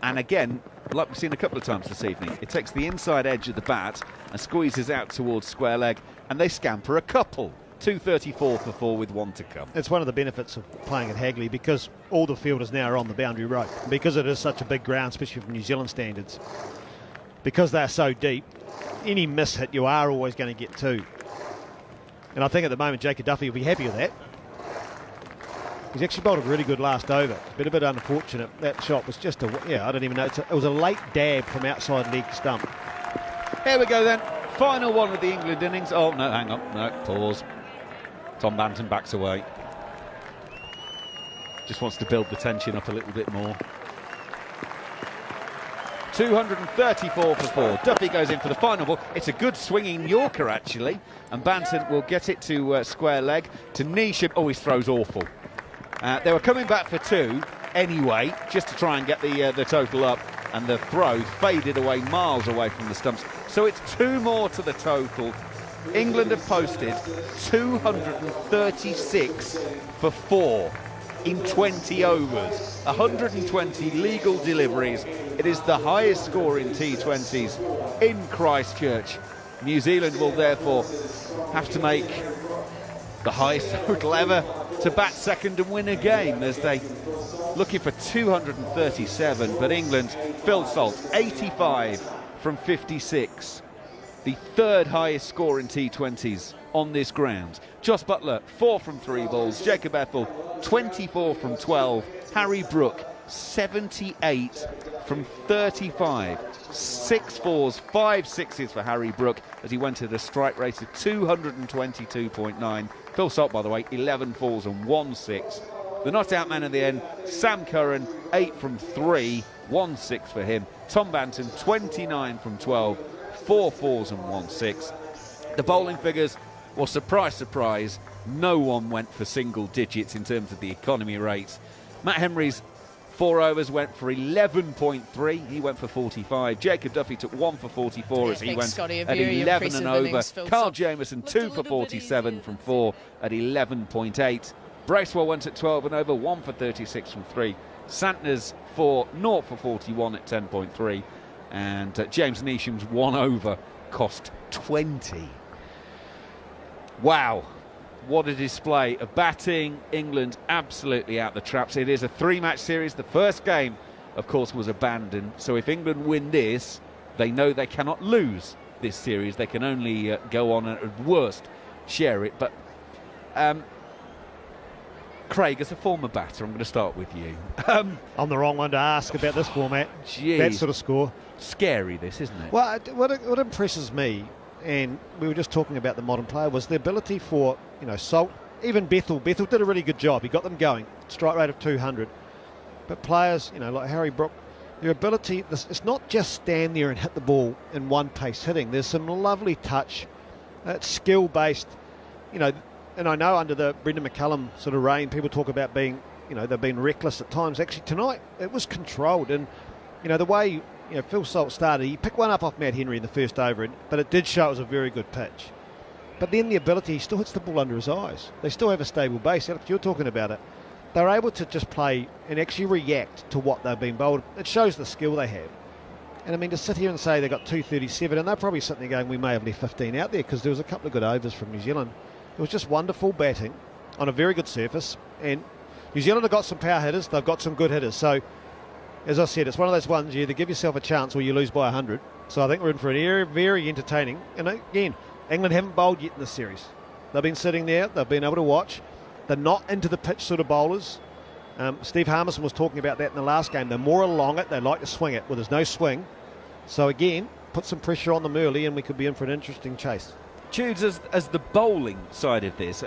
and again, like we've seen a couple of times this evening, it takes the inside edge of the bat and squeezes out towards square leg, and they scamper a couple 234 for 4 with 1 to come. It's one of the benefits of playing at Hagley, because all the fielders now are on the boundary rope. Because it is such a big ground, especially from New Zealand standards, because they're so deep, any miss hit you are always going to get 2. And I think at the moment Jacob Duffy will be happy with that. He's actually bowled a really good last over. Been a bit unfortunate. That shot was just I don't even know. It was a late dab from outside leg stump. Here we go then. Final one of the England innings. Oh, no, hang on. No, pause. Tom Banton backs away. Just wants to build the tension up a little bit more. 234 for 4. Duffy goes in for the final ball. It's a good swinging Yorker, actually. And Banton will get it to square leg. To Nisham. Oh, his throw's awful. They were coming back for 2 anyway, just to try and get the total up. And the throw faded away miles away from the stumps. So it's 2 more to the total. England have posted 236 for 4 in 20 overs. 120 legal deliveries. It is the highest score in T20s in Christchurch. New Zealand will therefore have to make the highest total ever to bat second and win a game, as they looking for 237. But England, Phil Salt, 85 from 56. The 3rd highest score in T20s on this ground. Joss Buttler, 4 from 3 balls. Jacob Ethel, 24 from 12. Harry Brook, 78 from 35. 6 4s, 5 6s for Harry Brook as he went at a strike rate of 222.9. Phil Salt, by the way, 11 4s and 1 6. The not-out man in the end, Sam Curran, 8 from 3, 1 6 for him. Tom Banton, 29 from 12, 4 4s and 1 6. The bowling figures, well, surprise, surprise, no one went for single digits in terms of the economy rates. Matt Henry's 4 overs went for 11.3. He went for 45. Jacob Duffy took 1 for 44 as he went Scotty, at 11 and over. Carl Jameson 2 for 47 from 4 at 11.8. Bracewell went at 12 and over, 1 for 36 from 3. Santner's 0 for 41 at 10.3. And James Neesham's 1 over cost 20. Wow. What a display of batting. England absolutely out the traps. It is a 3-match series. The first game, of course, was abandoned. So if England win this, they know they cannot lose this series. They can only go on and at worst share it. But Craig, as a former batter, I'm going to start with you. I'm the wrong one to ask about this format. Geez. That sort of score. Scary, this, isn't it? Well, what impresses me, and we were just talking about the modern player, was the ability for, Salt, even Bethel. Bethel did a really good job. He got them going. Strike rate of 200. But players, like Harry Brook, their ability, it's not just stand there and hit the ball in one pace hitting. There's some lovely touch. It's skill-based, and I know under the Brendan McCullum sort of reign, people talk about being, they've been reckless at times. Actually, tonight, it was controlled. And, the way, Phil Salt started, he picked one up off Matt Henry in the first over, but it did show it was a very good pitch. But then the ability, he still hits the ball under his eyes. They still have a stable base. Alex, you're talking about it. They're able to just play and actually react to what they've been bowled. It shows the skill they have. And to sit here and say they got 237, and they're probably sitting there going, we may have left 15 out there, because there was a couple of good overs from New Zealand. It was just wonderful batting on a very good surface. And New Zealand have got some power hitters. They've got some good hitters. So, as I said, it's one of those ones you either give yourself a chance or you lose by 100. So I think we're in for a very, very entertaining. And again, England haven't bowled yet in this series. They've been sitting there. They've been able to watch. They're not into the pitch sort of bowlers. Steve Harmison was talking about that in the last game. They're more along it. They like to swing it. Well, there's no swing. So again, put some pressure on them early and we could be in for an interesting chase. Judes, as the bowling side of this,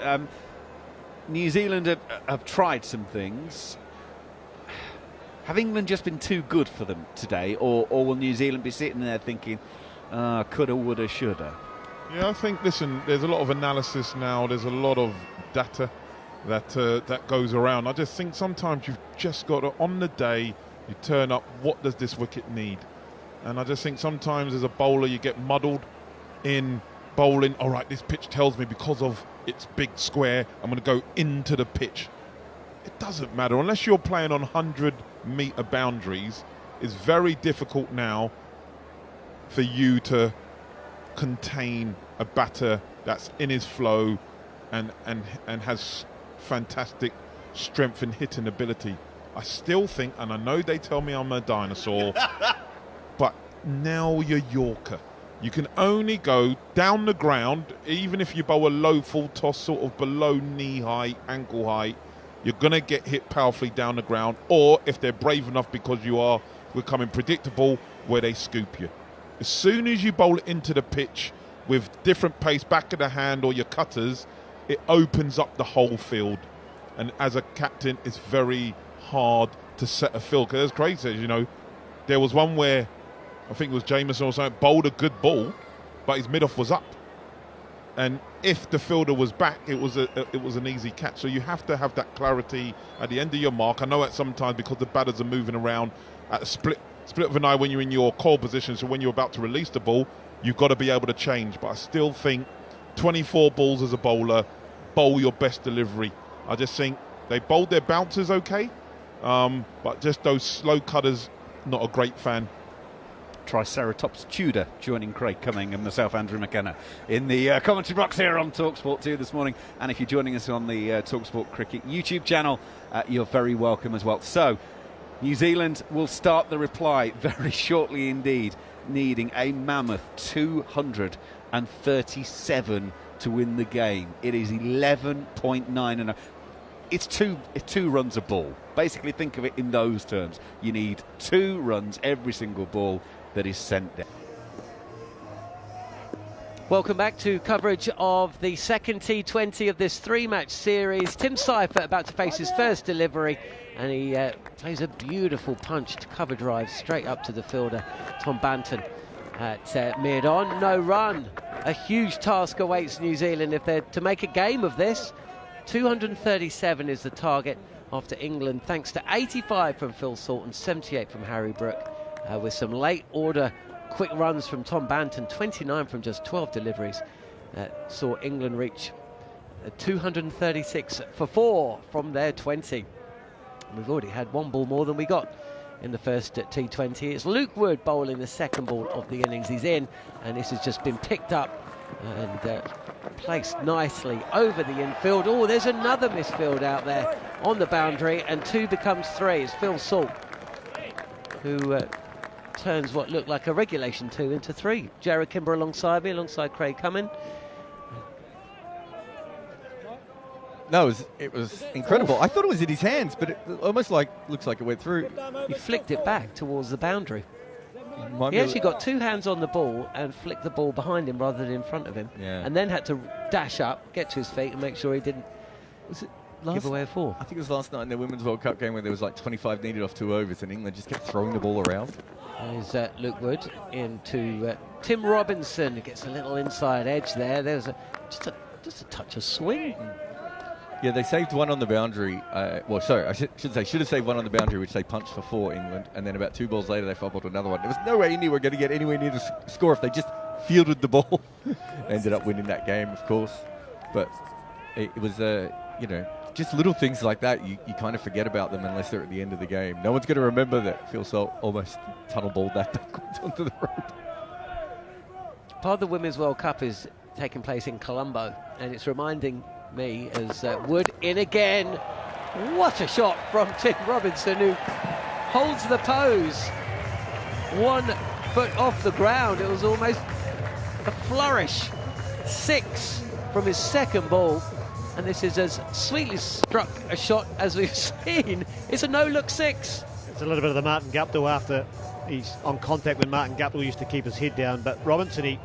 New Zealand have tried some things. Have England just been too good for them today, or will New Zealand be sitting there thinking, coulda, woulda, shoulda? Yeah, I think, listen, there's a lot of analysis now. There's a lot of data that goes around. I just think sometimes you've just got to, on the day, you turn up, what does this wicket need? And I just think sometimes as a bowler you get muddled in bowling. All right, this pitch tells me because of its big square, I'm going to go into the pitch. It doesn't matter. Unless you're playing on 100-metre boundaries, it's very difficult now for you to contain a batter that's in his flow, and has fantastic strength and hitting ability. I still think, and I know they tell me I'm a dinosaur, but now you're Yorker. You can only go down the ground, even if you bowl a low full toss, sort of below knee height, ankle height, you're going to get hit powerfully down the ground, or if they're brave enough because you are becoming predictable, where they scoop you. As soon as you bowl it into the pitch with different pace, back of the hand or your cutters, it opens up the whole field. And as a captain, it's very hard to set a field. Because as Craig says, you know, there was one where I think it was Jameson or something, bowled a good ball, but his mid-off was up. And if the fielder was back, it was an easy catch. So you have to have that clarity at the end of your mark. I know that sometimes because the batters are moving around at a split of an eye when you're in your call position, so when you're about to release the ball, you've got to be able to change. But I still think 24 balls as a bowler, bowl your best delivery. I just think they bowled their bouncers okay, but just those slow cutters, not a great fan. Triceratops Tudor joining Craig Cumming and myself, Andrew McKenna, in the commentary box here on TalkSport 2 this morning. And if you're joining us on the TalkSport Cricket YouTube channel, you're very welcome as well. So, New Zealand will start the reply very shortly indeed, needing a mammoth 237 to win the game. It is 11.9 and it's two runs a ball. Basically, think of it in those terms. You need 2 runs every single ball that is sent down. Welcome back to coverage of the second T20 of this 3-match series. Tim Seifert about to face his first delivery, and he plays a beautiful punched cover drive straight up to the fielder, Tom Banton, at mid-on. No run. A huge task awaits New Zealand if they're to make a game of this. 237 is the target after England, thanks to 85 from Phil Salt and 78 from Harry Brook, with some late order quick runs from Tom Banton, 29 from just 12 deliveries, saw England reach 236 for 4 from their 20. We've already had 1 ball more than we got in the first T20. It's Luke Wood bowling the second ball of the innings. He's in, and this has just been picked up and placed nicely over the infield. Oh, there's another misfield out there on the boundary, and 2 becomes 3. It's Phil Salt who turns what looked like a regulation 2 into 3. Jared Kimber alongside me, alongside Craig Cumming. No, it was incredible. Oof. I thought it was in his hands, but it almost looks like it went through. He flicked it back towards the boundary. He actually got 2 hands on the ball and flicked the ball behind him rather than in front of him, and then had to dash up, get to his feet and make sure he didn't give away a 4. I think it was last night in the Women's World Cup game where there was like 25 needed off 2 overs and England just kept throwing the ball around. There's Luke Wood into Tim Robinson, who gets a little inside edge there. There's just a touch of swing. Yeah, they saved 1 on the boundary. Well, sorry, I should have saved 1 on the boundary, which they punched for 4, England. And then about 2 balls later, they fumbled another one. There was no way India were going to get anywhere near the score if they just fielded the ball. Ended up winning that game, of course. But it was, just little things like that. You kind of forget about them unless they're at the end of the game. No one's going to remember that Phil Salt almost tunnel balled that backwards onto the road. Part of the Women's World Cup is taking place in Colombo, and it's reminding me as Wood in again. What a shot from Tim Robinson, who holds the pose 1 foot off the ground. It was almost a flourish. 6 from his second ball, and this is as sweetly struck a shot as we've seen. It's a no-look 6. It's a little bit of the Martin Guptill after he's on contact when Martin Guptill used to keep his head down, but Robinson,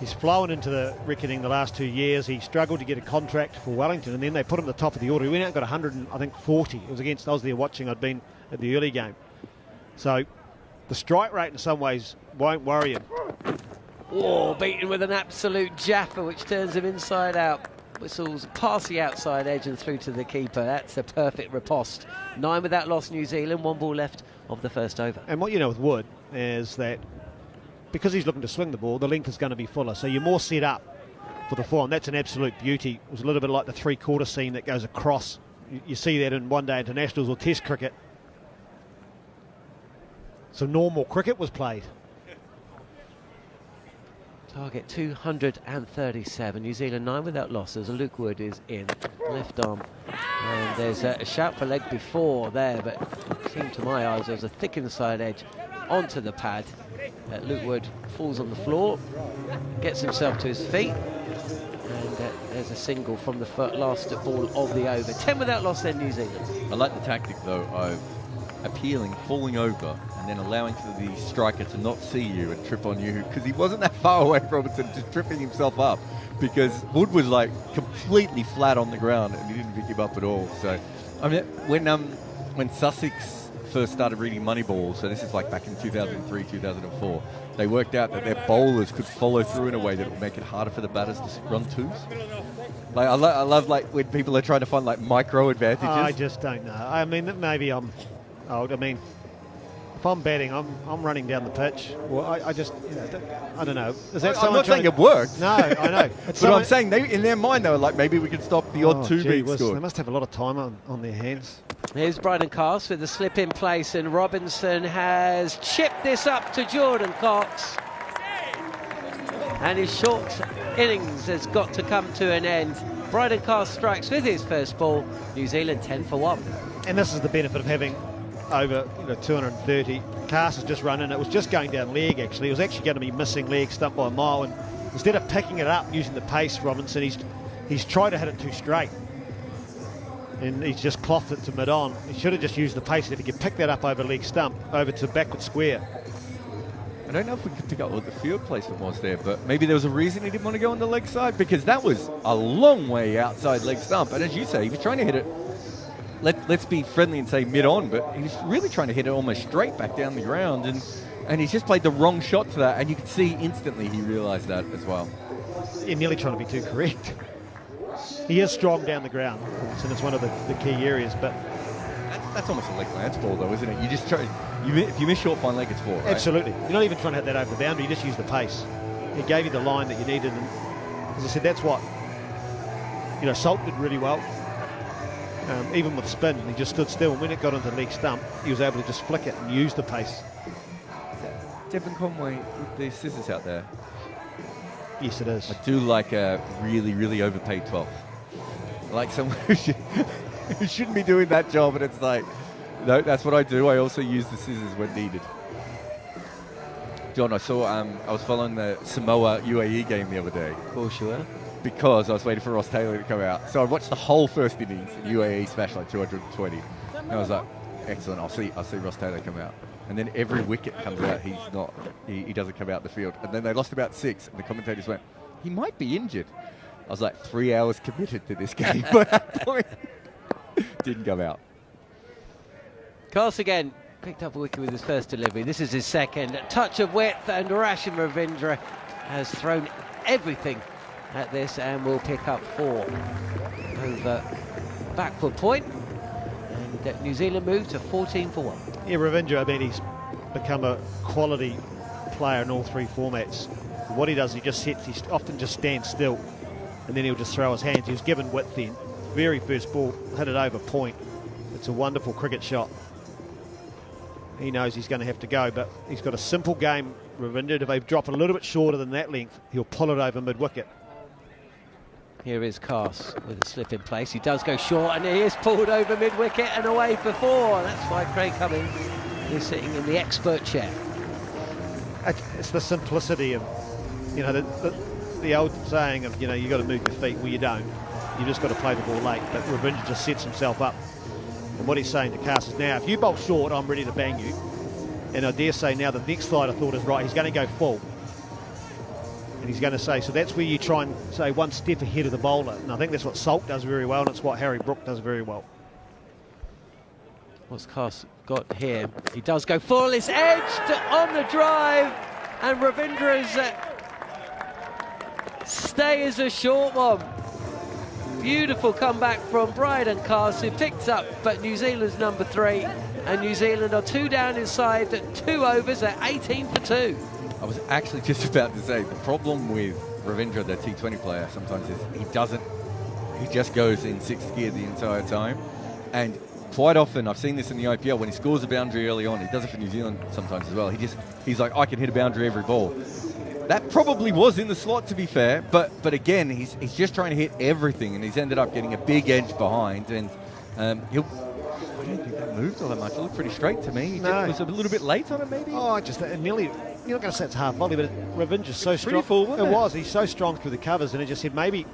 he's flown into the reckoning the last 2 years. He struggled to get a contract for Wellington, and then they put him at the top of the order. He went out and got 140. It was against, I was there watching, I'd been at the early game. So the strike rate in some ways won't worry him. Oh, beaten with an absolute jaffer, which turns him inside out. Whistles past the outside edge and through to the keeper. That's a perfect riposte. 9 without loss, New Zealand. 1 ball left of the first over. And what you know with Wood is that because he's looking to swing the ball, the length is going to be fuller, so you're more set up for the form. That's an absolute beauty. It was a little bit like the 3-quarter seam that goes across. You see that in one-day internationals or test cricket. So normal cricket was played. Target 237. New Zealand 9 without losses. Luke Wood is in left arm. And there's a shout for leg before there, but it seemed to my eyes there's a thick inside edge onto the pad. Luke Wood falls on the floor, gets himself to his feet, and there's a single from the last ball of the over. 10 without loss then, New Zealand. I like the tactic though of appealing, falling over, and then allowing for the striker to not see you and trip on you, because he wasn't that far away from Robertson, just tripping himself up, because Wood was like completely flat on the ground and he didn't pick him up at all. So, I mean, when Sussex first started reading Moneyball, so this is like back in 2003, 2004, they worked out that their bowlers could follow through in a way that would make it harder for the batters to run twos. Like I love like when people are trying to find like micro advantages. I just don't know. I mean, maybe I'm old. I mean, if I'm batting, I'm running down the pitch. Well, I just, I don't know. Is that I'm not saying it worked. No, I know. But I'm saying in their mind, they were like, maybe we could stop the odd two being scored. They must have a lot of time on their hands. Here's Bryden Cast with the slip in place, and Robinson has chipped this up to Jordan Cox. And his short innings has got to come to an end. Bryden Cast strikes with his first ball. New Zealand 10 for 1. And this is the benefit of having over 230. Cast has just run in. It was just going down leg, actually. It was actually going to be missing leg, stumped by a mile. And instead of picking it up using the pace, Robinson, he's tried to hit it too straight. And he's just clothed it to mid-on. He should have just used the pace. If he could pick that up over leg stump, over to backward square. I don't know if we could pick up what the field placement was there, but maybe there was a reason he didn't want to go on the leg side, because that was a long way outside leg stump. And as you say, he was trying to hit it, let's be friendly and say mid-on, but he was really trying to hit it almost straight back down the ground, and he's just played the wrong shot for that, and you could see instantly he realised that as well. You're nearly trying to be too correct. He is strong down the ground, and it's one of the key areas, but that's almost a leg lance ball though, isn't it? You just try, if you miss short fine leg, it's 4, right? Absolutely. You're not even trying to hit that over the boundary, you just use the pace. He gave you the line that you needed, and as I said, that's what Salt did really well. Even with spin, he just stood still, and when it got into leg stump, he was able to just flick it and use the pace. Devon Conway with the scissors out there. Yes, it is. I do like a really, really overpaid 12th. I like someone who shouldn't be doing that job, and it's like, no, that's what I do. I also use the scissors when needed. John, I saw, I was following the Samoa UAE game the other day. Of course you were. Because I was waiting for Ross Taylor to come out. So I watched the whole first innings, and UAE smashed like 220. And I was like, excellent, I'll see Ross Taylor come out. And then every wicket comes out, he doesn't come out the field. And then they lost about 6, and the commentators went, he might be injured. I was like, 3 hours committed to this game by that point. Didn't come out. Cast again picked up a wicket with his first delivery. This is his second. A touch of width, and Rashid Ravindra has thrown everything at this and will pick up 4 over backward point. And New Zealand move to 14 for 1. Yeah, Ravindra, I mean, he's become a quality player in all 3 formats. What he does, he often just stands still, and then he'll just throw his hands. He was given width then. Very first ball, hit it over point. It's a wonderful cricket shot. He knows he's going to have to go, but he's got a simple game, Ravindra. If they drop a little bit shorter than that length, he'll pull it over mid-wicket. Here is Cass with a slip in place. He does go short, and he is pulled over mid-wicket and away for 4. That's why Craig Cumming is sitting in the expert chair. It's the simplicity of, the old saying of, you got to move your feet. Well, you don't. You just got to play the ball late. But Ravindra just sets himself up. And what he's saying to Cass is, now, if you bowl short, I'm ready to bang you. And I dare say now the next slide I thought is right. He's going to go full. And he's going to say, so that's where you try and say one step ahead of the bowler. And I think that's what Salt does very well, and it's what Harry Brook does very well. What's Cass got here? He does go full. It's edged on the drive, and Ravindra's stay is a short one. Beautiful comeback from Bryden Cass, who picked up but New Zealand's number 3, and New Zealand are 2 down inside 2 overs at 18 for 2. I was actually just about to say, the problem with Ravindra, the T20 player, sometimes is he just goes in 6th gear the entire time. And quite often, I've seen this in the IPL, when he scores a boundary early on, he does it for New Zealand sometimes as well. He's like, I can hit a boundary every ball. That probably was in the slot, to be fair, but again, he's just trying to hit everything, and he's ended up getting a big edge behind, and I don't think that moved all that much. It looked pretty straight to me. No. It was a little bit late on it, maybe? Oh, just nearly, you're not going to say it's half volley, but Revenge is so strong. Pretty full, wasn't it? It was. He's so strong through the covers, and it just said maybe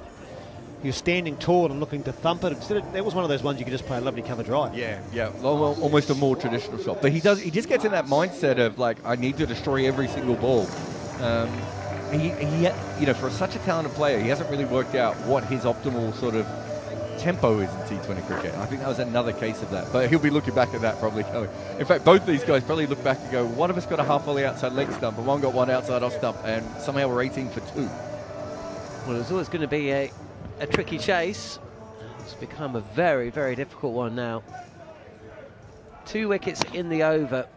he was standing tall and looking to thump it. Instead of, that was one of those ones you could just play a lovely cover drive. Yeah, almost a more traditional shot. But he just gets in that mindset of, like, I need to destroy every single ball. For such a talented player, he hasn't really worked out what his optimal sort of tempo is in T20 cricket. And I think that was another case of that. But he'll be looking back at that probably. In fact, both these guys probably look back and go, one of us got a half volley outside leg stump, and one got one outside off stump, and somehow we're 18 for 2. Well, it's always going to be a tricky chase. It's become a very, very difficult one now. 2 wickets in the over,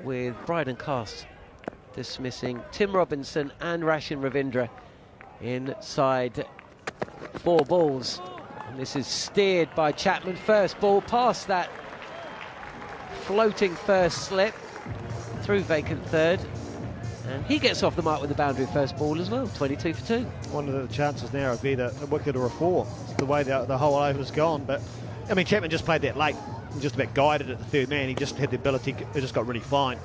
with Bryden Cast dismissing Tim Robinson and Rashin Ravindra inside 4 balls. And this is steered by Chapman. First ball past that floating first slip through vacant third. And he gets off the mark with the boundary first ball as well. 22 for 2. One of the chances now of either a wicket or a 4. It's the way the whole over's gone. But, I mean, Chapman just played that late. He just about guided at the third man. He just had the ability. It just got really fine.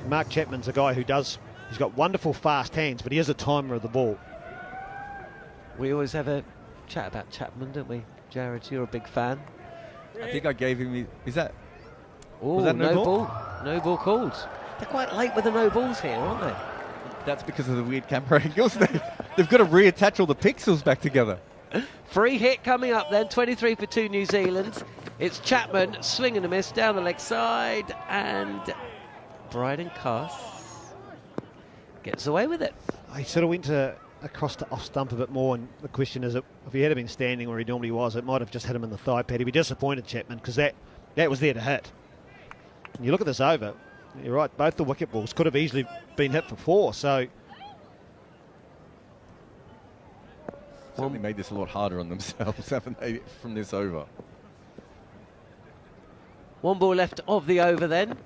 Mark Chapman's a guy he's got wonderful fast hands, but he is a timer of the ball. We always have a chat about Chapman, don't we, Jared? You're a big fan. I think I gave him... Is that... Oh, was that no ball? No ball called. They're quite late with the no balls here, aren't they? That's because of the weird camera angles. They've got to reattach all the pixels back together. Free hit coming up then, 23 for 2 New Zealand. It's Chapman, swing and a miss down the leg side, and Bryden Cast gets away with it. He sort of went across to off stump a bit more, and the question is, if he had been standing where he normally was, it might have just hit him in the thigh pad. He'd be disappointed, Chapman, because that was there to hit. And you look at this over, you're right, both the wicket balls could have easily been hit for 4, so... Certainly made this a lot harder on themselves, haven't they, from this over? 1 ball left of the over then.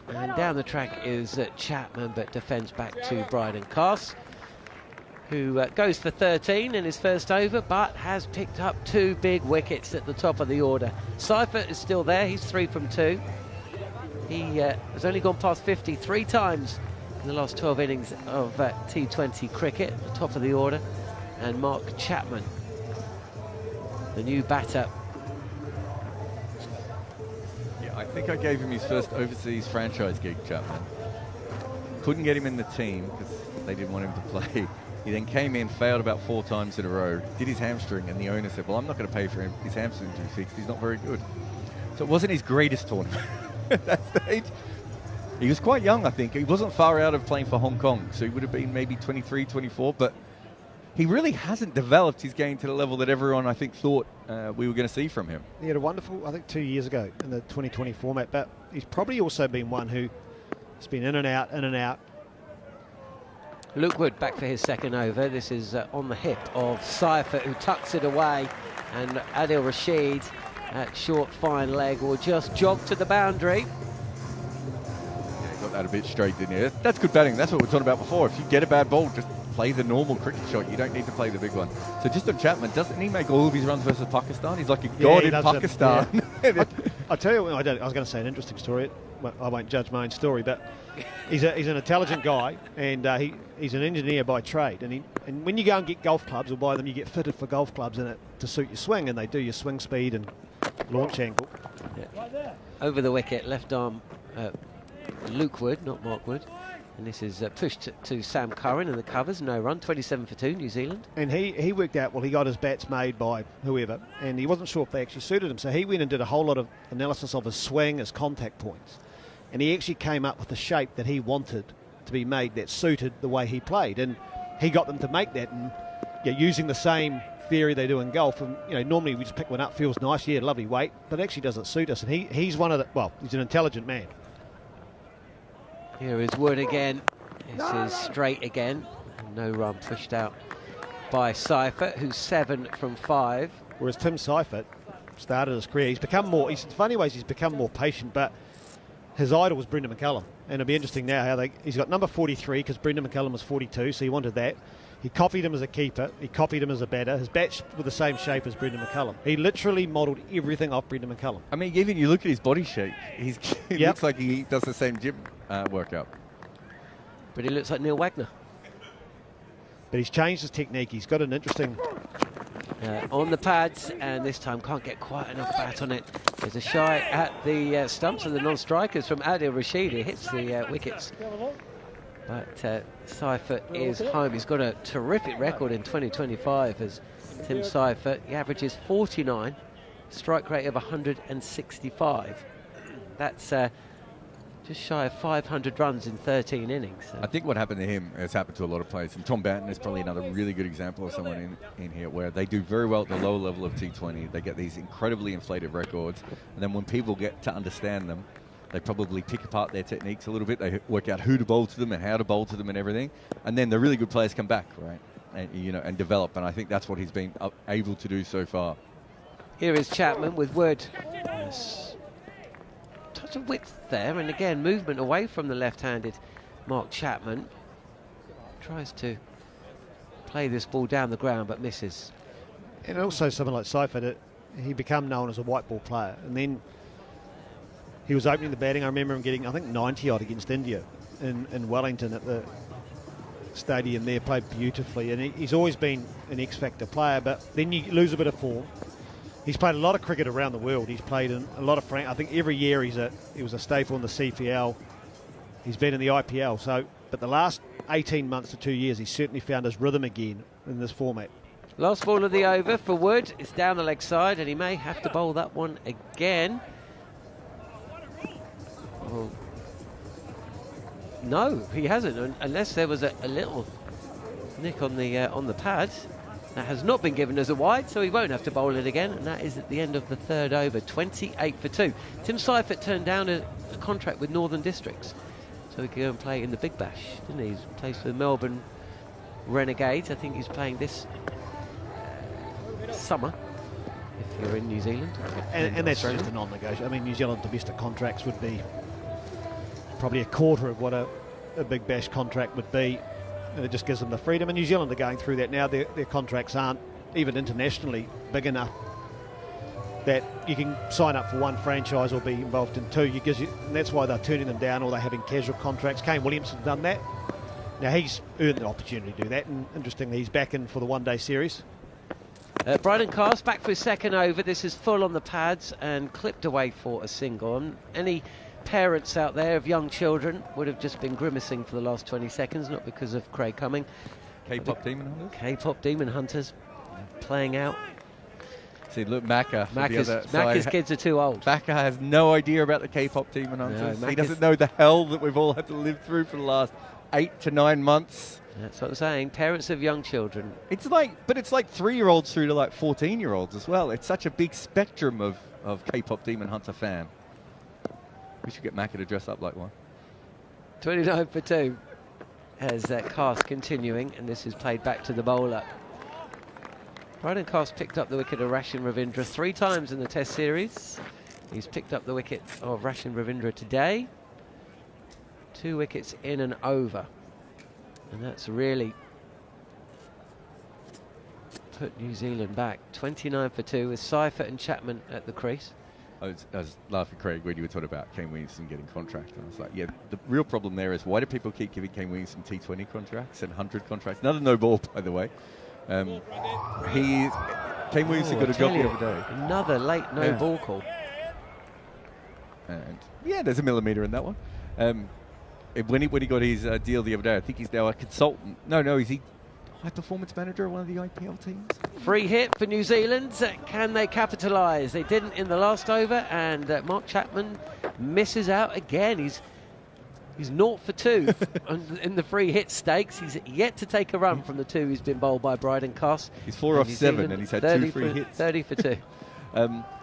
And down the track is Chapman, but defends back to Bryden Cast, who goes for 13 in his first over, but has picked up 2 big wickets at the top of the order. Seifert is still there. He's 3 from 2. He has only gone past 50 3 times in the last 12 innings of T20 cricket at the top of the order. And Mark Chapman, the new batter. I think I gave him his first overseas franchise gig, Chapman. Couldn't get him in the team because they didn't want him to play. He then came in, failed about 4 times in a row, did his hamstring, and the owner said, well, I'm not going to pay for him. His hamstring to be fixed. He's not very good. So it wasn't his greatest tournament at that stage. He was quite young, I think. He wasn't far out of playing for Hong Kong, so he would have been maybe 23, 24, but he really hasn't developed his game to the level that everyone, I think, thought we were going to see from him. He had a wonderful, I think, 2 years ago in the 2020 format, but he's probably also been one who has been in and out, in and out. Luke Wood back for his second over. This is on the hip of Seifert, who tucks it away, and Adil Rashid at short, fine leg will just jog to the boundary. Yeah, he got that a bit straight, didn't he? That's good batting. That's what we were talking about before. If you get a bad ball, just play the normal cricket shot. You don't need to play the big one. So just on Chapman, doesn't he make all of his runs versus Pakistan? He's like a god in Pakistan. I'll tell you, I was going to say an interesting story. I won't judge my own story, but he's an intelligent guy, and he's an engineer by trade. And when you go and get golf clubs or buy them, you get fitted for golf clubs in it to suit your swing, and they do your swing speed and launch angle. Yeah. Over the wicket, left arm, Luke Wood, not Mark Wood. And this is pushed to Sam Curran in the covers, no run, 27 for 2, New Zealand. And he worked out, well, he got his bats made by whoever, and he wasn't sure if they actually suited him. So he went and did a whole lot of analysis of his swing, his contact points. And he actually came up with a shape that he wanted to be made that suited the way he played. And he got them to make that, and using the same theory they do in golf. And normally we just pick one up, feels nice, lovely weight, but it actually doesn't suit us. And he's one of the, he's an intelligent man. Here is Wood again. This is straight again. No run pushed out by Seifert, who's 7 from 5. Whereas Tim Seifert started his career, he's become more, in funny ways, he's become more patient, but his idol was Brendan McCullum, and it'll be interesting now how he's got number 43 because Brendan McCullum was 42, so he wanted that. He copied him as a keeper. He copied him as a batter. His bats were the same shape as Brendan McCullum. He literally modelled everything off Brendan McCullum. I mean, even you look at his body shape, he looks like he does the same gym workout. But he looks like Neil Wagner. But he's changed his technique. He's got an interesting... on the pads, and this time can't get quite enough bat on it. There's a shy at the stumps of the non-strikers from Adil Rashid. He hits the wickets. But Seifert is home. He's got a terrific record in 2025 as Tim Seifert. He averages 49, strike rate of 165. That's just shy of 500 runs in 13 innings. So. I think what happened to him has happened to a lot of players. And Tom Banton is probably another really good example of someone in here where they do very well at the lower level of T20. They get these incredibly inflated records. And then when people get to understand them, they probably pick apart their techniques a little bit. They work out who to bowl to them and how to bowl to them and everything. And then the really good players come back, right? And, and develop. And I think that's what he's been able to do so far. Here is Chapman with Wood. Touch of width there, and again movement away from the left-handed Mark Chapman. Tries to play this ball down the ground but misses. And also someone like Seifert, he became known as a white ball player, and then he was opening the batting. I remember him getting, I think, 90 odd against India in Wellington at the stadium there, played beautifully, and he's always been an X-factor player, but then you lose a bit of form. He's played a lot of cricket around the world. He's played in a lot of I think every year he was a staple in the CPL. He's been in the IPL. So, but the last 18 months to 2 years, he's certainly found his rhythm again in this format. Last ball of the over for Wood. It's down the leg side, and he may have to bowl that one again. Well, no, he hasn't, unless there was a little nick on the pads. That has not been given as a wide, so he won't have to bowl it again, and that is at the end of the third over, 28 for 2. Tim Seifert turned down a contract with Northern Districts, so he could go and play in the Big Bash, didn't he? He's plays for the Melbourne Renegades. I think he's playing this summer, if you're in New Zealand. And that's just a non-negotiable. I mean, New Zealand domestic contracts would be probably a quarter of what a Big Bash contract would be. And it just gives them the freedom. And New Zealand are going through that now. Their contracts aren't even internationally big enough that you can sign up for one franchise or be involved in two. And that's why they're turning them down, or they're having casual contracts. Kane Williamson's done that. Now he's earned the opportunity to do that, and interestingly, he's back in for the one-day series. Bryden Cast back for his second over. This is full on the pads and clipped away for a single. And any parents out there of young children would have just been grimacing for the last 20 seconds, not because of Craig Cumming. K-pop Demon Hunters? K-pop Demon Hunters playing out. See, look, Macca's kids are too old. Macca has no idea about the K-pop Demon Hunters. He doesn't know the hell that we've all had to live through for the last 8 to 9 months. That's what I'm saying. Parents of young children. It's like 3-year-olds through to like 14-year-olds as well. It's such a big spectrum of K-pop Demon Hunter fan. We should get Macca to dress up like one. 29 for 2 as Cast continuing, and this is played back to the bowler. Bryden Cast picked up the wicket of Rashin Ravindra 3 times in the Test series. He's picked up the wicket of Rashin Ravindra today. 2 wickets in and over. And that's really put New Zealand back. 29 for 2 with Seifert and Chapman at the crease. I was laughing, Craig, when you were talking about Kane Williamson getting contract. And I was like, yeah, the real problem there is why do people keep giving Kane Williamson T20 contracts and 100 contracts? Another no ball, by the way. Kane Williamson got a job the other day. Another late no ball call. And yeah, there's a millimetre in that one. When he got his deal the other day, I think he's now a consultant. No, is he high performance manager of one of the IPL teams? Free hit for New Zealand. Can they capitalise? They didn't in the last over, and Mark Chapman misses out again. He's 0 for 2 in the free hit stakes. He's yet to take a run from the 2 he's been bowled by Bryden Cast. He's 4 off 7 and he's had 2 free hits. 30 for 2.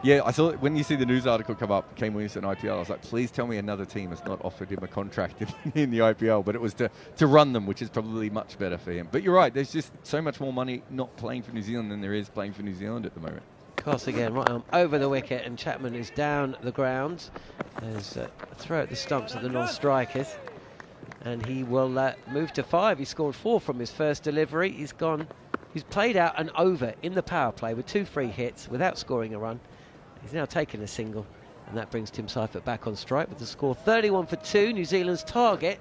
Yeah, I saw it when you see the news article come up, Kane Williamson IPL, I was like, please tell me another team has not offered him a contract in the IPL, but it was to run them, which is probably much better for him. But you're right, there's just so much more money not playing for New Zealand than there is playing for New Zealand at the moment. Cross again, right arm over the wicket, and Chapman is down the ground. There's a throw at the stumps of the non-strikers, and he will move to 5. He scored 4 from his first delivery. He's played out an over in the power play with 2 free hits without scoring a run. He's now taken a single, and that brings Tim Seifert back on strike with the score 31 for 2. New Zealand's target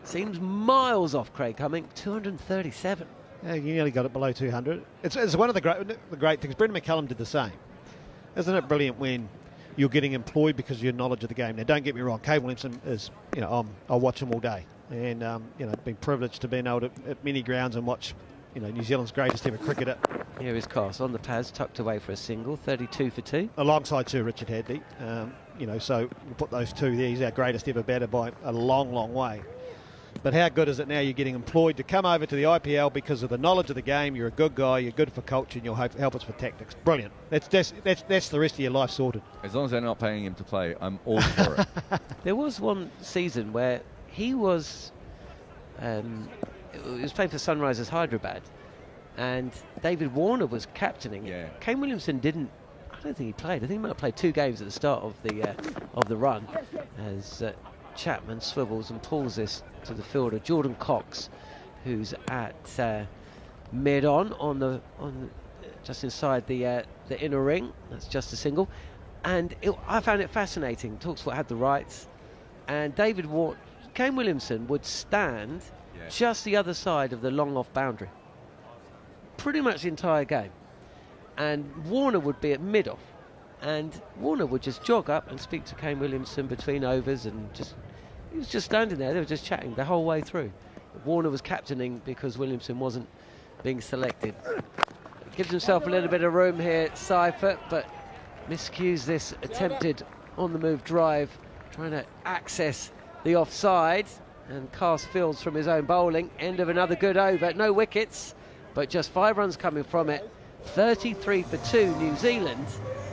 seems miles off, Craig Cumming, 237. Yeah, you nearly got it below 200. It's one of the great things. Brendan McCullum did the same. Isn't it brilliant when you're getting employed because of your knowledge of the game? Now, don't get me wrong, Kay Williamson is, I'll watch him all day. And, been privileged to be able to at many grounds and watch, New Zealand's greatest ever cricketer. Here is Coss on the pads, tucked away for a single, 32 for 2. Alongside Sir Richard Hadley. So we'll put those two there. He's our greatest ever batter by a long, long way. But how good is it now you're getting employed to come over to the IPL because of the knowledge of the game? You're a good guy, you're good for culture, and you'll help us for tactics. Brilliant. That's the rest of your life sorted. As long as they're not paying him to play, I'm all for it. There was one season where he was playing for Sunrisers Hyderabad, and David Warner was captaining. Yeah. Kane Williamson didn't. I don't think he played. I think he might have played 2 games at the start of the run, as Chapman swivels and pulls this to the fielder Jordan Cox, who's at mid-on just inside the inner ring. That's just a single, and I found it fascinating. TalkSport had the rights, and Kane Williamson would stand just the other side of the long off boundary pretty much the entire game, and Warner would be at mid-off, and Warner would just jog up and speak to Kane Williamson between overs, and he was just standing there. They were just chatting the whole way through. Warner was captaining because Williamson wasn't being selected. Gives himself a little bit of room here, Seifert, but miscues this attempted on-the-move drive, trying to access the offside, and cast fields from his own bowling. End of another good over. No wickets, but just 5 runs coming from it. 33 for 2, New Zealand.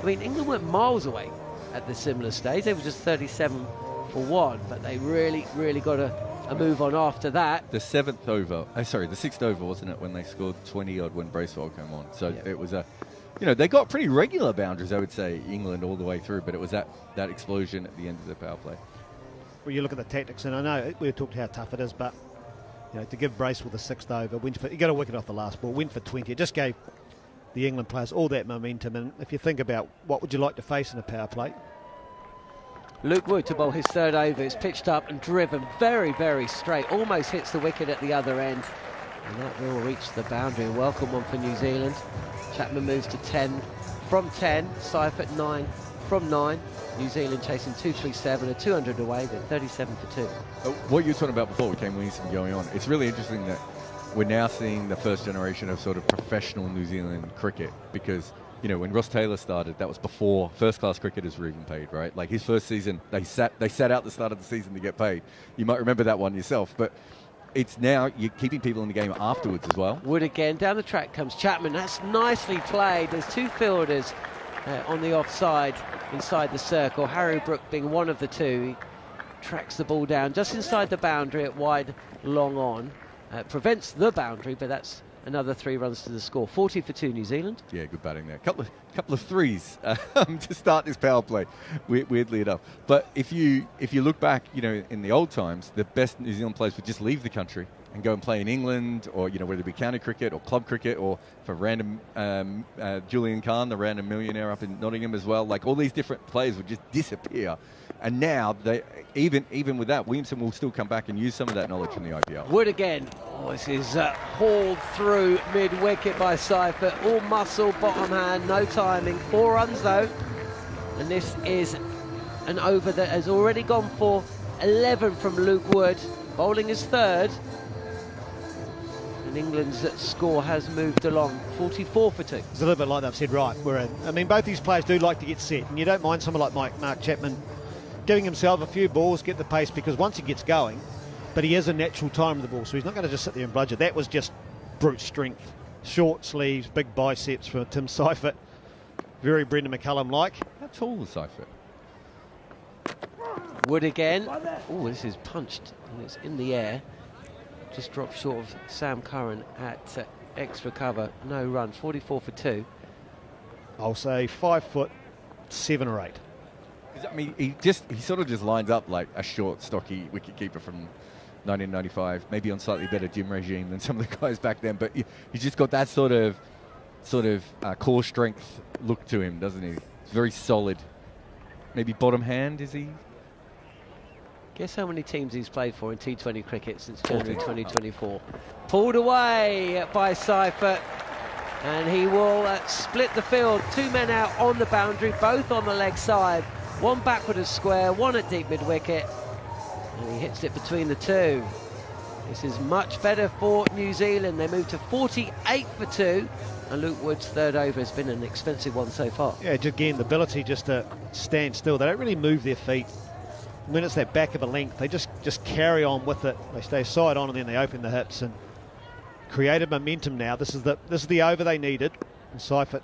I mean, England weren't miles away at the similar stage. They were just 37 for 1, but they really, really got a move on after that. The 6th over, wasn't it, when they scored 20-odd when Bracewell came on? So it was they got pretty regular boundaries, I would say, England all the way through, but it was that explosion at the end of the power play. Well, you look at the tactics, and I know we've talked how tough it is, but to give Bracewell the 6th over, he got a wicket off the last ball, went for 20. It just gave the England players all that momentum, and if you think about what would you like to face in a power play, Luke Wood to bowl his 3rd over. It's pitched up and driven very, very straight. Almost hits the wicket at the other end. And that will reach the boundary. A welcome one for New Zealand. Chapman moves to 10 from 10. Seifert 9 from 9. New Zealand chasing 237, a 200 away. They're 37 for 2. What you were talking about before with Kane Williamson going on, it's really interesting that we're now seeing the first generation of sort of professional New Zealand cricket, because when Ross Taylor started, that was before first-class cricketers were even paid, right? Like his first season, they sat out the start of the season to get paid. You might remember that one yourself, but it's now you're keeping people in the game afterwards as well. Wood again, down the track comes Chapman. That's nicely played. There's 2 fielders on the offside inside the circle. Harry Brook being one of the 2. He tracks the ball down just inside the boundary at wide, long on. Prevents the boundary, but that's another 3 runs to the score. 40 for 2, New Zealand. Yeah, good batting there. Couple of threes to start this power play, weirdly enough. But if you look back, in the old times, the best New Zealand players would just leave the country and go and play in England, or whether it be county cricket or club cricket, or for random Julian Kahn, the random millionaire up in Nottingham as well. Like all these different players would just disappear. And now, even with that, Williamson will still come back and use some of that knowledge from the IPL. Wood again. This is hauled through mid-wicket by Seifert. All muscle, bottom hand, no timing. 4 runs though. And this is an over that has already gone for 11 from Luke Wood. Bowling his 3rd. And England's score has moved along, 44 for 2. It's a little bit like they've said, right, we're in. I mean, both these players do like to get set, and you don't mind someone like Mark Chapman giving himself a few balls, get the pace, because once he gets going, but he has a natural time with the ball, so he's not going to just sit there and bludger. That was just brute strength. Short sleeves, big biceps for Tim Seifert. Very Brendan McCullum-like. How tall was Seifert? Wood again. Oh, this is punched, and it's in the air. Just dropped short of Sam Curran at extra cover. No run, 44 for 2. I'll say 5'7" or 8. I mean, he sort of just lines up like a short, stocky wicketkeeper from 1995, maybe on slightly better gym regime than some of the guys back then. But he's just got that sort of core strength look to him, doesn't he? He's very solid. Maybe bottom hand, is he? Guess how many teams he's played for in T20 cricket since January 2024. Pulled away by Seifert, and he will split the field. 2 men out on the boundary, both on the leg side. One backward of square, one at deep mid-wicket. And he hits it between the two. This is much better for New Zealand. They move to 48 for 2. And Luke Wood's third over has been an expensive one so far. Yeah, again, the ability just to stand still. They don't really move their feet. When it's that back of a length, they just carry on with it. They stay side on and then they open the hips and created momentum now. This is the over they needed. And Seifert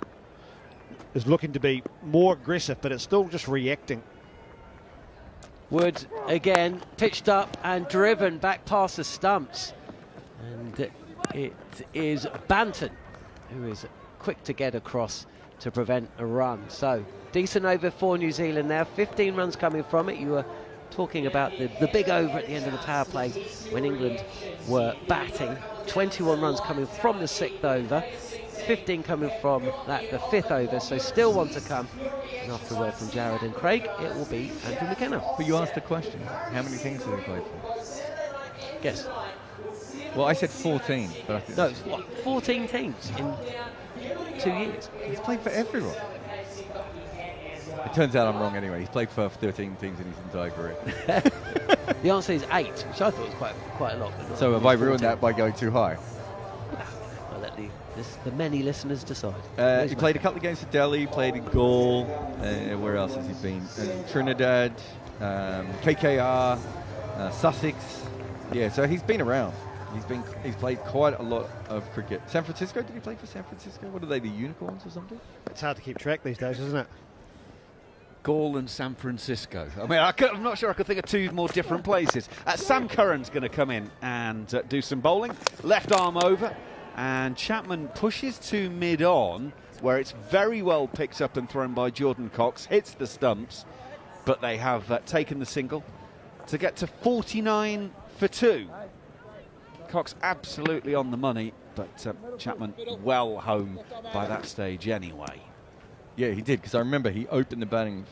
is looking to be more aggressive, but it's still just reacting. Wood again pitched up and driven back past the stumps, and it is Banton who is quick to get across to prevent a run. So decent over for New Zealand now, 15 runs coming from it. You were talking about the big over at the end of the power play when England were batting. 21 runs coming from the 6th over, 15 coming from the 5th over, so still one to come. And after a word from Jared and Craig, it will be Andrew McKenna. But you asked the question, how many teams did he play for? Guess. Well, I said 14, but I think... No, it's what, 14 teams in 2 years? He's played for everyone. It turns out I'm wrong anyway. He's played for 13 teams in his entire career. The answer is 8, which I thought was quite a lot. So have I ruined that by going too high? I'll let the many listeners decide. He played a couple of games for Delhi, played in Gaul. Where else has he been? Trinidad, KKR, Sussex. Yeah, so he's been around. He's played quite a lot of cricket. San Francisco, did he play for San Francisco? What are they, the Unicorns or something? It's hard to keep track these days, isn't it? Gaul and San Francisco. I mean, I'm not sure I could think of 2 more different places. Sam Curran's going to come in and do some bowling. Left arm over, and Chapman pushes to mid-on, where it's very well picked up and thrown by Jordan Cox. Hits the stumps, but they have taken the single to get to 49 for 2. Cox absolutely on the money, but Chapman well home by that stage anyway. Yeah, he did, because I remember he opened the batting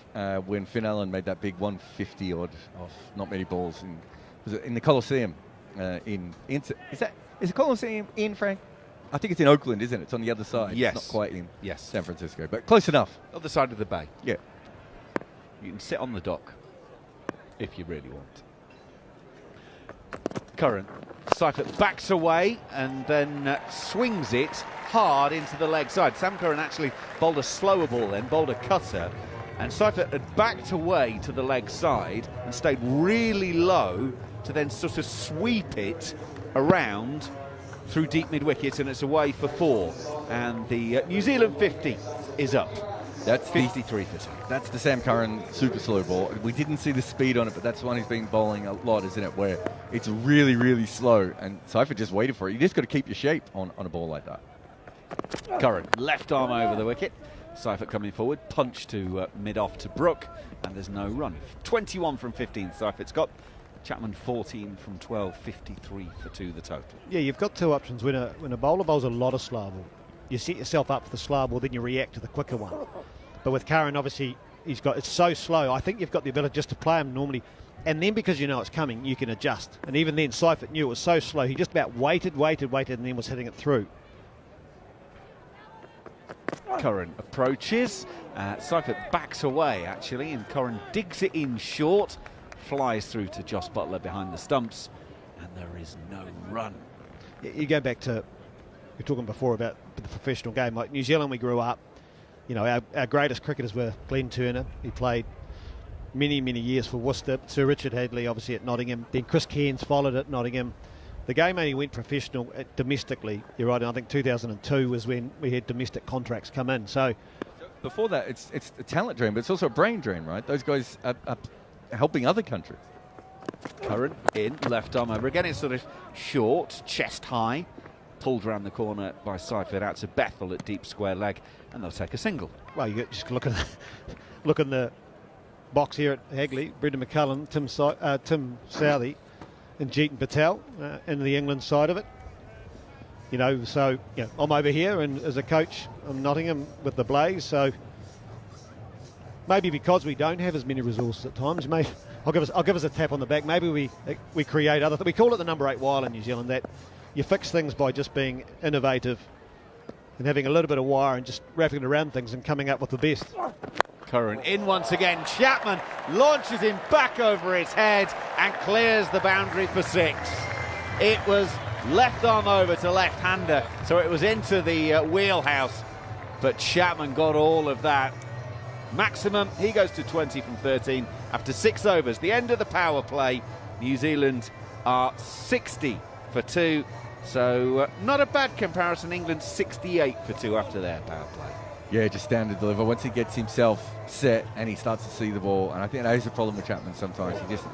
when Finn Allen made that big 150 odd off not many balls. Was it in the Coliseum? Is the Coliseum in, Frank? I think it's in Oakland, isn't it? It's on the other side. Yes. It's not quite in San Francisco, but close enough. Other side of the bay. Yeah. You can sit on the dock if you really want. Curran. Seifert backs away and then swings it hard into the leg side. Sam Curran actually bowled a slower ball then, bowled a cutter, and Seifert had backed away to the leg side and stayed really low to then sort of sweep it around through deep mid-wicket, and it's away for 4. And the New Zealand 50 is up. That's 53 for 2. That's the Sam Curran super slow ball. We didn't see the speed on it, but that's the one he's been bowling a lot, isn't it? Where it's really, really slow, and Seifert just waited for it. You just got to keep your shape on a ball like that. Curran, left arm over the wicket. Seifert coming forward, punch to mid-off to Brook, and there's no run. 21 from 15 Seifert's got. Chapman 14 from 12, 53 for 2 the total. Yeah, you've got 2 options. When a bowler bowls a lot of slow ball, you set yourself up for the slow ball, then you react to the quicker one. But with Curran, obviously, it's so slow. I think you've got the ability just to play him normally, and then because you know it's coming, you can adjust. And even then, Seifert knew it was so slow. He just about waited, and then was hitting it through. Curran approaches. Seifert backs away, actually, and Curran digs it in short. Flies through to Joss Butler behind the stumps, and there is no run. You go back to, we were talking before about the professional game. Like New Zealand, we grew up, you know, our greatest cricketers were Glenn Turner. He played many, many years for Worcester. Sir Richard Hadley, obviously, at Nottingham. Then Chris Cairns followed at Nottingham. The game only went professional domestically. You're right, and I think 2002 was when we had domestic contracts come in. So before that, it's a talent drain, but it's also a brain drain, right? Those guys are helping other countries. Curran in, left arm over. Again, it's sort of short, chest high, pulled round the corner by Seifert out to Bethel at deep square leg, and they'll take a single. Well, you just look in the box here at Hagley. Brendan McCullum, Tim Southey, and Jeetan Patel in the England side of it. You know, so I'm over here, and as a coach, I'm Nottingham with the Blaze. So maybe because we don't have as many resources at times, maybe I'll give us a tap on the back. Maybe we create other. We call it the number 8 wire in New Zealand. That you fix things by just being innovative and having a little bit of wire and just wrapping it around things and coming up with the best. Curran in once again. Chapman launches him back over his head and clears the boundary for 6. It was left arm over to left-hander, so it was into the wheelhouse, but Chapman got all of that. Maximum, he goes to 20 from 13 after 6 overs. The end of the power play. New Zealand are 60 for 2, so not a bad comparison. England 68 for 2 after their power play. Yeah, just standard deliver. Once he gets himself set and he starts to see the ball, and I think that is the problem with Chapman sometimes. He just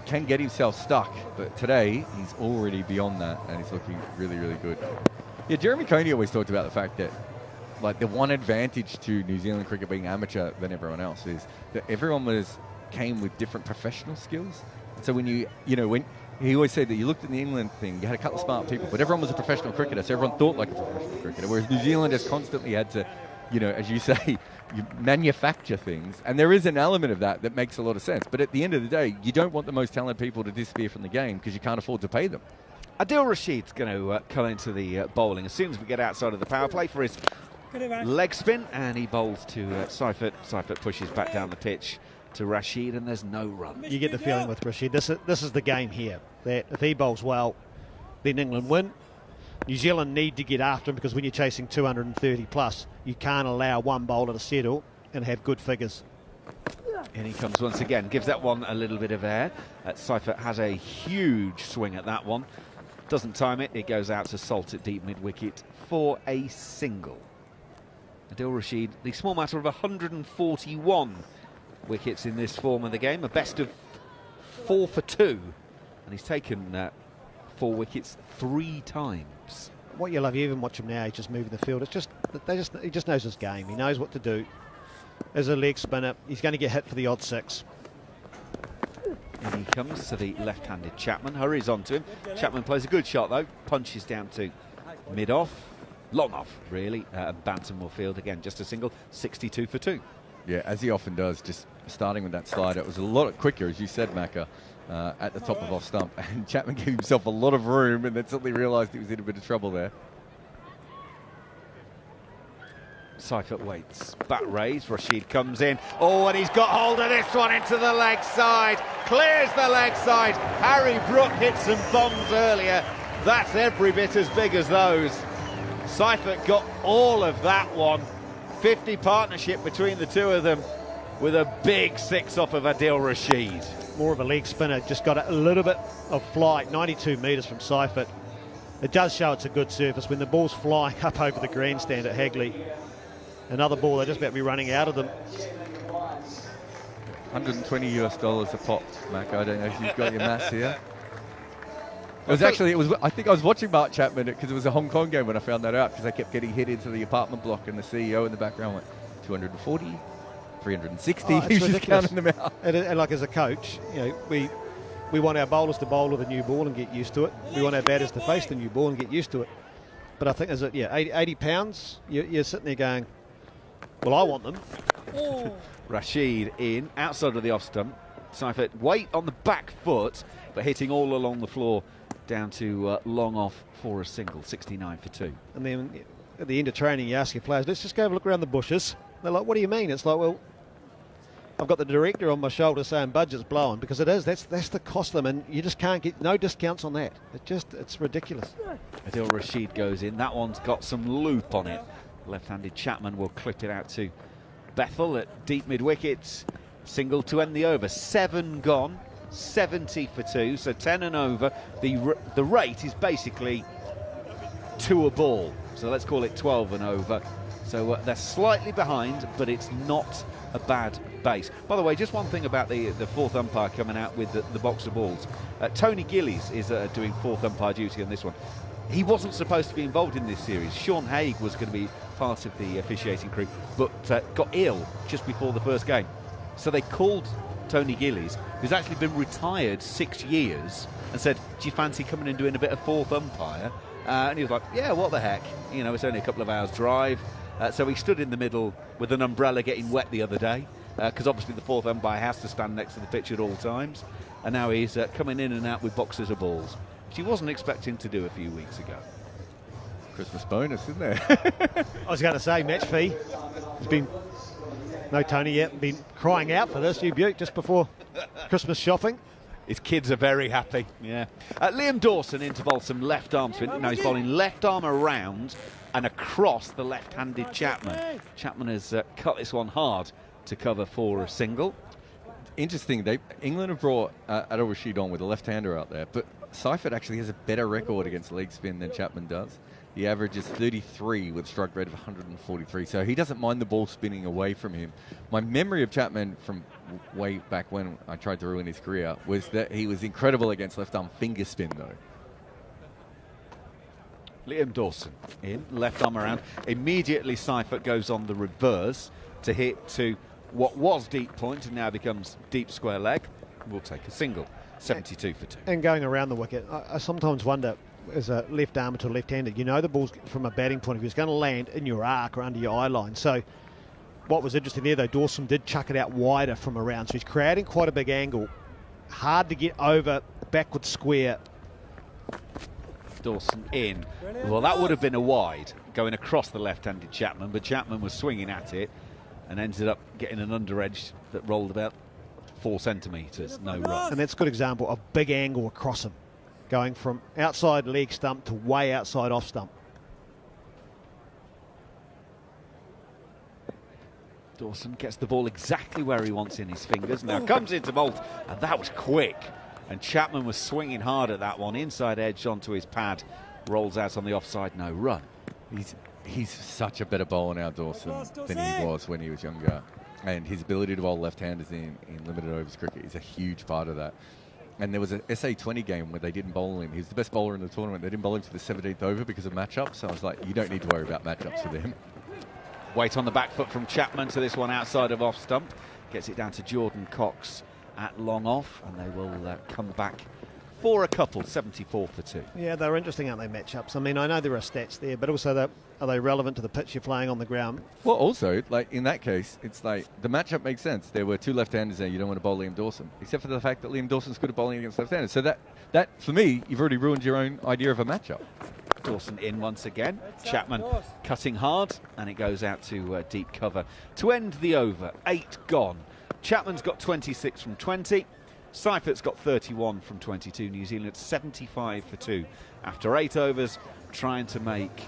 can get himself stuck, but today he's already beyond that, and he's looking really, really good. Yeah, Jeremy Coney always talked about the fact that, like, the one advantage to New Zealand cricket being amateur than everyone else is that everyone came with different professional skills. So when when he always said that you looked at the England thing, you had a couple of smart people, but everyone was a professional cricketer, so everyone thought like a professional cricketer, whereas New Zealand has constantly had to, as you say, you manufacture things, and there is an element of that makes a lot of sense. But at the end of the day, you don't want the most talented people to disappear from the game because you can't afford to pay them. Adil Rashid's going to come into the bowling as soon as we get outside of the power play for his leg spin, and he bowls to Seifert. Seifert pushes back down the pitch to Rashid, and there's no run. You get the feeling with Rashid, this is the game here, that if he bowls well, then England win. New Zealand need to get after him, because when you're chasing 230 plus, you can't allow one bowler to settle and have good figures. And he comes once again, gives that one a little bit of air. Seifert has a huge swing at that one. Doesn't time it, it goes out to Salt at deep mid-wicket for a single. Adil Rashid, the small matter of 141 wickets in this form of the game, a best of 4 for 2, and he's taken 4 wickets 3 times. What you love, you even watch him now, he's just moving the field. He just knows his game. He knows what to do. As a leg spinner, he's going to get hit for the odd 6. And he comes to the left-handed Chapman, hurries on to him. Chapman plays a good shot though, punches down to mid-off, long off really, Bantamore field again, just a single, 62 for 2. Yeah, as he often does, just starting with that slider. It was a lot quicker, as you said, Macca, at the top of off stump. And Chapman gave himself a lot of room and then suddenly realised he was in a bit of trouble there. Seifert waits. Bat raised. Rashid comes in. Oh, and he's got hold of this one into the leg side. Clears the leg side. Harry Brook hit some bombs earlier. That's every bit as big as those. Seifert got all of that one. 50 partnership between the two of them with a big 6 off of Adil Rashid. More of a leg spinner, just got a little bit of flight, 92 metres from Seifert. It does show it's a good surface when the ball's flying up over the grandstand at Hagley. Another ball, they're just about to be running out of them. $120 US a pop, Mac. I don't know if you've got your maths here. I think I was watching Mark Chapman because it was a Hong Kong game when I found that out, because I kept getting hit into the apartment block and the CEO in the background went 240, 360. Oh, He was just counting them out. And like as a coach, we want our bowlers to bowl with a new ball and get used to it. We want our batters to face the new ball and get used to it. But I think 80 pounds, you're sitting there going, well, I want them. Rashid in, outside of the off stump. Seifert weight on the back foot, but hitting all along the floor down to long off for a single, 69 for 2. And then at the end of training, you ask your players, let's just go have a look around the bushes. They're like, what do you mean? It's like, well, I've got the director on my shoulder saying budget's blowing, because it is. That's the cost of them, and you just can't get no discounts on that. It's ridiculous. Adil Rashid goes in. That one's got some loop on it. Left-handed Chapman will clip it out to Bethel at deep mid-wickets. Single to end the over. 7 gone, 70 for 2, so 10 and over. The rate is basically 2 a ball, so let's call it 12 and over. So they're slightly behind, but it's not a bad base. By the way, just one thing about the fourth umpire coming out with the box of balls. Tony Gillies is doing fourth umpire duty on this one. he wasn't supposed to be involved in this series. Sean Haig was going to be part of the officiating crew, but got ill just before the first game. So they called Tony Gillies, who's actually been retired 6 years, and said, do you fancy coming and doing a bit of fourth umpire? And he was like, yeah, what the heck? You know, it's only a couple of hours drive. So he stood in the middle with an umbrella getting wet the other day, because obviously the fourth umpire has to stand next to the pitch at all times. And now he's coming in and out with boxes of balls, which he wasn't expecting to do a few weeks ago. Christmas bonus, isn't there? I was going to say, match fee. There's been no Tony yet, been crying out for this, Hugh Buke, just before Christmas shopping. His kids are very happy, yeah. Liam Dawson into bowl some left arm spin. Now he's bowling left arm around and across the left-handed Chapman. Chapman has cut this one hard to cover for a single. Interesting, England have brought Adil Rashid on with a left-hander out there, but Seifert actually has a better record against leg spin than Chapman does. He averages 33 with a strike rate of 143, so he doesn't mind the ball spinning away from him. My memory of Chapman from way back when I tried to ruin his career was that he was incredible against left-arm finger spin, though. Liam Dawson in, left arm around. Immediately Seifert goes on the reverse to hit to what was deep point and now becomes deep square leg. We'll take a single, 72 for 2. And going around the wicket, I sometimes wonder, as a left armer to left-hander, you know the ball's from a batting point of view, it's going to land in your arc or under your eye line. So what was interesting there, though, Dawson did chuck it out wider from around, so he's creating quite a big angle. Hard to get over, backward square. Dawson in. Well, that would have been a wide going across the left-handed Chapman, but Chapman was swinging at it and ended up getting an underedge that rolled about 4 centimetres, no run. And that's a good example of big angle across him, going from outside leg stump to way outside off stump. Dawson gets the ball exactly where he wants in his fingers. Now comes into bolt, and that was quick. And Chapman was swinging hard at that one. Inside edge onto his pad. Rolls out on the offside, no run. He's such a better bowler now, Dawson, than he was when he was younger. And his ability to bowl left-handers in limited overs cricket is a huge part of that. And there was a SA20 game where they didn't bowl him. He was the best bowler in the tournament. They didn't bowl him to the 17th over because of matchups. So I was like, you don't need to worry about matchups with him. Weight on the back foot from Chapman to this one outside of off stump. Gets it down to Jordan Cox at long off, and they will come back for a couple, 74 for 2. Yeah, they're interesting, aren't they, matchups? I mean, I know there are stats there, but also are they relevant to the pitch you're playing on the ground? Well, also, like in that case, it's like the matchup makes sense. There were 2 left-handers there. You don't want to bowl Liam Dawson, except for the fact that Liam Dawson's good at bowling against left-handers. So that for me, you've already ruined your own idea of a matchup. Dawson in once again. Chapman cutting hard, and it goes out to deep cover to end the over. 8 gone. Chapman's got 26 from 20. Seifert's got 31 from 22. New Zealand 75 for 2 after 8 overs, trying to make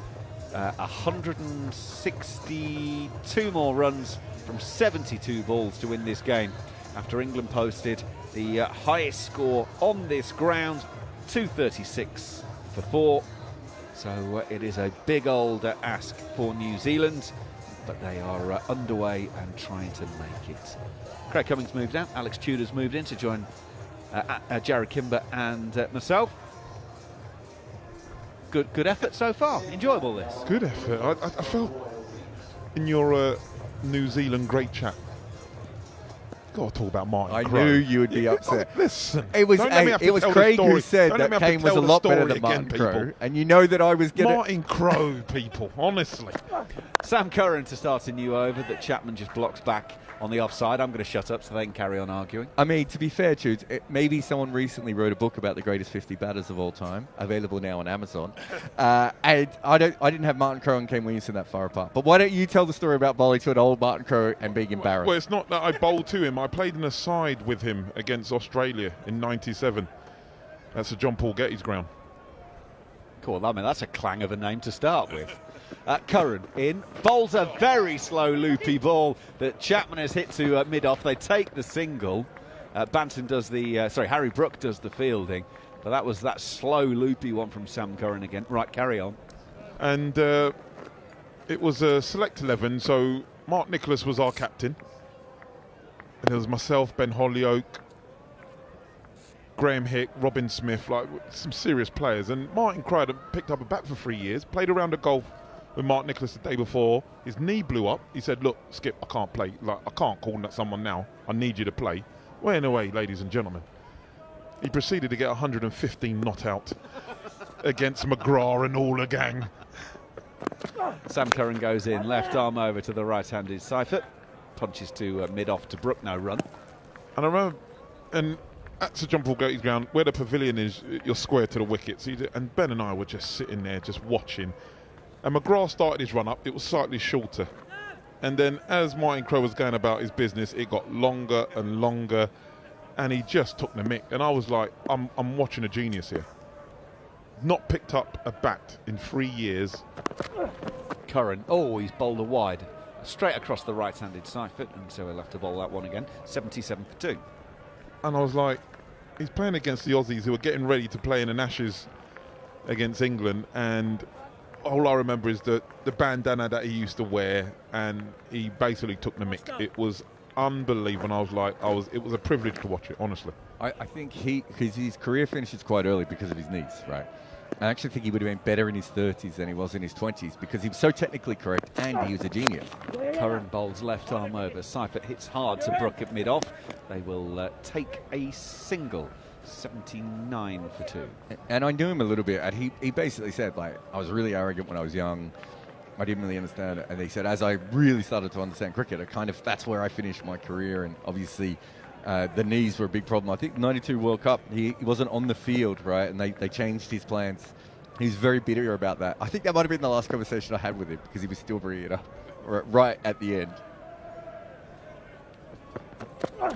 162 more runs from 72 balls to win this game after England posted the highest score on this ground, 236 for 4. So it is a big old ask for New Zealand, but they are underway and trying to make it. Craig Cummings moved out, Alex Tudor's moved in to join Jared Kimber and myself. Good effort so far. Enjoyable this. Good effort. I felt in your New Zealand great chat. Got to talk about Martin Crowe. I knew you would be upset. Listen, it was Craig who said that Kane was a lot better than Martin Crowe, and you know that I was going to... Martin Crowe, people, honestly. Sam Curran to start a new over that Chapman just blocks back on the offside. I'm going to shut up so they can carry on arguing. I mean, to be fair, Tudes, maybe someone recently wrote a book about the greatest 50 batters of all time, available now on Amazon. And I didn't have Martin Crowe and Kane Williamson that far apart. But why don't you tell the story about bowling to an old Martin Crowe and being embarrassed? Well, it's not that I bowled to him. I played in a side with him against Australia in '97. That's a John Paul Getty's ground. Cool. I mean, that's a clang of a name to start with. Curran in, bowls a very slow loopy ball that Chapman has hit to mid-off. They take the single. Banton does the, Harry Brook does the fielding. But that was that slow loopy one from Sam Curran again. Right, carry on. And it was a select 11, so Mark Nicholas was our captain. And it was myself, Ben Hollyoak, Graham Hick, Robin Smith, like some serious players. And Martin Crichton picked up a bat for 3 years, played a round of golf with Mark Nicholas the day before. His knee blew up. He said, look, Skip, I can't play. Like, I can't call someone now. I need you to play. Went away, ladies and gentlemen. He proceeded to get 115 not out against McGrath and all the gang. Sam Curran goes in, left arm over to the right-handed Seifert. Punches to mid-off to Brook, no run. And I remember, and at Sir John Paul Getty's ground, where the pavilion is, you're square to the wickets. And Ben and I were just sitting there, just watching. And McGrath started his run-up. It was slightly shorter. And then as Martin Crowe was going about his business, it got longer and longer. And he just took the mick. And I was like, I'm watching a genius here. Not picked up a bat in 3 years. Curran, oh, he's bowled a wide. Straight across the right-handed Seifert, and so he'll have to bowl that one again. 77 for 2. And I was like, he's playing against the Aussies who are getting ready to play in an Ashes against England, and all I remember is the bandana that he used to wear, and he basically took the mick. It was unbelievable. And it was a privilege to watch it, honestly. I think because his career finishes quite early because of his knees, right? I actually think he would have been better in his 30s than he was in his 20s because he was so technically correct and he was a genius. Curran bowls left arm over. Seifert hits hard to Brook at mid-off. They will take a single. 79 for 2. And I knew him a little bit, and he basically said, like, I was really arrogant when I was young. I didn't really understand it. And he said, as I really started to understand cricket, that's where I finished my career. And obviously, the knees were a big problem. I think 92 World Cup, he wasn't on the field, right? And they changed his plans. He was very bitter about that. I think that might have been the last conversation I had with him because he was still bringing it up right at the end.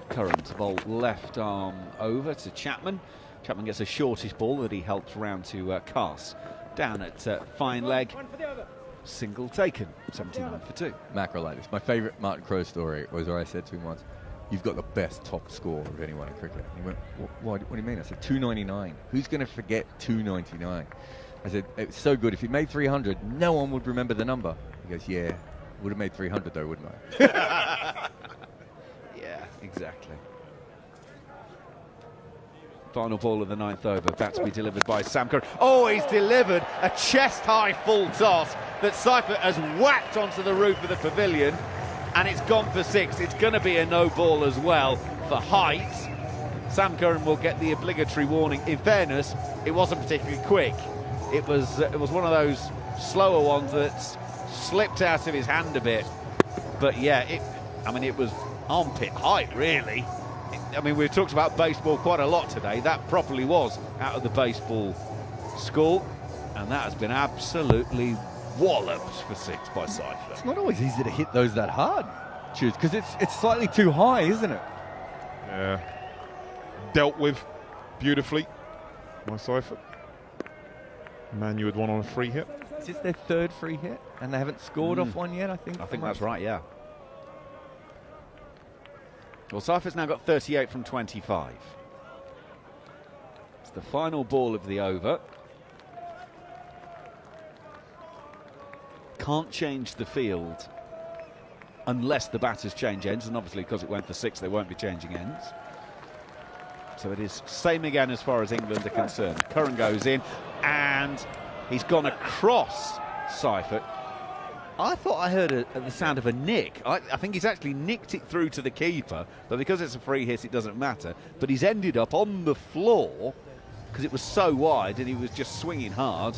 Curran to bowl left arm over to Chapman. Chapman gets a shortish ball that he helps round to Cast. Down at fine leg. Single taken. 79 for 2. Macrolitis. My favourite Martin Crowe story was where I said to him once, you've got the best top score of anyone in cricket. And he went, what do you mean? I said, 299. Who's going to forget 299? I said, it's so good. If you made 300, no one would remember the number. He goes, yeah, would have made 300 though, wouldn't I? Yeah, exactly. Final ball of the 9th over, about to be delivered by Sam Curran. Oh, he's delivered a chest-high full toss that Seifert has whacked onto the roof of the pavilion, and it's gone for 6. It's going to be a no ball as well for height. Sam Curran will get the obligatory warning. In fairness, it wasn't particularly quick. It was one of those slower ones that slipped out of his hand a bit. But yeah, it was armpit height, really. We've talked about baseball quite a lot today. That properly was out of the baseball school, and that has been absolutely walloped for 6 by Seifert. It's not always easy to hit those that hard, because it's slightly too high, isn't it? Yeah. Dealt with beautifully by Seifert. Manu had one on a free hit. Is this their 3rd free hit? And they haven't scored off one yet, I think? I think that's right, yeah. Well, Seifert's now got 38 from 25. It's the final ball of the over. Can't change the field unless the batters change ends, and obviously because it went for 6, they won't be changing ends. So it is same again as far as England are concerned. Curran goes in, and he's gone across Seifert. I thought I heard the sound of a nick. I think he's actually nicked it through to the keeper, but because it's a free hit, it doesn't matter. But he's ended up on the floor because it was so wide and he was just swinging hard.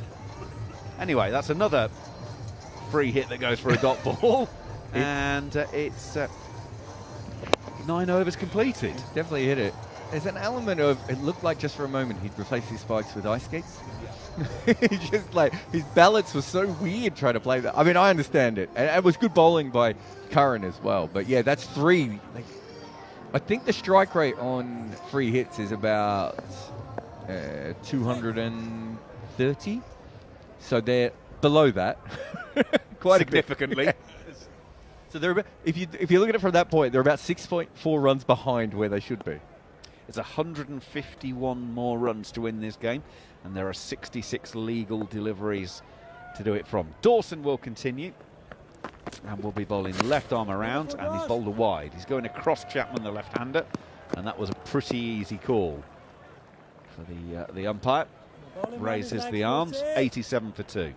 Anyway, that's another free hit that goes for a dot ball. And it's 9 overs completed. Definitely hit it. There's an element of, it looked like just for a moment he'd replaced his spikes with ice skates. Just like, his balance was so weird trying to play that. I understand it. And it was good bowling by Curran as well. But yeah, that's 3. I think the strike rate on free hits is about 230. So they're below that. Quite significantly. So they're about, if you look at it from that point, they're about 6.4 runs behind where they should be. It's 151 more runs to win this game, and there are 66 legal deliveries to do it from. Dawson will continue, and will be bowling left arm around, and he's bowled a wide. He's going across Chapman, the left-hander, and that was a pretty easy call. for the umpire. Raises the arms, 87 for 2.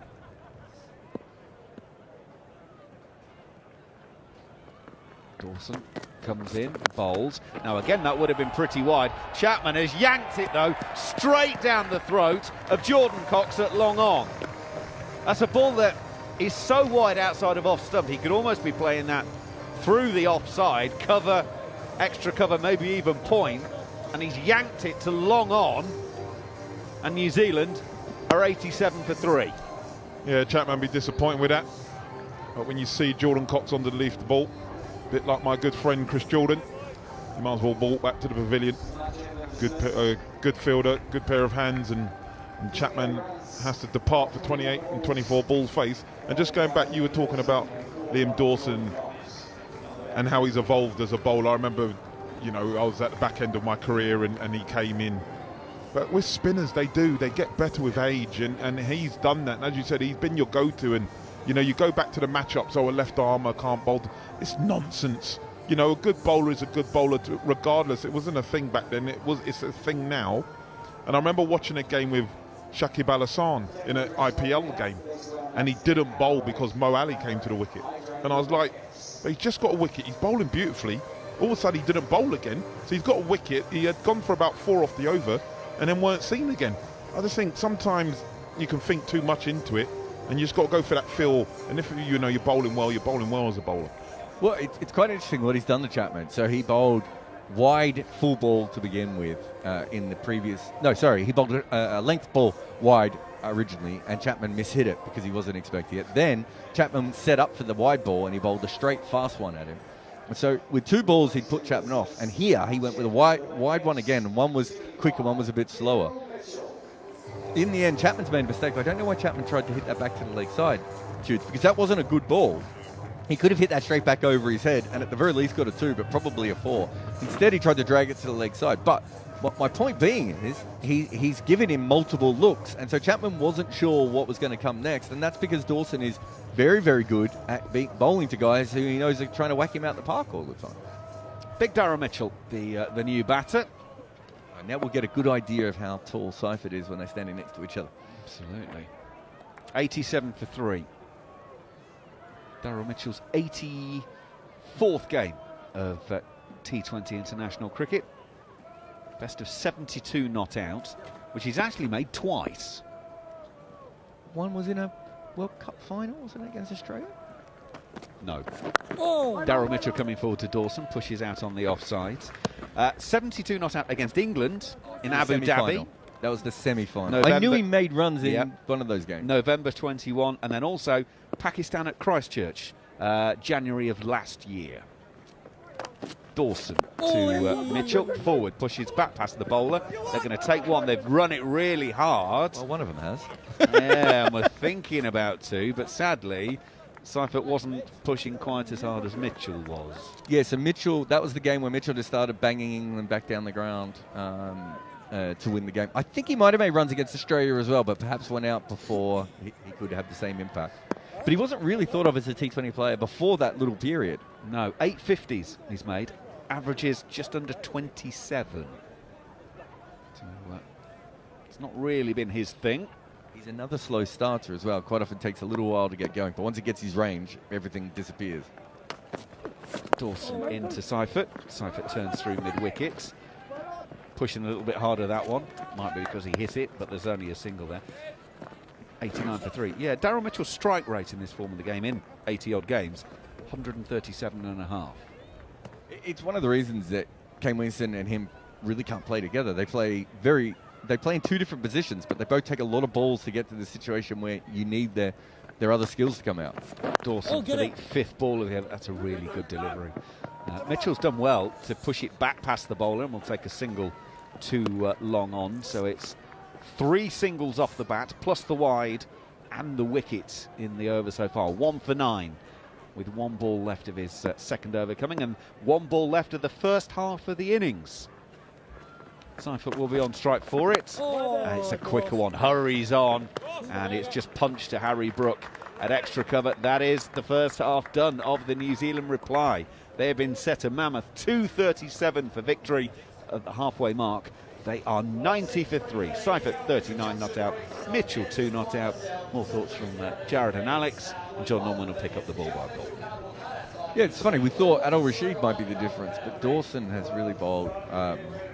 Dawson comes in, bowls. Now again, that would have been pretty wide. Chapman has yanked it though, straight down the throat of Jordan Cox at long on. That's a ball that is so wide outside of off stump, he could almost be playing that through the offside, cover, extra cover, maybe even point, and he's yanked it to long on, and New Zealand are 87 for 3. Yeah, Chapman be disappointed with that. But when you see Jordan Cox underneath the ball, a bit like my good friend Chris Jordan, you might as well ball back to the pavilion. Good fielder, good pair of hands, and Chapman has to depart for 28 and 24 balls face. And just going back, you were talking about Liam Dawson and how he's evolved as a bowler. I remember, you know, I was at the back end of my career and he came in. But with spinners, they get better with age, and he's done that. And as you said, he's been your go-to, and you know, you go back to the matchups, a left armer can't bowl. It's nonsense. You know, a good bowler is a good bowler regardless. It wasn't a thing back then, it's a thing now. And I remember watching a game with Shakib Al Hasan in an IPL game, and he didn't bowl because Mo Ali came to the wicket. And I was like, but he's just got a wicket, he's bowling beautifully. All of a sudden he didn't bowl again, so he's got a wicket. He had gone for about 4 off the over and then weren't seen again. I just think sometimes you can think too much into it, and you just got to go for that feel. And if you know you're bowling well as a bowler. Well, it's quite interesting what he's done to Chapman. So he bowled wide full ball to begin with in the previous... No, sorry, he bowled a length ball wide originally, and Chapman mishit it because he wasn't expecting it. Then Chapman set up for the wide ball, and he bowled a straight fast one at him. And so with 2 balls, he'd put Chapman off. And here, he went with a wide one again, and one was quicker, one was a bit slower. In the end, Chapman's made a mistake. I don't know why Chapman tried to hit that back to the leg side, Jude, because that wasn't a good ball. He could have hit that straight back over his head, and at the very least got a 2, but probably a 4. Instead, he tried to drag it to the leg side. But what my point being is, he's given him multiple looks, and so Chapman wasn't sure what was going to come next, and that's because Dawson is very, very good at bowling to guys who he knows are trying to whack him out the park all the time. Big Daryl Mitchell, the new batter. And now we'll get a good idea of how tall Seifert is when they're standing next to each other. Absolutely. 87 for 3. Daryl Mitchell's 84th game of T20 international cricket. Best of 72 not out, which he's actually made twice. One was in a World Cup final, wasn't it, against Australia? No. Oh. Daryl Mitchell coming forward to Dawson, pushes out on the offsides. 72 not out against England in Abu Dhabi. That was the semi-final. I knew he made runs in one of those games. November 21, and then also Pakistan at Christchurch, January of last year. Dawson to Mitchell, forward, pushes back past the bowler. They're going to take one. They've run it really hard. Well, one of them has. Yeah, and we're thinking about 2, but sadly, Seifert wasn't pushing quite as hard as Mitchell was. Yeah, so Mitchell, that was the game where Mitchell just started banging England back down the ground to win the game. I think he might have made runs against Australia as well, but perhaps went out before he could have the same impact. But he wasn't really thought of as a T20 player before that little period. No, 8 50s he's made. Averages just under 27. So, it's not really been his thing. He's another slow starter as well. Quite often takes a little while to get going, but once he gets his range, everything disappears. Dawson into Seifert. Seifert turns through mid-wickets. Pushing a little bit harder that one. Might be because he hit it, but there's only a single there. 89 for 3. Yeah, Daryl Mitchell's strike rate in this form of the game in 80-odd games, 137.5. It's one of the reasons that Kane Williamson and him really can't play together. They play in 2 different positions, but they both take a lot of balls to get to the situation where you need their other skills to come out. Dawson for the 5th ball of the other. That's a really good delivery. Mitchell's done well to push it back past the bowler, and we'll take a single to long on. So it's 3 singles off the bat, plus the wide and the wicket in the over so far. 1 for 9. With 1 ball left of his second over coming, and 1 ball left of the first half of the innings. Seifert will be on strike for it. It's a quicker one, hurries on, and it's just punched to Harry Brook at extra cover. That is the first half done of the New Zealand reply. They have been set a mammoth 2:37 for victory at the halfway mark. They are 90 for 3. Seifert 39 not out, Mitchell 2 not out. More thoughts from Jared and Alex. And John Norman will pick up the ball by ball. Yeah, it's funny. We thought Adil Rashid might be the difference, but Dawson has really bowled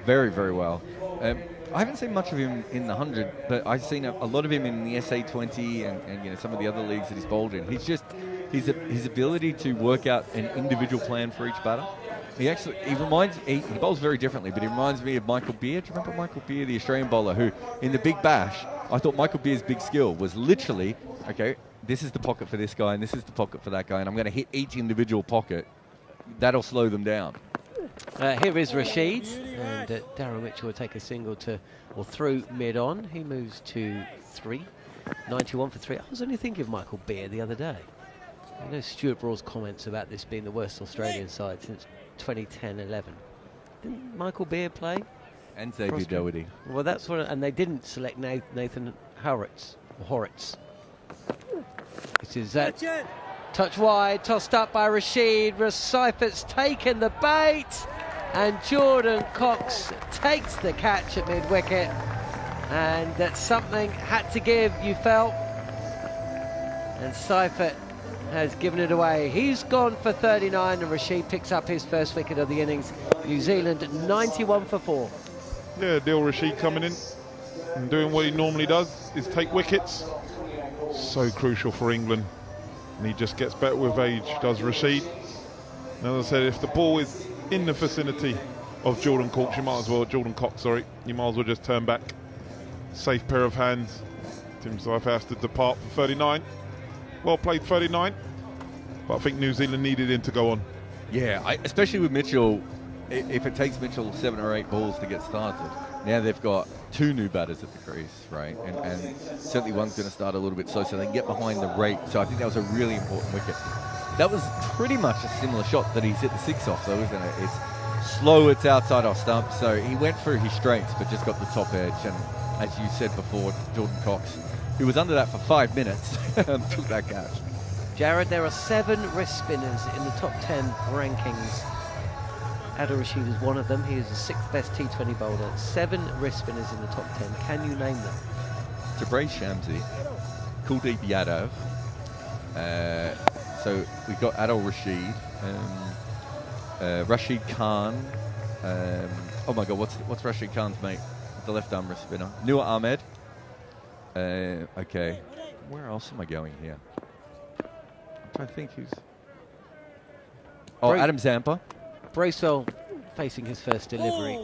very, very well. I haven't seen much of him in the 100, but I've seen a lot of him in the SA20 and some of the other leagues that he's bowled in. He's just his ability to work out an individual plan for each batter. He bowls very differently, but he reminds me of Michael Beer. Do you remember Michael Beer, the Australian bowler, who in the Big Bash, I thought Michael Beer's big skill was literally, okay, this is the pocket for this guy and this is the pocket for that guy, and I'm going to hit each individual pocket. That'll slow them down. Here is Rashid, and Darryl Mitchell will take a single through mid-on. He moves to 3, 91 for 3. I was only thinking of Michael Beer the other day. You know Stuart Broad's comments about this being the worst Australian side since 2010-11. Didn't Michael Beer play? And Xavier Doherty. Well, that's what, and they didn't select Nathan Horrocks. This is that touch wide, tossed up by Rashid. Seifert's taken the bait, and Jordan Cox takes the catch at mid-wicket, and that something had to give, you felt, and Seifert has given it away. He's gone for 39, and Rashid picks up his first wicket of the innings. New Zealand 91 for 4. Yeah, Adil Rashid coming in and doing what he normally does, is take wickets. So crucial for England. And he just gets better with age, does Rashid. And as I said, if the ball is in the vicinity of Jordan Cox, you might as well just turn back. Safe pair of hands. Tim Seifert has to depart for 39. Well played, 39. But I think New Zealand needed him to go on. Yeah, especially with Mitchell. If it takes Mitchell 7 or 8 balls to get started, now they've got 2 new batters at the crease, right? And certainly one's going to start a little bit slow, so they can get behind the rate. So I think that was a really important wicket. That was pretty much a similar shot that he's hit the 6 off, though, isn't it? It's slow, it's outside off stump. So he went through his strengths, but just got the top edge. And as you said before, Jordan Cox, who was under that for 5 minutes, took that catch. Jared, there are 7 wrist spinners in the top 10 rankings. Adil Rashid is one of them. He is the 6th best T20 bowler. 7 wrist spinners in the top 10. Can you name them? Tabraiz Shamsi, Kuldeep Yadav. So we've got Adil Rashid, Rashid Khan. Oh my God, what's Rashid Khan's mate? The left arm wrist spinner. Nur Ahmed. Okay, where else am I going here? I'm trying to think who's. Oh, Adam Zampa. Bracewell facing his first delivery.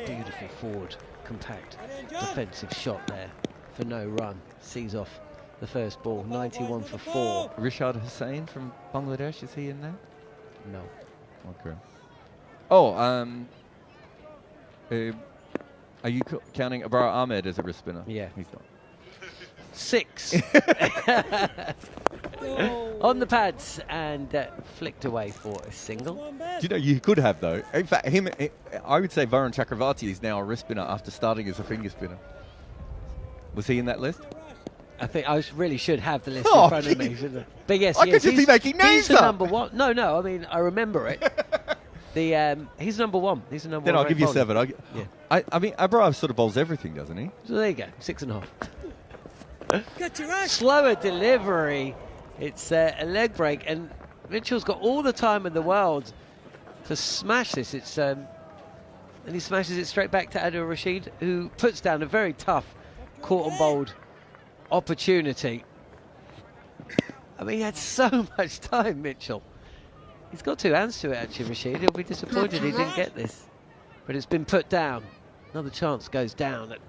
Beautiful forward, compact, defensive shot there for no run. Sees off the first ball, 91 for 4. Rishad Hussain from Bangladesh, is he in there? No. Okay. Oh, are you counting Abrar Ahmed as a wrist spinner? Yeah. He's not. 6 on the pads and flicked away for a single. Do you know, you could have, though. In fact, I would say Varun Chakravarti is now a wrist spinner after starting as a finger spinner. Was he in that list? I think I really should have the list in front of me, shouldn't I? But yes, I could just be making names he's up. The number 1. No, I mean, I remember it. He's number 1. He's the number 1. Then I'll give you bowler. 7. I mean, Abrar sort of bowls everything, doesn't he? So there you go, 6.5. Slower delivery. It's a leg break, and Mitchell's got all the time in the world to smash this. It's and he smashes it straight back to Adil Rashid, who puts down a very tough caught and bowled opportunity. I mean, he had so much time, Mitchell. He's got 2 hands to it, actually, Rashid. He'll be disappointed he didn't get this. But it's been put down. Another chance goes down at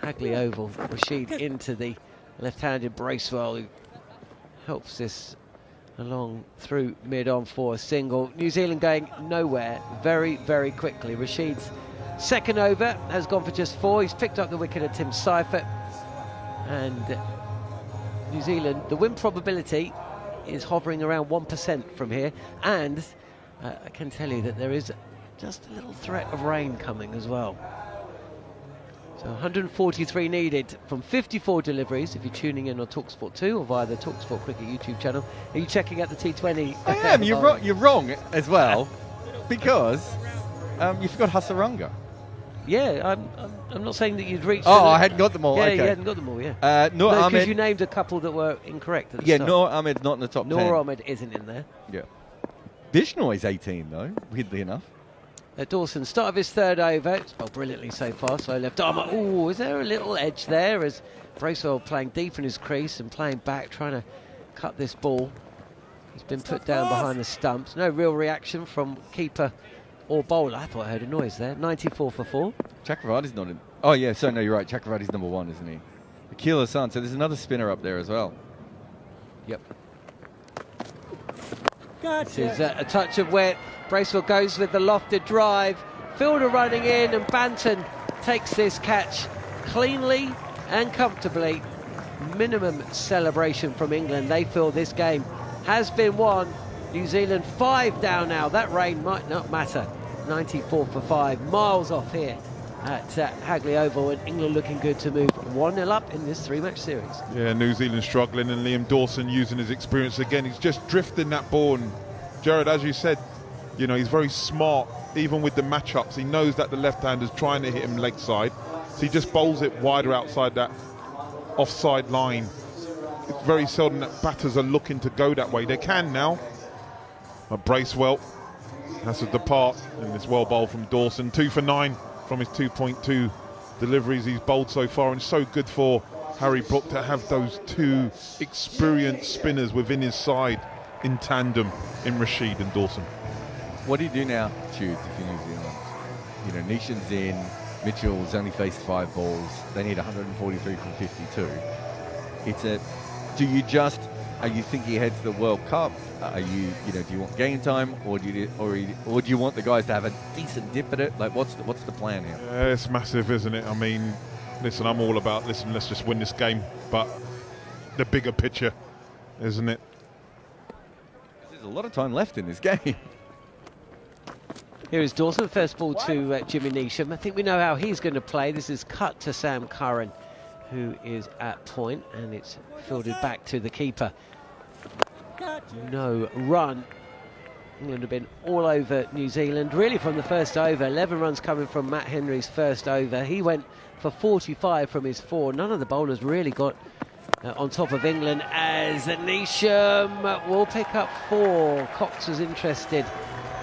Hagley Oval. Rashid into the left-handed Bracewell, who helps this along through mid-on for a single. New Zealand going nowhere very, very quickly. Rashid's second over has gone for just 4. He's picked up the wicket of Tim Seifert. And New Zealand, the win probability is hovering around 1% from here. And I can tell you that there is just a little threat of rain coming as well. So 143 needed from 54 deliveries. If you're tuning in on TalkSport 2 or via the TalkSport Cricket YouTube channel, are you checking out the T20? I am. You're wrong as well, because you forgot Hasaranga. Yeah, I'm not saying that you'd reached. Oh, I hadn't got them all. Yeah, okay. you hadn't got them all. Yeah. Noor because Ahmed. you named a couple that were incorrect. At the Yeah, start. Noor Ahmed's not in the top 10. Noor Ahmed isn't in there. Yeah. Bishnoy's 18 though. Weirdly enough. Dawson, start of his third over. It's bowled brilliantly so far. So left arm. Oh, is there a little edge there as Bracewell playing deep in his crease and playing back, trying to cut this ball. He's been put down behind the stumps. No real reaction from keeper or bowler. I thought I heard a noise there. 94 for 4. Chakravarti's not in. Oh yeah, so no, you're right. Chakravarti's number 1, isn't he? Akil Hassan. So there's another spinner up there as well. Yep. This is a touch of width. Bracewell goes with the lofted drive. Fielder running in, and Banton takes this catch cleanly and comfortably. Minimum celebration from England. They feel this game has been won. New Zealand 5 down now. That rain might not matter. 94 for 5. Miles off here at Hagley Oval, and England looking good to move 1-0 up in this 3-match series. Yeah, New Zealand struggling, and Liam Dawson using his experience again. He's just drifting that ball, and Jared, as you said, you know, he's very smart, even with the matchups. He knows that the left-hander's trying to hit him leg side, so he just bowls it wider outside that offside line. It's very seldom that batters are looking to go that way. They can now. But Bracewell has to depart in this well bowl from Dawson. 2 for 9 from his 2.2 deliveries he's bowled so far, and so good for Harry Brook to have those two experienced spinners within his side in tandem in Rashid and Dawson. What do you do now, Tudes, if you're New Zealand? You know, Nishan's in, Mitchell's only faced 5 balls. They need 143 from 52. Are you thinking ahead to the World Cup? Do you want game time, or do you want the guys to have a decent dip at it? Like, what's the plan here? Yeah, it's massive, isn't it? I mean, listen, I'm all about, let's just win this game, but the bigger picture, isn't it? There's a lot of time left in this game. Here is Dawson, first ball to Jimmy Neesham. I think we know how he's going to play. This is cut to Sam Curran, who is at point, and it's fielded back to the keeper. No run. England have been all over New Zealand, really from the first over. 11 runs coming from Matt Henry's first over. He went for 45 from his 4. None of the bowlers really got on top of England, as Neesham will pick up 4. Cox was interested.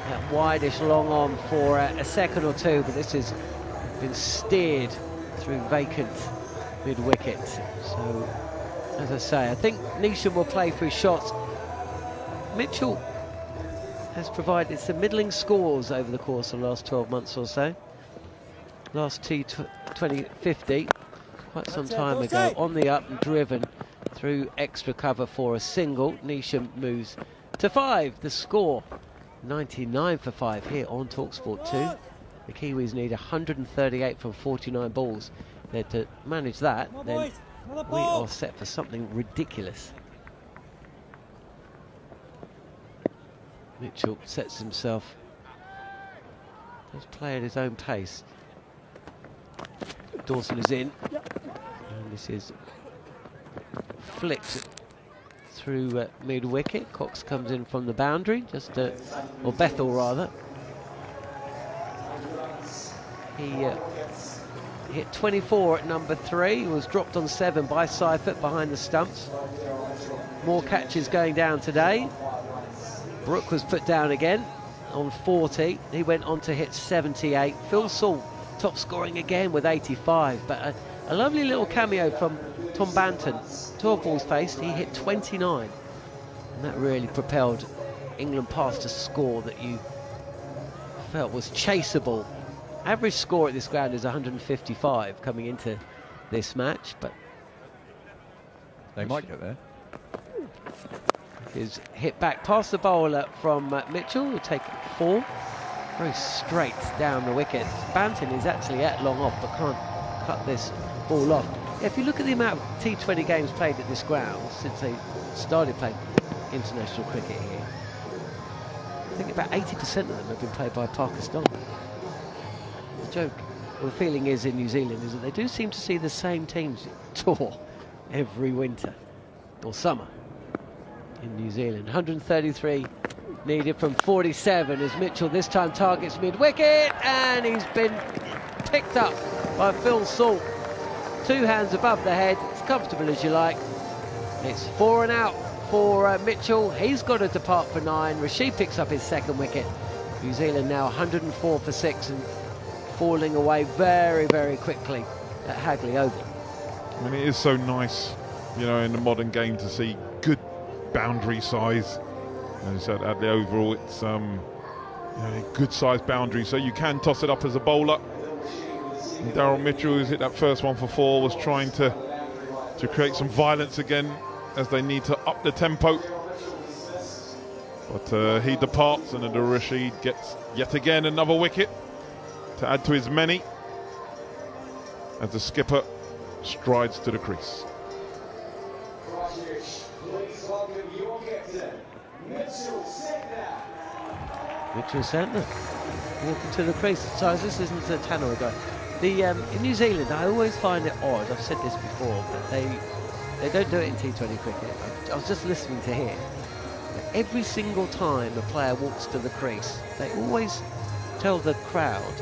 That wideish long on for a second or two, but this has been steered through vacant mid-wicket. So, as I say, I think Neesham will play for his shots. Mitchell has provided some middling scores over the course of the last 12 months or so. Last T20 50, quite some time ago, on the up and driven through extra cover for a single. Neesham moves to 5. The score 99 for 5 here on TalkSport 2. The Kiwis need 138 from 49 balls. They're to manage that, then we are set for something ridiculous. Mitchell sets himself. Does play at his own pace. Dawson is in, and this is flicked through mid-wicket. Cox comes in from the boundary, or Bethel rather. He hit 24 at number 3. He was dropped on 7 by Seifert behind the stumps. More catches going down today. Brook was put down again on 40. He went on to hit 78. Phil Salt top scoring again with 85, but a lovely little cameo from Tom Banton. 12 balls faced, he hit 29, and that really propelled England past a score that you felt was chaseable. Average score at this ground is 155 coming into this match, but they might get there. Is hit back past the bowler from Mitchell, who will take 4. Very straight down the wicket. Banton is actually at long off, but can't cut this ball off. If you look at the amount of T20 games played at this ground since they started playing international cricket here, I think about 80% of them have been played by Pakistan. The joke, or the feeling is in New Zealand, is that they do seem to see the same teams tour every winter or summer in New Zealand. 133 needed from 47 as Mitchell this time targets mid-wicket, and he's been picked up by Phil Salt. 2 hands above the head, as comfortable as you like. It's 4 and out for Mitchell. He's got to depart for 9. Rashid picks up his second wicket. New Zealand now 104 for 6 and falling away very, very quickly at Hagley Oval. I mean, it is so nice, you know, in the modern game to see good boundary size. And so at the Oval, it's good size boundary, so you can toss it up as a bowler. Daryl Mitchell, who's hit that first one for 4, was trying to create some violence again as they need to up the tempo. But he departs, and Abdul Rashid gets yet again another wicket to add to his many as the skipper strides to the crease. Mitchell Santner walking to the crease. So this isn't a Tannoy guy. In New Zealand, I always find it odd. I've said this before, but they don't do it in T20 cricket. I was just listening to hear that every single time a player walks to the crease, they always tell the crowd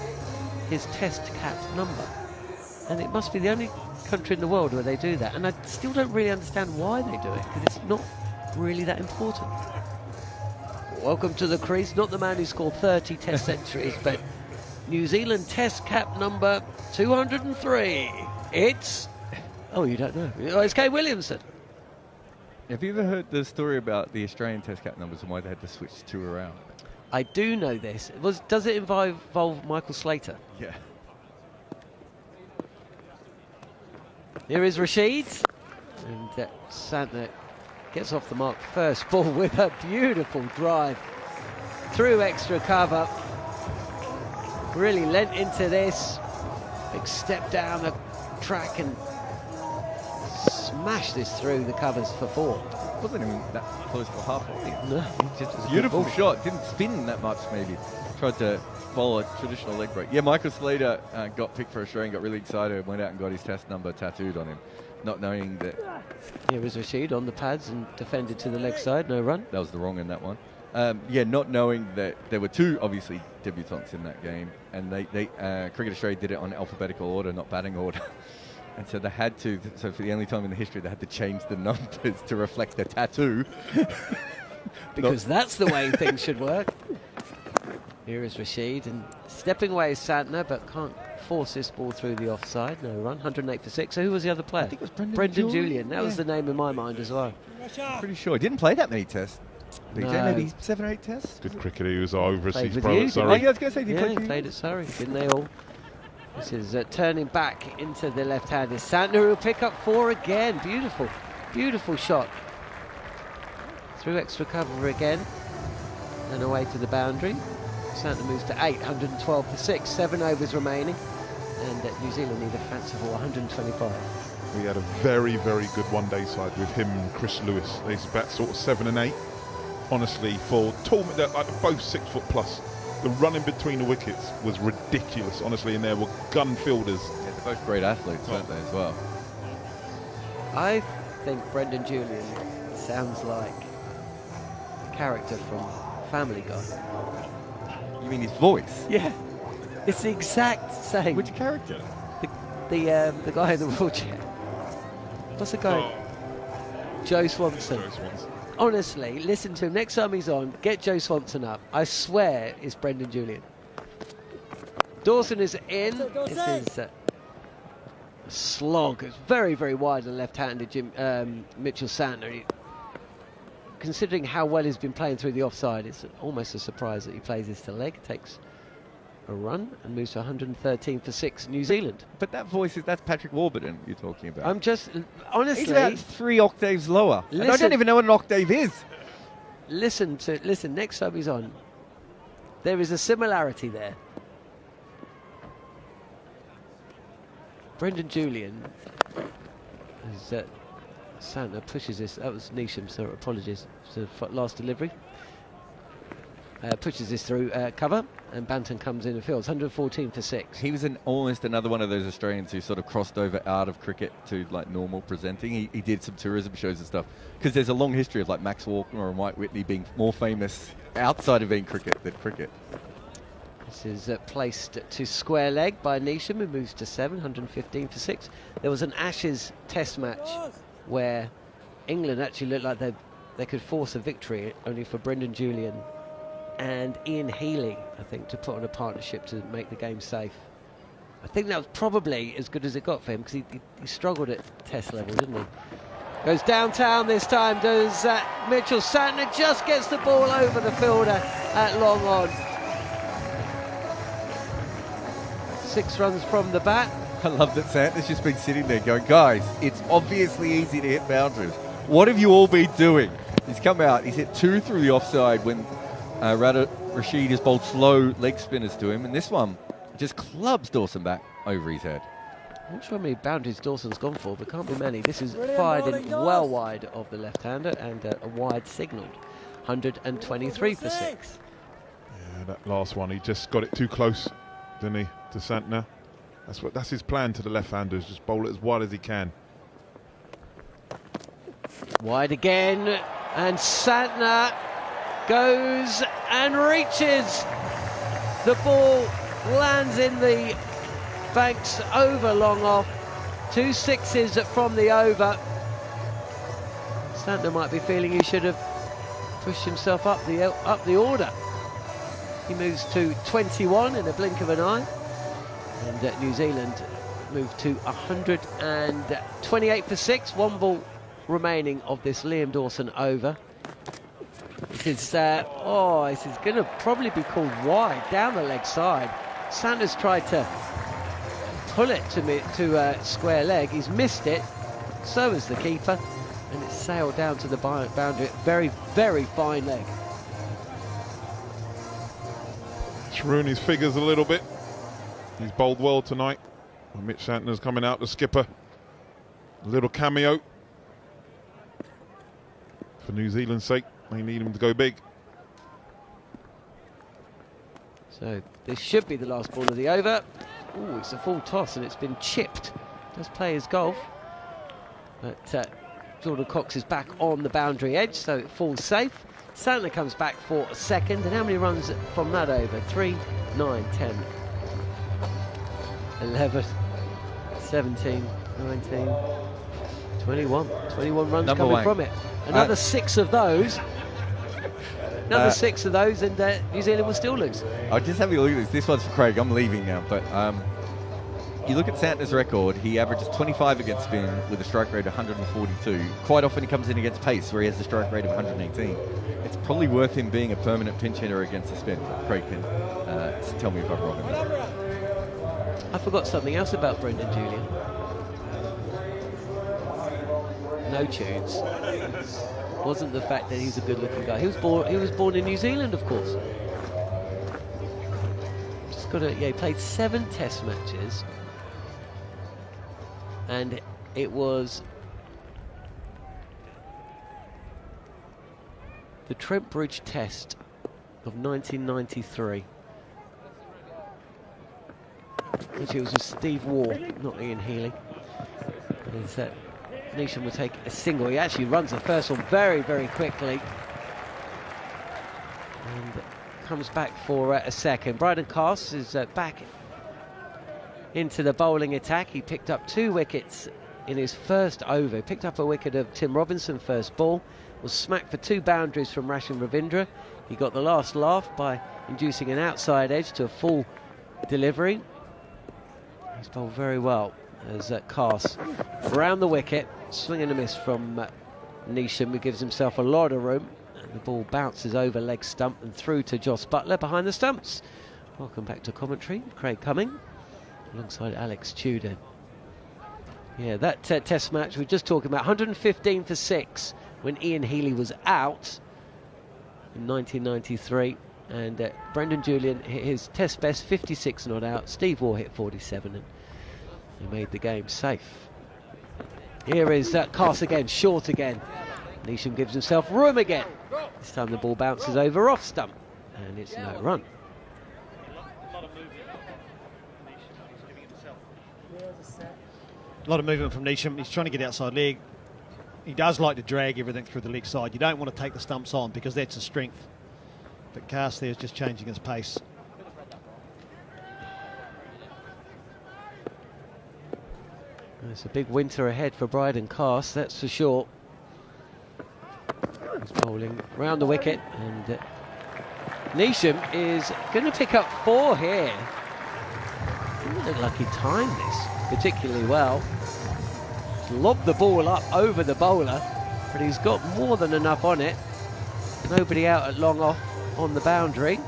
his test cap number. And it must be the only country in the world where they do that. And I still don't really understand why they do it, because it's not really that important. Welcome to the crease, not the man who scored 30 test centuries, but New Zealand test cap number 203. It's... Oh, you don't know. Oh, it's Kane Williamson. Have you ever heard the story about the Australian test cap numbers and why they had to switch 2 around? I do know this. Does it involve Michael Slater? Yeah. Here is Rashid. And Santner gets off the mark first ball with a beautiful drive through extra cover. Really lent into this. Big step down the track and smash this through the covers for 4. Wasn't even that close for half, was he? No. Just a beautiful shot. Didn't spin that much, maybe. Tried to bowl a traditional leg break. Yeah, Michael Slater got picked for Australia and got really excited and went out and got his test number tattooed on him, not knowing that... Here was Rashid on the pads and defended to the leg side, no run. That was the wrong in that one. Not knowing that there were 2, obviously, debutants in that game, and Cricket Australia did it on alphabetical order, not batting order. And so they had to, so for the only time in the history, they had to change the numbers to reflect the tattoo. Because that's the way things should work. Here is Rashid, and stepping away is Santner, but can't force this ball through the offside. No run, 108 for 6. So who was the other player? I think it was Brendan Julian. That was the name in my mind as well. Pretty sure. He didn't play that many tests. BJ, No. maybe 7 or 8 tests? Good cricketer. He was our overseas with pro you, at didn't Surrey. he? I was going to say, did he play he for you? played at Surrey, didn't they all? This is turning back into the left-hander. Santner will pick up 4 again. Beautiful, beautiful shot. Through extra cover again. And away to the boundary. Santner moves to 8, 112 for 6. 7 overs remaining. And New Zealand need a fanciful 125. We had a very, very good one-day side with him and Chris Lewis. They used to bat sort of 7 and 8. Honestly, for tall, like both 6 foot plus. The running between the wickets was ridiculous, honestly, and there were gun fielders. Yeah, they're both great athletes, weren't they, as well? I think Brendan Julian sounds like a character from Family Guy. You mean his voice? Yeah, it's the exact same. Which character? The guy in the wheelchair. What's the guy? Joe Swanson. Honestly, listen to him. Next time he's on, get Joe Swanson up. I swear it's Brendan Julian. Dawson is in. This is a slog. It's very, very wide and left-handed Mitchell Santner. Considering how well he's been playing through the offside, it's almost a surprise that he plays this to leg. Takes a run and moves to 113 for 6, New Zealand. But that voice, that's Patrick Warburton you're talking about. I'm just, honestly... He's about 3 octaves lower. And I don't even know what an octave is. Listen, next time he's on, there is a similarity there. Brendan Julian, as Santner pushes this, that was Neesham, so apologies for the last delivery. Pushes this through cover, and Banton comes in and fields 114 for 6. He was almost another one of those Australians who sort of crossed over out of cricket to like normal presenting. He did some tourism shows and stuff, because there's a long history of like Max Walker and Mike Whitney being more famous outside of being cricket than cricket. This is placed to square leg by Neesham, who moves to 7, 115 for 6. There was an Ashes test match where England actually looked like they could force a victory, only for Brendan Julian and Ian Healy, I think, to put on a partnership to make the game safe. I think that was probably as good as it got for him, because he struggled at test level, didn't he? Goes downtown this time, does Mitchell Santner, just gets the ball over the fielder at long on. 6 runs from the bat. I love that Santner's just been sitting there going, guys, it's obviously easy to hit boundaries. What have you all been doing? He's come out, he's hit 2 through the offside when Rashid has bowled slow leg spinners to him, and this one just clubs Dawson back over his head. I'm not sure how many boundaries Dawson's gone for, but can't be many. This is fired in well wide of the left-hander, and a wide signalled. 123 for 6. Yeah, that last one, he just got it too close, didn't he, to Santner? That's his plan to the left-handers, just bowl it as wide as he can. Wide again, and Santner goes and reaches. The ball lands in the banks over long off. 2 sixes from the over. Santner might be feeling he should have pushed himself up the order. He moves to 21 in a blink of an eye, and New Zealand move to 128 for 6. 1 ball remaining of this Liam Dawson over. This is going to probably be called wide down the leg side. Sanders tried to pull it to square leg. He's missed it. So has the keeper, and it's sailed down to the boundary. Very, very fine leg. Ruin his figures a little bit. He's bowled well tonight. Mitch Santner's coming out, the skipper. A little cameo. For New Zealand's sake, they need him to go big. So this should be the last ball of the over. Oh, it's a full toss and it's been chipped. Does play his golf. But Jordan Cox is back on the boundary edge, so it falls safe. Santner comes back for a second, and how many runs from that over? 3, 9, 10, 11, 17, 19, 21. 21 runs Number coming one. from it. Another 6 of those. Another 6 of those, and New Zealand will still lose. I'll just have a look at this. This one's for Craig. I'm leaving now, but you look at Santner's record, he averages 25 against spin with a strike rate of 142. Quite often he comes in against pace, where he has a strike rate of 118. It's probably worth him being a permanent pinch hitter against the spin. Craig can tell me if I'm wrong. I forgot something else about Brendan Julian. No tunes. Wasn't the fact that he's a good-looking guy. He was born in New Zealand, of course. Just got he played 7 Test matches. And it was the Trent Bridge Test of 1993. Actually, it was with Steve Waugh, not Ian Healy. Neesham will take a single. He actually runs the first one very, very quickly. And comes back for a second. Bryden Cass is back into the bowling attack. He picked up 2 wickets in his first over. He picked up a wicket of Tim Robinson first ball, was smacked for 2 boundaries from Rashin Ravindra. He got the last laugh by inducing an outside edge to a full delivery. He's bowled very well as Cass around the wicket, swing and a miss from Neesham, who gives himself a lot of room, and the ball bounces over leg stump and through to Joss Butler behind the stumps. Welcome back to commentary, Craig Cumming alongside Alex Tudor. Yeah, that test match we were just talking about, 115 for 6 when Ian Healy was out in 1993, and Brendan Julian hit his test best, 56 not out. Steve Waugh hit 47, and he made the game safe. Here is Cass again, short again. Neesham gives himself room again. This time the ball bounces over off stump, and it's no run. A lot of movement from Neesham. He's trying to get outside leg. He does like to drag everything through the leg side. You don't want to take the stumps on because that's a strength. But Cass there is just changing his pace. It's a big winter ahead for Bryden Cast, that's for sure. He's bowling round the wicket, and Neesham is going to pick up 4 here. Didn't look like he timed this particularly well. He's lobbed the ball up over the bowler, but he's got more than enough on it. Nobody out at long off on the boundary,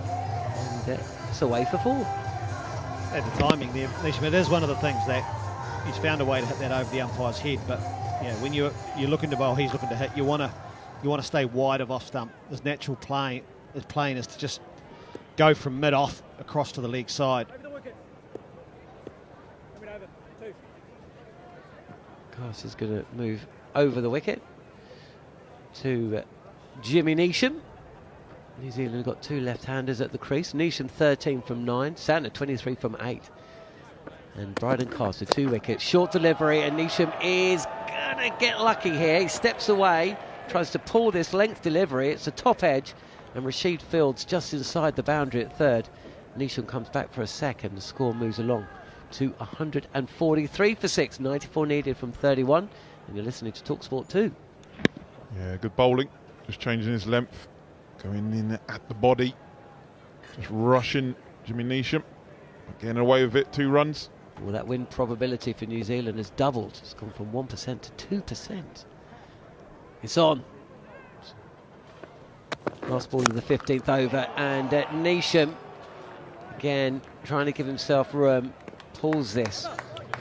and it's away for 4. At the timing there, Neesham, it is one of the things that he's found a way to hit that over the umpire's head, but yeah, when you're looking to bowl, he's looking to hit. You want to stay wide of off stump. His natural plane is to just go from mid off across to the leg side. Cast is going to move over the wicket to Jimmy Neesham. New Zealand have got 2 left-handers at the crease. Neesham 13 from 9, Santner 23 from 8. And Bryden Cast with 2 wickets. Short delivery, and Neesham is going to get lucky here. He steps away, tries to pull this length delivery. It's a top edge, and Rashid Fields just inside the boundary at 3rd. Neesham comes back for a second. The score moves along to 143 for 6. 94 needed from 31. And you're listening to TalkSport 2. Yeah, good bowling. Just changing his length. Going in at the body. Just rushing Jimmy Neesham. Getting away with it, 2 runs. Well, that win probability for New Zealand has doubled. It's gone from 1% to 2%. It's on. Last ball of the 15th over, and Neesham, again, trying to give himself room, pulls this.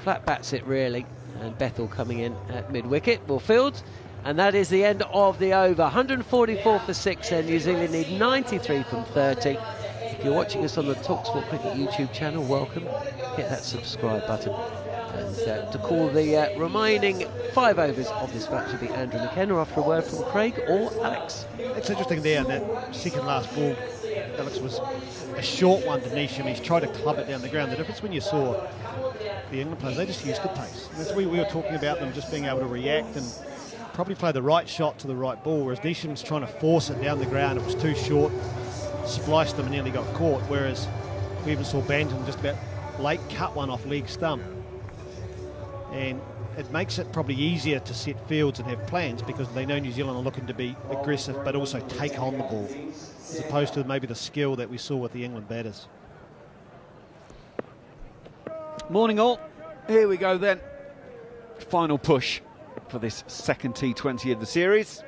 Flat bats it, really. And Bethel coming in at mid-wicket. Well, Fields. And that is the end of the over. 144 for 6, and New Zealand need 93 from 30. If you're watching us on the TalkSport Cricket YouTube channel, welcome. Hit that subscribe button. And to call the remaining 5 overs of this match will be Andrew McKenna after a word from Craig or Alex. It's interesting there, that second last ball, Alex, was a short one to Neesham. He's tried to club it down the ground. The difference when you saw the England players, they just used the pace. And that's we were talking about them just being able to react and probably play the right shot to the right ball, whereas Neesham's trying to force it down the ground. It was too short, spliced them and nearly got caught, whereas we even saw Banton just about late cut one off leg stump. And it makes it probably easier to set fields and have plans because they know New Zealand are looking to be aggressive but also take on the ball, as opposed to maybe the skill that we saw with the England batters. Morning all. Here we go then. Final push for this second T20 of the series.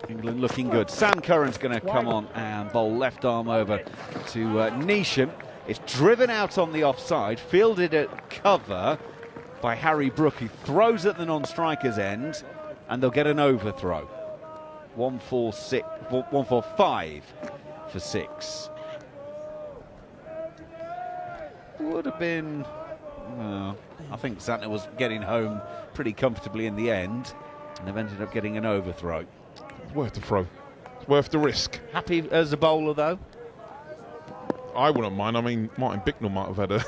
England looking good. Sam Curran's going to come on and bowl left arm over to Neesham. It's driven out on the offside, fielded at cover by Harry Brook, who throws at the non-striker's end, and they'll get an overthrow. 145 for 6. Would have been... I think Santner was getting home pretty comfortably in the end, and they've ended up getting an overthrow. It's worth the throw. It's worth the risk. Happy as a bowler, though? I wouldn't mind. I mean, Martin Bicknell might have had a...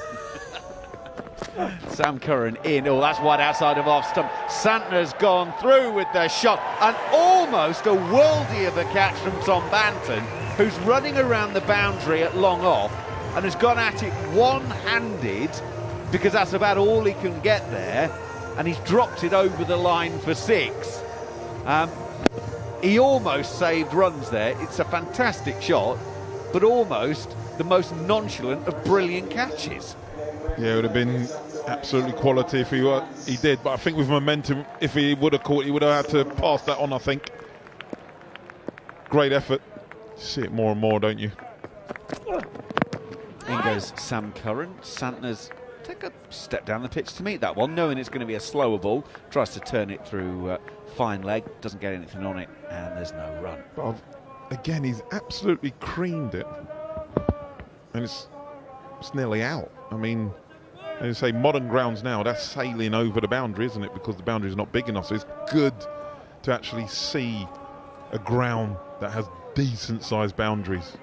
Sam Curran in. Oh, that's wide outside of off stump. Santner's gone through with the shot, and almost a worldie of a catch from Tom Banton, who's running around the boundary at long off and has gone at it one-handed, because that's about all he can get there, and he's dropped it over the line for 6. He almost saved runs there. It's a fantastic shot, but almost the most nonchalant of brilliant catches. Yeah, it would have been absolutely quality if he did, but I think with momentum, if he would have caught, he would have had to pass that on, I think. Great effort. You see it more and more, don't you? In goes Sam Curran. Santner's take a step down the pitch to meet that one, knowing it's going to be a slower ball. Tries to turn it through fine leg, doesn't get anything on it, and there's no run. But again, he's absolutely creamed it. And it's nearly out. I mean, as you say, modern grounds now, that's sailing over the boundary, isn't it? Because the boundary is not big enough. So it's good to actually see a ground that has decent sized boundaries.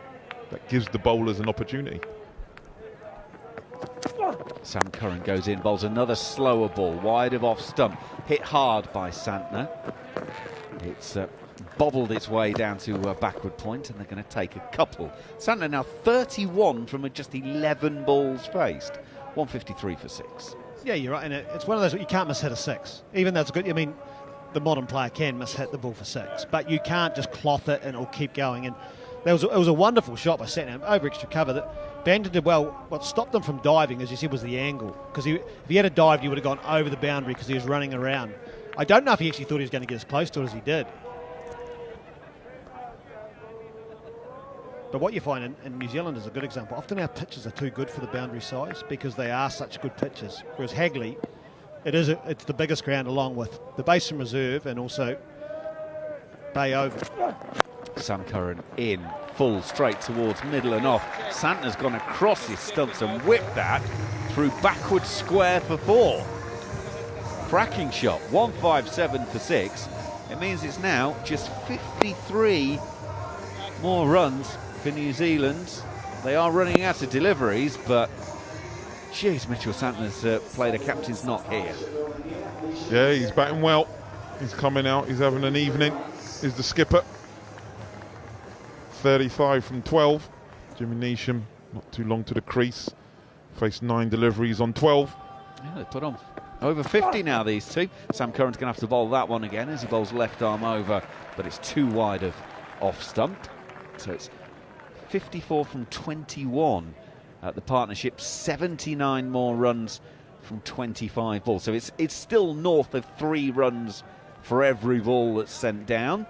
That gives the bowlers an opportunity. Sam Curran goes in, bowls another slower ball, wide of off stump. Hit hard by Santner. It's bobbled its way down to a backward point, and they're going to take a couple. Santner now 31 from just 11 balls faced. 153 for 6. Yeah, you're right. And it's one of those, you can't miss hit a 6. Even though it's good, I mean, the modern player can miss hit the ball for 6, but you can't just cloth it and it'll keep going. And it was a wonderful shot by Satnam, over extra cover. That Banton did well. What stopped him from diving, as you said, was the angle. Because if he had dived, he would have gone over the boundary because he was running around. I don't know if he actually thought he was going to get as close to it as he did. But what you find in New Zealand is a good example. Often our pitches are too good for the boundary size because they are such good pitches. Whereas Hagley, it's the biggest ground along with the Basin Reserve and also Bay Oval. Sam Curran in full straight towards middle and off. Santner's gone across his stumps and whipped that through backward square for 4. Cracking shot, 157 for 6. It means it's now just 53 more runs for New Zealand. They are running out of deliveries, but geez, Mitchell Santner's played a captain's knock here. Yeah, he's batting well. He's coming out, he's having an evening. He's the skipper. 35 from 12. Jimmy Neesham, not too long to the crease. Faced 9 deliveries on 12. Yeah, they put on over 50 now, these two. Sam Curran's going to have to bowl that one again as he bowls left arm over, but it's too wide of off stump. So it's 54 from 21 at the partnership, 79 more runs from 25 balls. So it's still north of 3 runs for every ball that's sent down,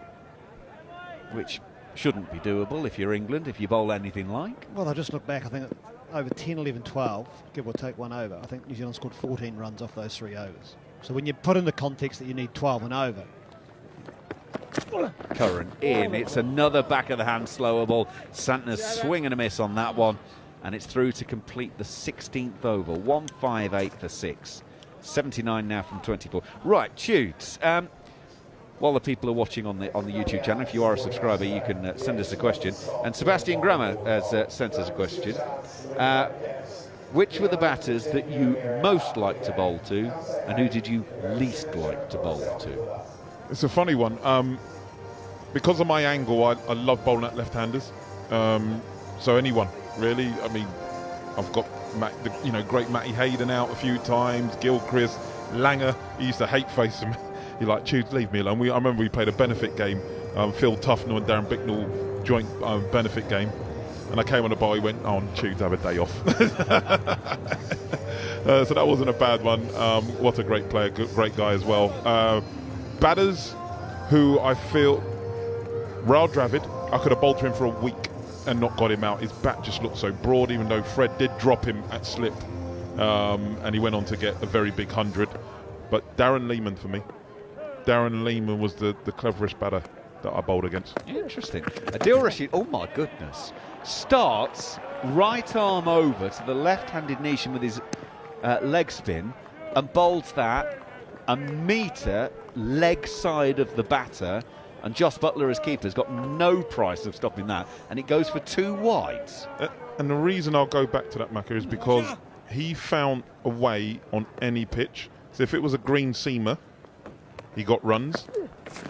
which shouldn't be doable if you're England, if you bowl anything like. Well, I just look back, I think over 10, 11, 12, give or take 1 over, I think New Zealand scored 14 runs off those 3 overs. So when you put in the context that you need 12 and over. Curran in, it's another back of the hand slower ball. Santner's swing and a miss on that one, and it's through to complete the 16th over. 158 for 6. 79 now from 24. Right, Tubes. While the people are watching on the YouTube channel, if you are a subscriber, you can send us a question. And Sebastian Grammer has sent us a question. Which were the batters that you most liked to bowl to, and who did you least like to bowl to? It's a funny one. Because of my angle, I love bowling at left-handers. So anyone, really. I mean, I've got great Matty Hayden out a few times, Gilchrist, Langer. He used to hate face him. He like, Tudes, leave me alone. I remember we played a benefit game, Phil Tufnell and Darren Bicknell joint benefit game. And I came on the bar, he went, oh, Tudes, have a day off. So that wasn't a bad one. What a great player, great guy as well. Batters who I feel, Raul Dravid, I could have bowled to him for a week and not got him out. His bat just looked so broad, even though Fred did drop him at slip. And he went on to get a very big 100. But Darren Lehman for me. Darren Lehman was the cleverest batter that I bowled against. Interesting. Adil Rashid, oh my goodness, starts right arm over to the left-handed Neesham with his leg spin and bowls that a metre leg side of the batter, and Joss Butler as keeper has got no price of stopping that, and it goes for 2 wides. And the reason I'll go back to that, Macca, is because he found a way on any pitch. So if it was a green seamer, he got runs.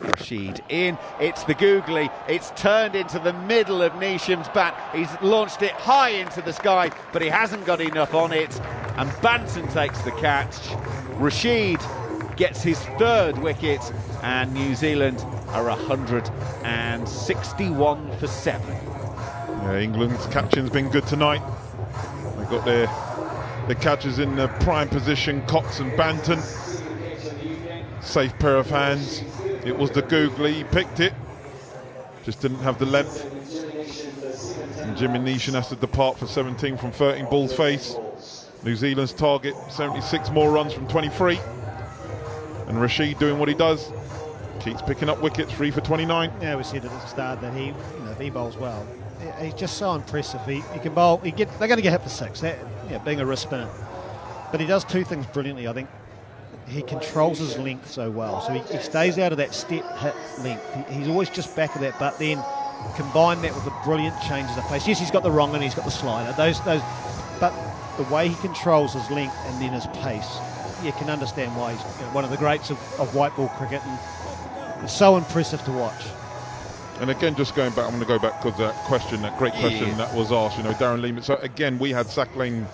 Rashid in, it's the googly, it's turned into the middle of Neesham's bat. He's launched it high into the sky, but he hasn't got enough on it, and Banton takes the catch. Rashid gets his 3rd wicket, and New Zealand are 161 for 7. Yeah, England's catching's been good tonight. They got their catchers in the prime position, Cox and Banton. Safe pair of hands. It was the googly, he picked it, just didn't have the length. And Jimmy Neesham has to depart for 17 from 13 balls face. New Zealand's target, 76 more runs from 23. And Rashid doing what he does, keeps picking up wickets, 3 for 29. Yeah, we said at the start that if he bowls well, he's just so impressive. He can bowl. They're going to get hit for 6. Being a wrist spinner, but he does 2 things brilliantly. I think he controls his length so well, so he stays out of that step hit length. He's always just back of that, but then combine that with the brilliant changes of pace. Yes, he's got the wrong and he's got the slider. But the way he controls his length and then his pace, you can understand why he's one of the greats of white ball cricket, and it's so impressive to watch. And again, just going back, I'm going to go back because that great question that was asked, Darren Lehman. So again, we had Sack Lane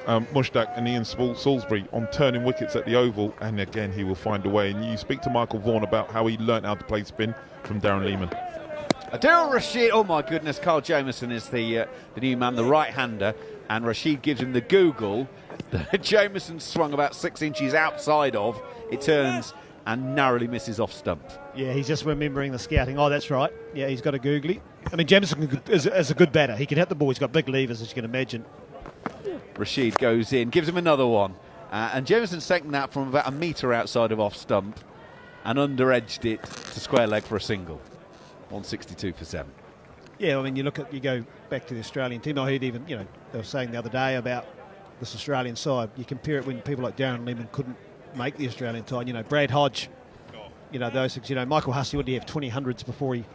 Mushtaq and Ian Salisbury on turning wickets at the Oval, and again he will find a way. And you speak to Michael Vaughan about how he learnt how to play spin from Darren Lehmann. Adil Rashid, oh my goodness, Carl Jamieson is the new man, the right-hander, and Rashid gives him the Google. Jamieson swung about 6 inches outside of, it turns and narrowly misses off stump. Yeah, he's just remembering the scouting. Oh, that's right. Yeah, he's got a googly. I mean, Jamieson is a good batter. He can hit the ball. He's got big levers, as you can imagine. Rashid goes in, gives him another one, and Jamison's taken that from about a metre outside of off stump and under-edged it to square leg for a single. 162 for 7. Yeah, I mean, you go back to the Australian team. I heard even, they were saying the other day about this Australian side. You compare it when people like Darren Lehmann couldn't make the Australian side. Brad Hodge, those things. Michael Hussey, what did he have, 20 hundreds before he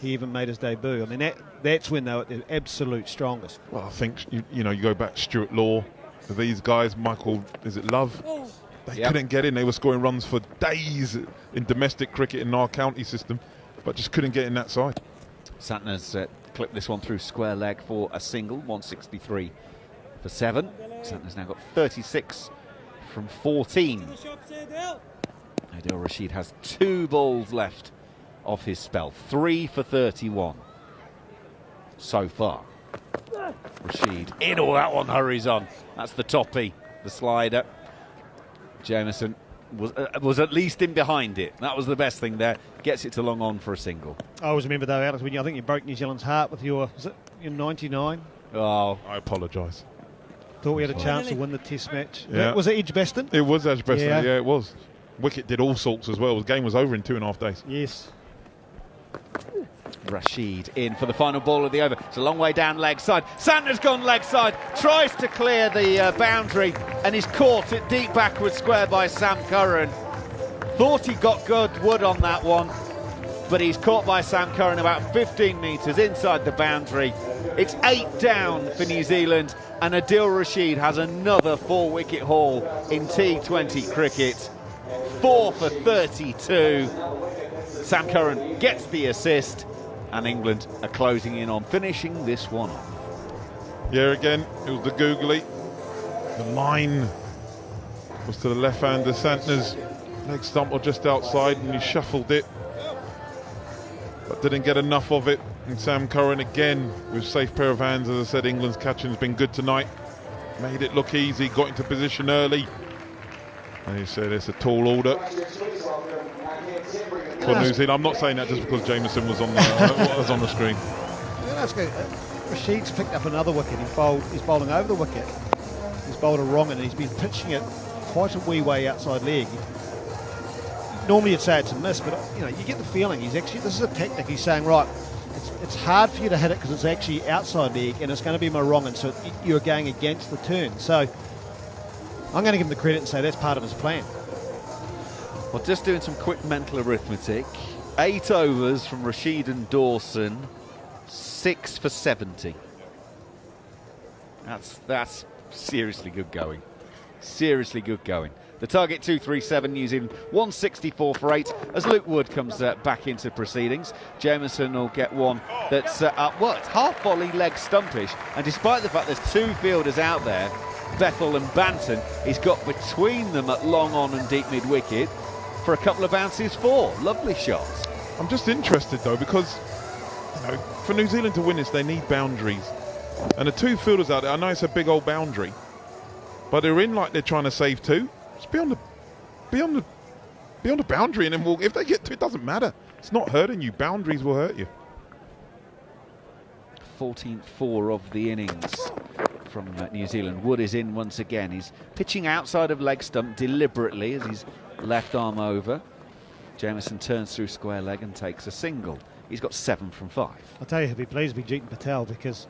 even made his debut? I mean, that's when they were at their absolute strongest. Well, I think, you go back Stuart Law, these guys, Michael, is it Love? They couldn't get in. They were scoring runs for days in domestic cricket in our county system, but just couldn't get in that side. Santner's clipped this one through square leg for a single, 163 for 7. Santner's now got 36 from 14. Adil Rashid has 2 balls left of his spell, 3 for 31 so far. Rashid in, oh, that one hurries on. That's the toppy, the slider. Jamieson was at least in behind it. That was the best thing there. Gets it to long on for a single. I always remember though, Alex, when I think you broke New Zealand's heart with your 99? Oh, I apologise. Thought we had a chance to win the Test match. Yeah. Was it Edgbaston? It was Edgbaston. Yeah, it was. Wicket did all sorts as well. The game was over in 2.5 days. Yes. Rashid in for the final ball of the over. It's a long way down leg side. Santner's gone leg side, tries to clear the boundary, and is caught at deep backward square by Sam Curran. Thought he got good wood on that one, but he's caught by Sam Curran about 15 metres inside the boundary. It's 8 down for New Zealand, and Adil Rashid has another 4-wicket haul in T20 cricket. 4 for 32. Sam Curran gets the assist, and England are closing in on finishing this one off. Yeah, again, it was the googly. The line was to the left-hander. Santner's leg stump or just outside, and he shuffled it, but didn't get enough of it. And Sam Curran again with safe pair of hands. As I said, England's catching has been good tonight. Made it look easy, got into position early. And he said it's a tall order for New Zealand. I'm not saying that just because Jamieson was on the screen. Yeah, that's good. Rashid's picked up another wicket. He's bowling over the wicket. He's bowled a wrong and he's been pitching it quite a wee way outside leg. Normally you'd say it's a miss, but you get the feeling he's actually, this is a tactic. He's saying, right, it's hard for you to hit it because it's actually outside leg and it's going to be my wrong, and so you're going against the turn. So I'm going to give him the credit and say that's part of his plan. Well, just doing some quick mental arithmetic. 8 overs from Rashid and Dawson, 6 for 70. That's seriously good going. Seriously good going. The target 237, New Zealand 164 for 8 as Luke Wood comes back into proceedings. Jamieson will get one that's it's half volley leg stumpish, and despite the fact there's 2 fielders out there, Bethel and Banton, he's got between them at long on and deep mid wicket for a couple of bounces. 4 lovely shots. I'm just interested though, because for New Zealand to win this they need boundaries, and the 2 fielders out there, I know it's a big old boundary, but they're in like they're trying to save 2. Just be on the boundary, and then if they get 2, it doesn't matter. It's not hurting you. Boundaries will hurt you. 14th 4 of the innings from New Zealand. Wood is in once again. He's pitching outside of leg stump deliberately as his left arm over. Jamieson turns through square leg and takes a single. He's got 7 from 5. I'll tell you who'll be pleased with Jeetan Patel, because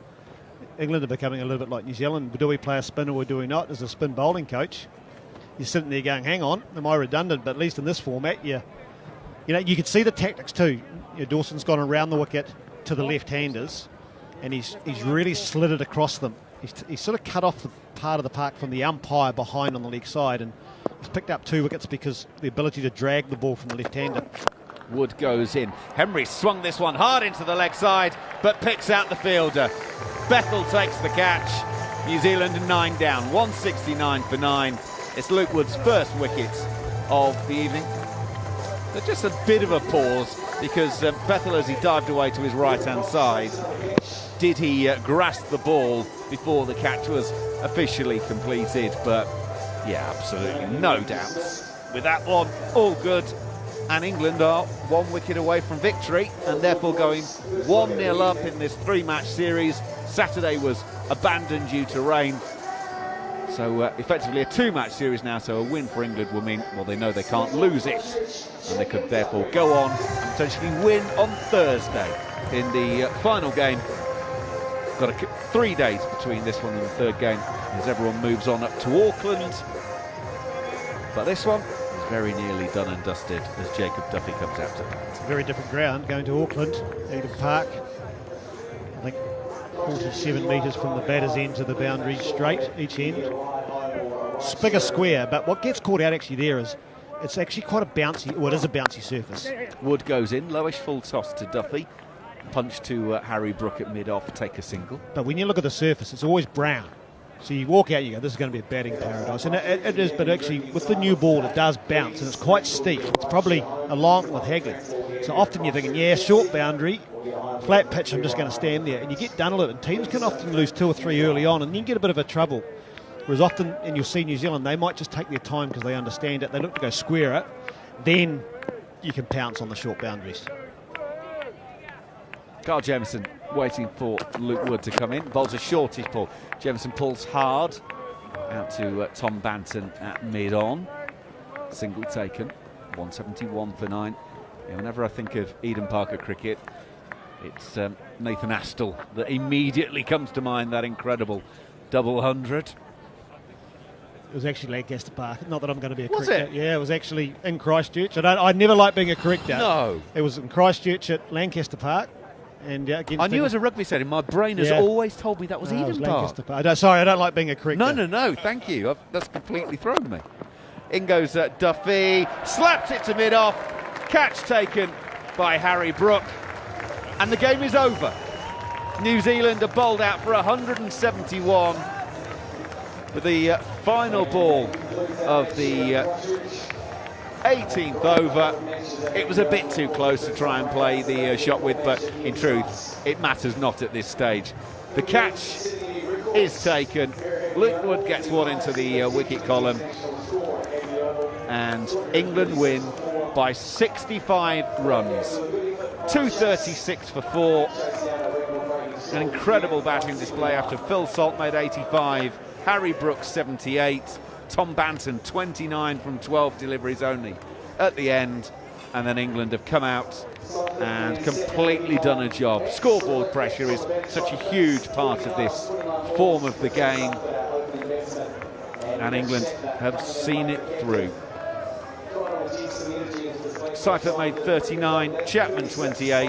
England are becoming a little bit like New Zealand. Do we play a spinner or do we not? As a spin bowling coach, you're sitting there going, hang on, am I redundant? But at least in this format, you can see the tactics too. Dawson's gone around the wicket to the left-handers, and he's really slid it across them. He's sort of cut off the part of the park from the umpire behind on the leg side, and he's picked up 2 wickets because the ability to drag the ball from the left-hander. Wood goes in. Henry swung this one hard into the leg side, but picks out the fielder. Bethel takes the catch. New Zealand 9 down, 169 for 9. It's Luke Wood's first wicket of the evening. But just a bit of a pause because Bethel, as he dived away to his right-hand side, did he grasp the ball before the catch was officially completed? But yeah, absolutely no doubts with that one. All good. And England are 1 wicket away from victory and therefore going 1-0 up in this 3-match series. Saturday was abandoned due to rain. So effectively a 2-match series now, so a win for England will mean, well, they know they can't lose it. And they could therefore go on and potentially win on Thursday in the final game. Got 3 days between this one and the third game as everyone moves on up to Auckland. But this one is very nearly done and dusted as Jacob Duffy comes out to bat. It's a very different ground going to Auckland, Eden Park. I think 47 metres from the batter's end to the boundary straight each end. It's bigger square, but what gets caught out actually there is it's actually quite a bouncy, well, it is a bouncy surface. Wood goes in, lowish full toss to Duffy. Punch to Harry Brook at mid-off, take a single. But when you look at the surface, it's always brown. So you walk out, you go, this is going to be a batting paradise. And it is, but actually with the new ball, it does bounce and it's quite steep. It's probably along with Hagley. So often you're thinking, yeah, short boundary, flat pitch, I'm just going to stand there. And you get done a little, and teams can often lose 2 or 3 early on and then get a bit of a trouble. Whereas often, and you'll see New Zealand, they might just take their time because they understand it. They look to go square it. Then you can pounce on the short boundaries. Carl Jemison waiting for Luke Wood to come in. Bowls a shortish pull. Jemison pulls hard out to Tom Banton at mid-on. Single taken. 171 for 9. Yeah, whenever I think of Eden Parker cricket, it's Nathan Astle that immediately comes to mind, that incredible double 100. It was actually Lancaster Park. Not that I'm going to be a Was corrector. it? Yeah, it was actually in Christchurch. I never like being a corrector. No. It was in Christchurch at Lancaster Park. And I knew as a rugby stadium, my brain has always told me that was Eden Park. Sorry, I don't like being a corrector. No, thank you. That's completely thrown me. In goes Duffy, slaps it to mid-off, catch taken by Harry Brook, and the game is over. New Zealand are bowled out for 171 with the final ball of the 18th over. It was a bit too close to try and play the shot with, but in truth, it matters not at this stage. The catch is taken. Luke Wood gets one into the wicket column, and England win by 65 runs. 236 for 4. An incredible batting display after Phil Salt made 85, Harry Brooks 78, Tom Banton 29 from 12 deliveries only at the end, and then England have come out and completely done a job. Scoreboard pressure is such a huge part of this form of the game, and England have seen it through. Seifert made 39, Chapman 28,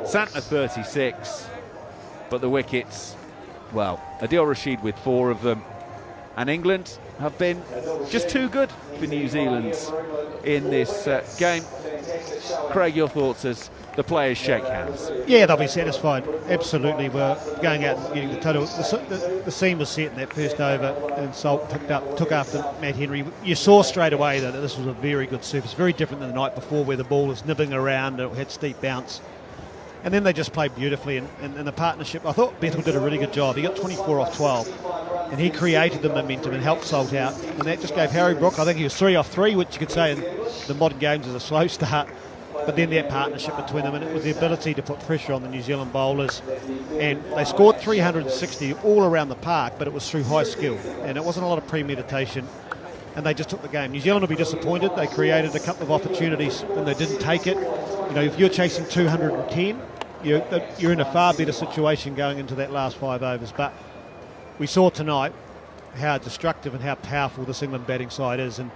Santner 36, but the wickets, well, Adil Rashid with 4 of them, and England have been just too good for New Zealand in this game. Craig, your thoughts as the players shake hands? Yeah, they'll be satisfied. Absolutely. We're going out and getting the total. The scene was set in that first over, and Salt took after Matt Henry. You saw straight away that this was a very good surface, very different than the night before where the ball was nibbling around and it had steep bounce. And then they just played beautifully, and the partnership, I thought Bethel did a really good job. He got 24 off 12, and he created the momentum and helped Salt out, and that just gave Harry Brook, I think he was 3 off 3, which you could say in the modern games is a slow start, but then that partnership between them, and it was the ability to put pressure on the New Zealand bowlers, and they scored 360 all around the park, but it was through high skill, and it wasn't a lot of premeditation, and they just took the game. New Zealand will be disappointed. They created a couple of opportunities and they didn't take it. You know, if you're chasing 210, you're in a far better situation going into that last 5 overs. But we saw tonight how destructive and how powerful this England batting side is, and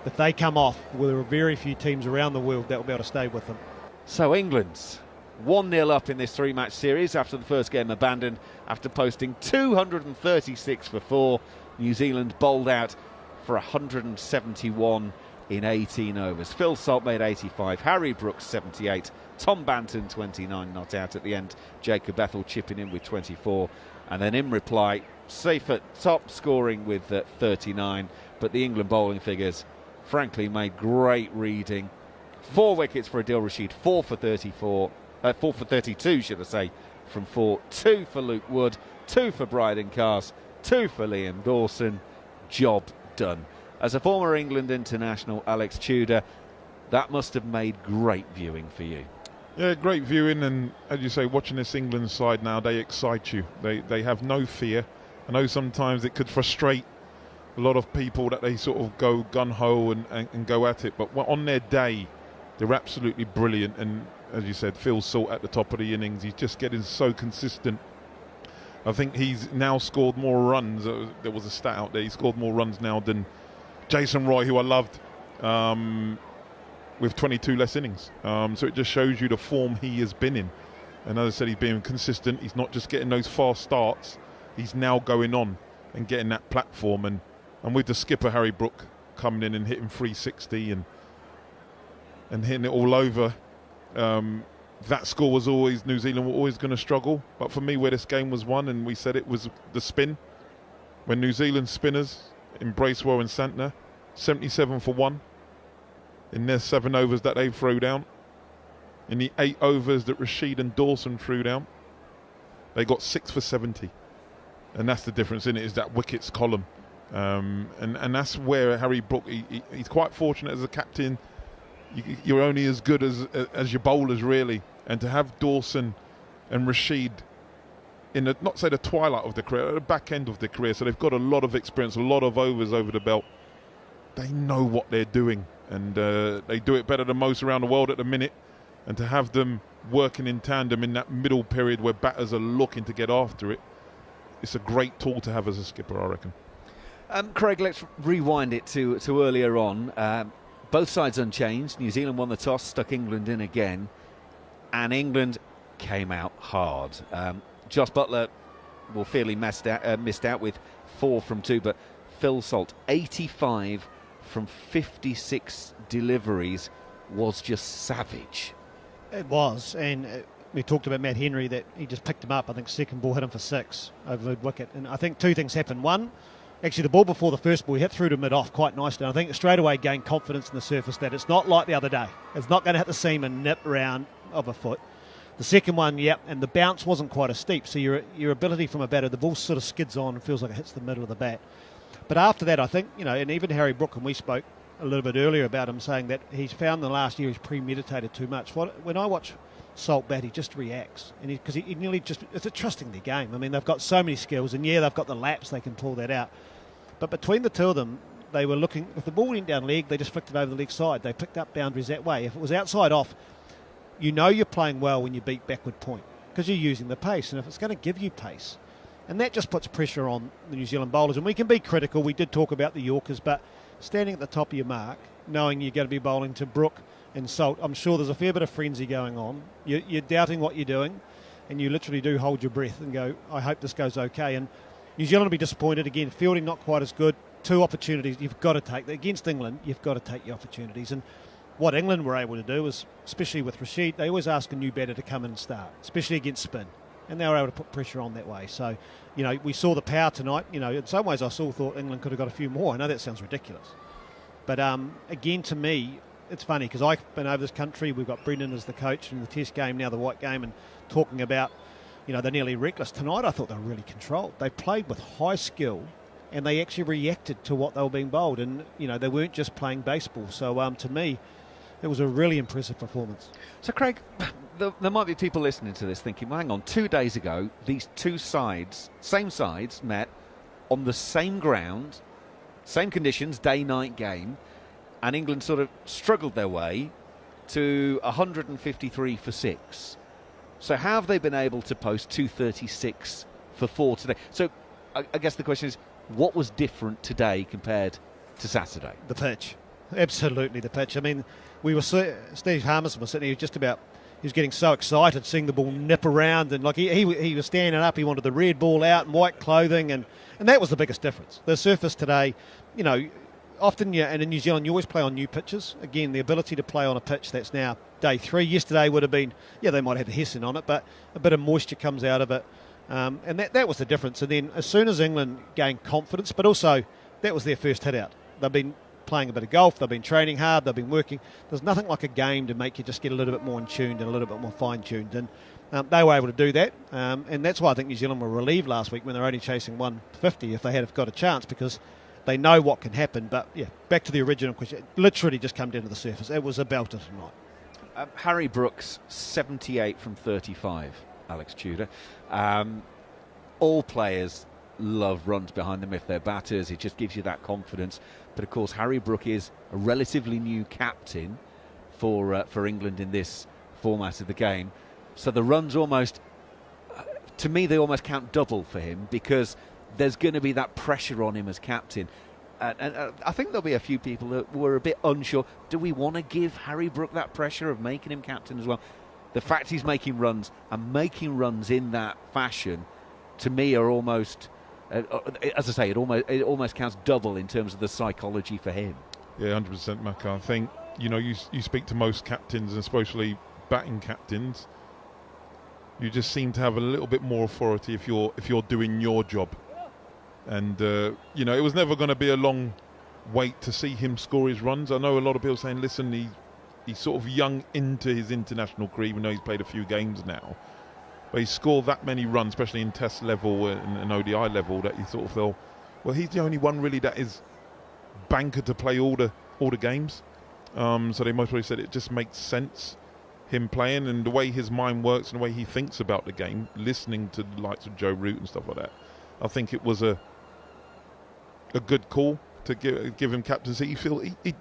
if they come off, well, there are very few teams around the world that will be able to stay with them. So England's 1-0 up in this 3-match series after the first game abandoned after posting 236 for 4. New Zealand bowled out for 171 in 18 overs. Phil Salt made 85, Harry Brooks 78, Tom Banton 29, not out at the end, Jacob Bethel chipping in with 24, and then in reply Seifert top scoring with 39, but the England bowling figures, frankly, made great reading. 4 wickets for Adil Rashid, 4 for 32, should I say, from 4. 2 for Luke Wood, 2 for Bryden Cast, 2 for Liam Dawson. Job done. As a former England international, Alex Tudor, that must have made great viewing for you. Yeah, great viewing, and as you say, watching this England side now, they excite you. They have no fear. I know sometimes it could frustrate a lot of people that they sort of go gun-ho and go at it, but on their day, they're absolutely brilliant. And as you said, Phil Salt at the top of the innings, he's just getting so consistent. I think he's now scored more runs. There was a stat out there. He scored more runs now than Jason Roy, who I loved, with 22 less innings. So it just shows you the form he has been in. And as I said, he's being consistent. He's not just getting those fast starts. He's now going on and getting that platform. And with the skipper, Harry Brook, coming in and hitting 360 and hitting it all over, that score was always, New Zealand were always going to struggle. But for me, where this game was won, and we said it was the spin. When New Zealand spinners in Bracewell and Santner, 77 for 1 in their 7 overs that they threw down. In the 8 overs that Rashid and Dawson threw down, they got 6 for 70. And that's the difference in it, is that wickets column. And that's where Harry Brook, he's quite fortunate as a captain. You're only as good as your bowlers, really. And to have Dawson and Rashid in the, not say the twilight of the career, the back end of the career, so they've got a lot of experience, a lot of overs over the belt. They know what they're doing, and they do it better than most around the world at the minute. And to have them working in tandem in that middle period where batters are looking to get after it, it's a great tool to have as a skipper, I reckon. Craig, let's rewind it to earlier on. Both sides unchanged. New Zealand won the toss, stuck England in again, and England came out hard. Josh Buttler, well, fairly missed out with 4 from 2, but Phil Salt, 85 from 56 deliveries, was just savage. It was, and we talked about Matt Henry, that he just picked him up. I think second ball hit him for 6 over mid-wicket, and I think 2 things happened. One, actually the ball before the first ball, he hit through to mid-off quite nicely. And I think straight away gained confidence in the surface that it's not like the other day. It's not going to hit the seam and nip round of a foot. The second one, yep, and the bounce wasn't quite as steep, so your ability from a batter, the ball sort of skids on and feels like it hits the middle of the bat. But after that, I think, and even Harry Brook, and we spoke a little bit earlier about him, saying that he's found in the last year he's premeditated too much. When I watch Salt bat, he just reacts, and because he nearly just, it's a trusting their game. I mean, they've got so many skills, and yeah, they've got the laps, they can pull that out. But between the two of them, they were looking, if the ball went down leg, they just flicked it over the leg side. They picked up boundaries that way. If it was outside off, you're playing well when you beat backward point, because you're using the pace, and if it's going to give you pace, and that just puts pressure on the New Zealand bowlers. And we can be critical, we did talk about the Yorkers, but standing at the top of your mark, knowing you're going to be bowling to Brook and Salt, I'm sure there's a fair bit of frenzy going on. You're doubting what you're doing, and you literally do hold your breath and go, I hope this goes okay. And New Zealand will be disappointed again. Fielding not quite as good. 2 opportunities you've got to take. Against England, you've got to take your opportunities. And what England were able to do was, especially with Rashid, they always ask a new batter to come in and start, especially against spin. And they were able to put pressure on that way. So, we saw the power tonight. In some ways I still thought England could have got a few more. I know that sounds ridiculous. But again, to me, it's funny because I've been over this country. We've got Brendan as the coach in the Test game, now the White game, and talking about, they're nearly reckless. Tonight I thought they were really controlled. They played with high skill, and they actually reacted to what they were being bowled. And, they weren't just playing baseball. So, to me, it was a really impressive performance. So, Craig, there might be people listening to this thinking, well, hang on, 2 days ago, these two sides, same sides, met on the same ground, same conditions, day-night game, and England sort of struggled their way to 153 for 6. So how have they been able to post 236 for 4 today? So I guess the question is, what was different today compared to Saturday? The pitch. Absolutely the pitch. I mean, Steve Harmison was sitting here he was getting so excited seeing the ball nip around, and like he was standing up, he wanted the red ball out and white clothing, and that was the biggest difference. The surface today, often, and in New Zealand you always play on new pitches. Again, the ability to play on a pitch that's now day 3. Yesterday would have been, they might have the Hessen on it, but a bit of moisture comes out of it. And that was the difference. And then as soon as England gained confidence, but also that was their first hit out. They've been playing a bit of golf, they've been training hard, they've been working. There's nothing like a game to make you just get a little bit more in tuned and a little bit more fine-tuned. And they were able to do that. And that's why I think New Zealand were relieved last week when they're only chasing 150 if they had got a chance, because they know what can happen. But, yeah, back to the original question. It literally just come down to the surface. It was a belter tonight. Harry Brooks, 78 from 35, Alex Tudor. All players love runs behind them if they're batters. It just gives you that confidence. But, of course, Harry Brook is a relatively new captain for England in this format of the game. So the runs almost, to me, they almost count double for him, because there's going to be that pressure on him as captain. And I think there'll be a few people that were a bit unsure. Do we want to give Harry Brook that pressure of making him captain as well? The fact he's making runs and making runs in that fashion, to me, are almost, as I say, it almost counts double in terms of the psychology for him. Yeah, 100%, Macca. I think, you speak to most captains, and especially batting captains, you just seem to have a little bit more authority if you're doing your job. And, it was never going to be a long wait to see him score his runs. I know a lot of people saying, listen, he's sort of young into his international career, even though he's played a few games now. But he scored that many runs, especially in Test level and ODI level, that you sort of feel, well, he's the only one really that is bankered to play all the games. So they most probably said it just makes sense, him playing, and the way his mind works and the way he thinks about the game, listening to the likes of Joe Root and stuff like that. I think it was a good call to give him captaincy.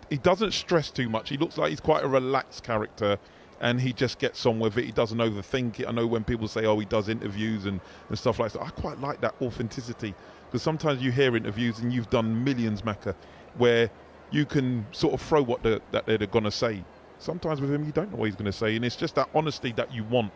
He doesn't stress too much. He looks like he's quite a relaxed character, and he just gets on with it. He doesn't overthink it. I know when people say, he does interviews and stuff like that, I quite like that authenticity, because sometimes you hear interviews, and you've done millions, Macca, where you can sort of throw what they're going to say. Sometimes with him, you don't know what he's going to say, and it's just that honesty that you want.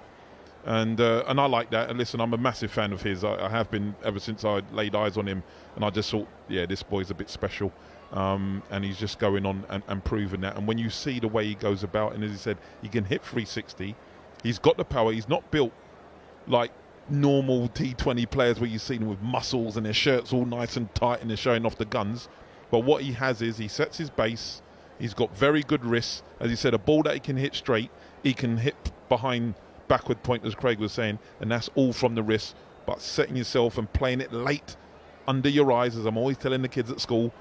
And I like that. And listen, I'm a massive fan of his. I have been ever since I laid eyes on him, and I just thought, yeah, this boy's a bit special. And he's just going on and proving that. And when you see the way he goes about, and as he said, he can hit 360. He's got the power. He's not built like normal T20 players where you see them with muscles and their shirts all nice and tight and they're showing off the guns. But what he has is he sets his base. He's got very good wrists. As he said, a ball that he can hit straight, he can hit behind backward point, as Craig was saying, and that's all from the wrist. But setting yourself and playing it late under your eyes, as I'm always telling the kids at school,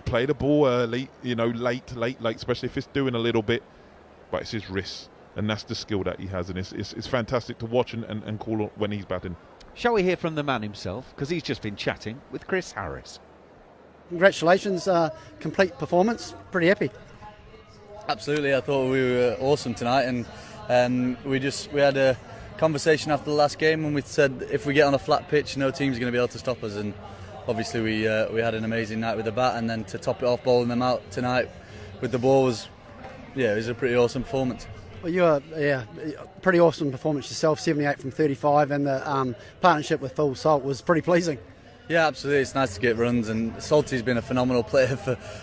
play the ball early, late, especially if it's doing a little bit. But it's his wrists, and that's the skill that he has, and it's fantastic to watch and call when he's batting. Shall we hear from the man himself? Because he's just been chatting with Chris Harris. Congratulations, complete performance. Pretty happy. Absolutely, I thought we were awesome tonight, and we had a conversation after the last game, and we said if we get on a flat pitch, no team's going to be able to stop us. And obviously, we had an amazing night with the bat, and then to top it off, bowling them out tonight with the ball it was a pretty awesome performance. Well, you are, pretty awesome performance yourself. 78 from 35, and the partnership with Phil Salt was pretty pleasing. Yeah, absolutely. It's nice to get runs, and Salty's been a phenomenal player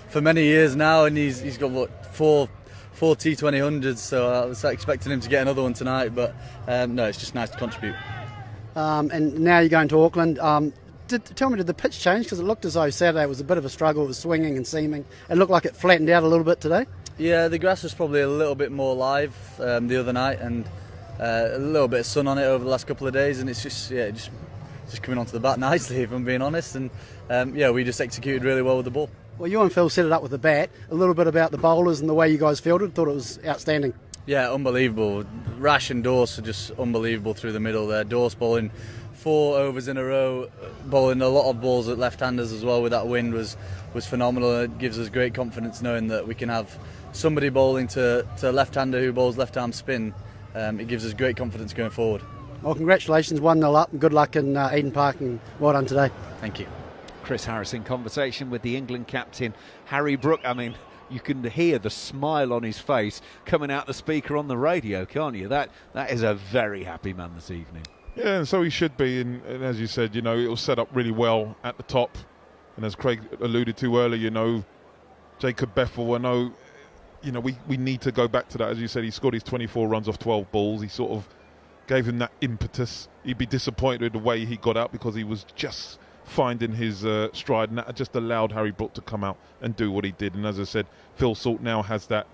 for many years now, and he's got four T20 so I was expecting him to get another one tonight, but no, it's just nice to contribute. And now you're going to Auckland. Did the pitch change? Because it looked as though Saturday was a bit of a struggle. It was swinging and seaming. It looked like it flattened out a little bit today. Yeah, the grass was probably a little bit more live the other night, and a little bit of sun on it over the last couple of days, and it's just coming onto the bat nicely, if I'm being honest. And we just executed really well with the ball. Well, you and Phil set it up with the bat. A little bit about the bowlers and the way you guys fielded. Thought it was outstanding. Yeah, unbelievable. Rash and Dorse are just unbelievable through the middle there. Dorse bowling 4 overs in a row, bowling a lot of balls at left-handers as well with that wind was phenomenal. It gives us great confidence knowing that we can have somebody bowling to a left-hander who bowls left-arm spin. It gives us great confidence going forward. Well, congratulations, 1-0 up, and good luck in Eden Park, and well done today. Thank you. Chris Harris in conversation with the England captain, Harry Brook. I mean, you can hear the smile on his face coming out the speaker on the radio, can't you? That is a very happy man this evening. Yeah, and so he should be. And as you said, it was set up really well at the top. And as Craig alluded to earlier, Jacob Bethel, I know, we need to go back to that. As you said, he scored his 24 runs off 12 balls. He sort of gave him that impetus. He'd be disappointed with the way he got out because he was just finding his stride, and that just allowed Harry Brook to come out and do what he did. And as I said, Phil Salt now has that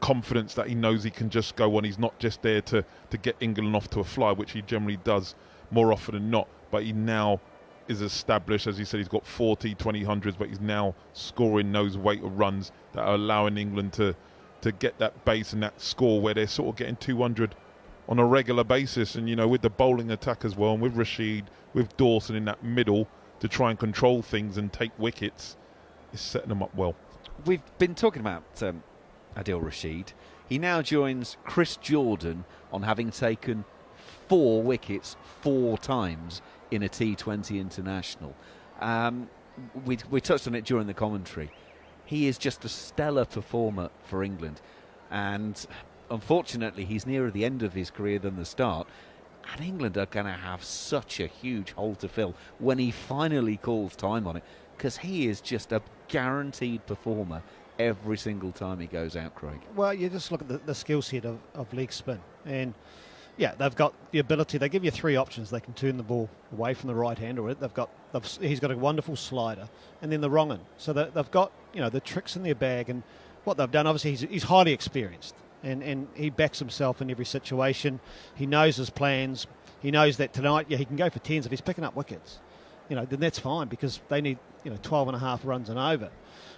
confidence that he knows he can just go on. He's not just there to get England off to a fly, which he generally does more often than not, but he now is established. As he said, he's got 40 2000s, but he's now scoring those weight of runs that are allowing England to get that base and that score where they're sort of getting 200 on a regular basis. And, you know, with the bowling attack as well, and with Rashid, with Dawson in that middle to try and control things and take wickets, it's setting them up well. We've been talking about Adil Rashid. He now joins Chris Jordan on having taken 4 wickets 4 times in a T20 international. We touched on it during the commentary. He is just a stellar performer for England, and unfortunately he's nearer the end of his career than the start, and England are going to have such a huge hole to fill when he finally calls time on it, because he is just a guaranteed performer every single time he goes out, Craig. Well, you just look at the skill set of leg spin, and yeah, they've got the ability. They give you 3 options. They can turn the ball away from the right hand, or he's got a wonderful slider, and then the wrong end. So they've got, you know, the tricks in their bag. And what they've done, obviously, he's highly experienced, and he backs himself in every situation. He knows his plans. He knows that tonight, yeah, he can go for 10s if he's picking up wickets. You know, then that's fine, because they need, you know, 12.5 runs and over.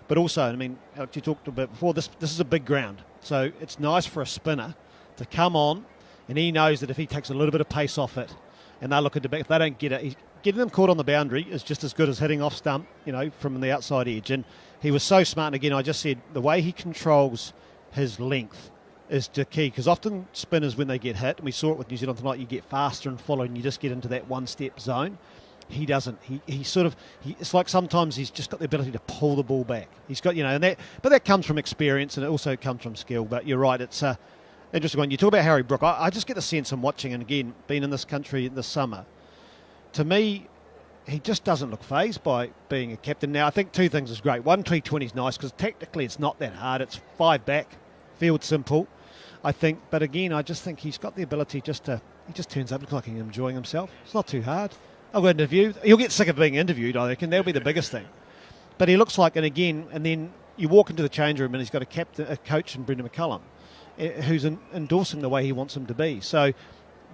But also, I mean, like you talked about before, this is a big ground, so it's nice for a spinner to come on. And he knows that if he takes a little bit of pace off it, and they look at the back, if they don't get it, getting them caught on the boundary is just as good as hitting off stump, you know, from the outside edge. And he was so smart. And again, I just said the way he controls his length is the key, because often spinners, when they get hit, and we saw it with New Zealand tonight, you get faster and follow, and you just get into that one-step zone. He doesn't. It's like sometimes he's just got the ability to pull the ball back. He's got, you know, but that comes from experience, and it also comes from skill. But you're right, it's interesting one. You talk about Harry Brook. I just get the sense in watching, and again, being in this country this summer, to me, he just doesn't look fazed by being a captain. Now, I think 2 things is great. One, T20 is nice, because tactically it's not that hard. It's 5 back, field simple, I think. But again, I just think he's got the ability he just turns up, looks like he's enjoying himself. It's not too hard. I'll go interview. He'll get sick of being interviewed, I reckon. That'll be the biggest thing. But he looks like, and then you walk into the change room and he's got a coach in Brendan McCullum, who's endorsing the way he wants him to be. So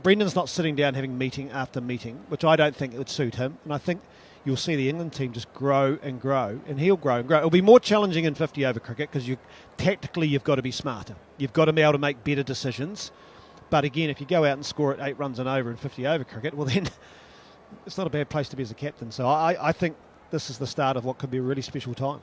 Brendan's not sitting down having meeting after meeting, which I don't think it would suit him. And I think you'll see the England team just grow and grow, and he'll grow and grow. It'll be more challenging in 50-over cricket, because tactically you've got to be smarter. You've got to be able to make better decisions. But again, if you go out and score at 8 runs and over in 50-over cricket, well then it's not a bad place to be as a captain. So I think this is the start of what could be a really special time.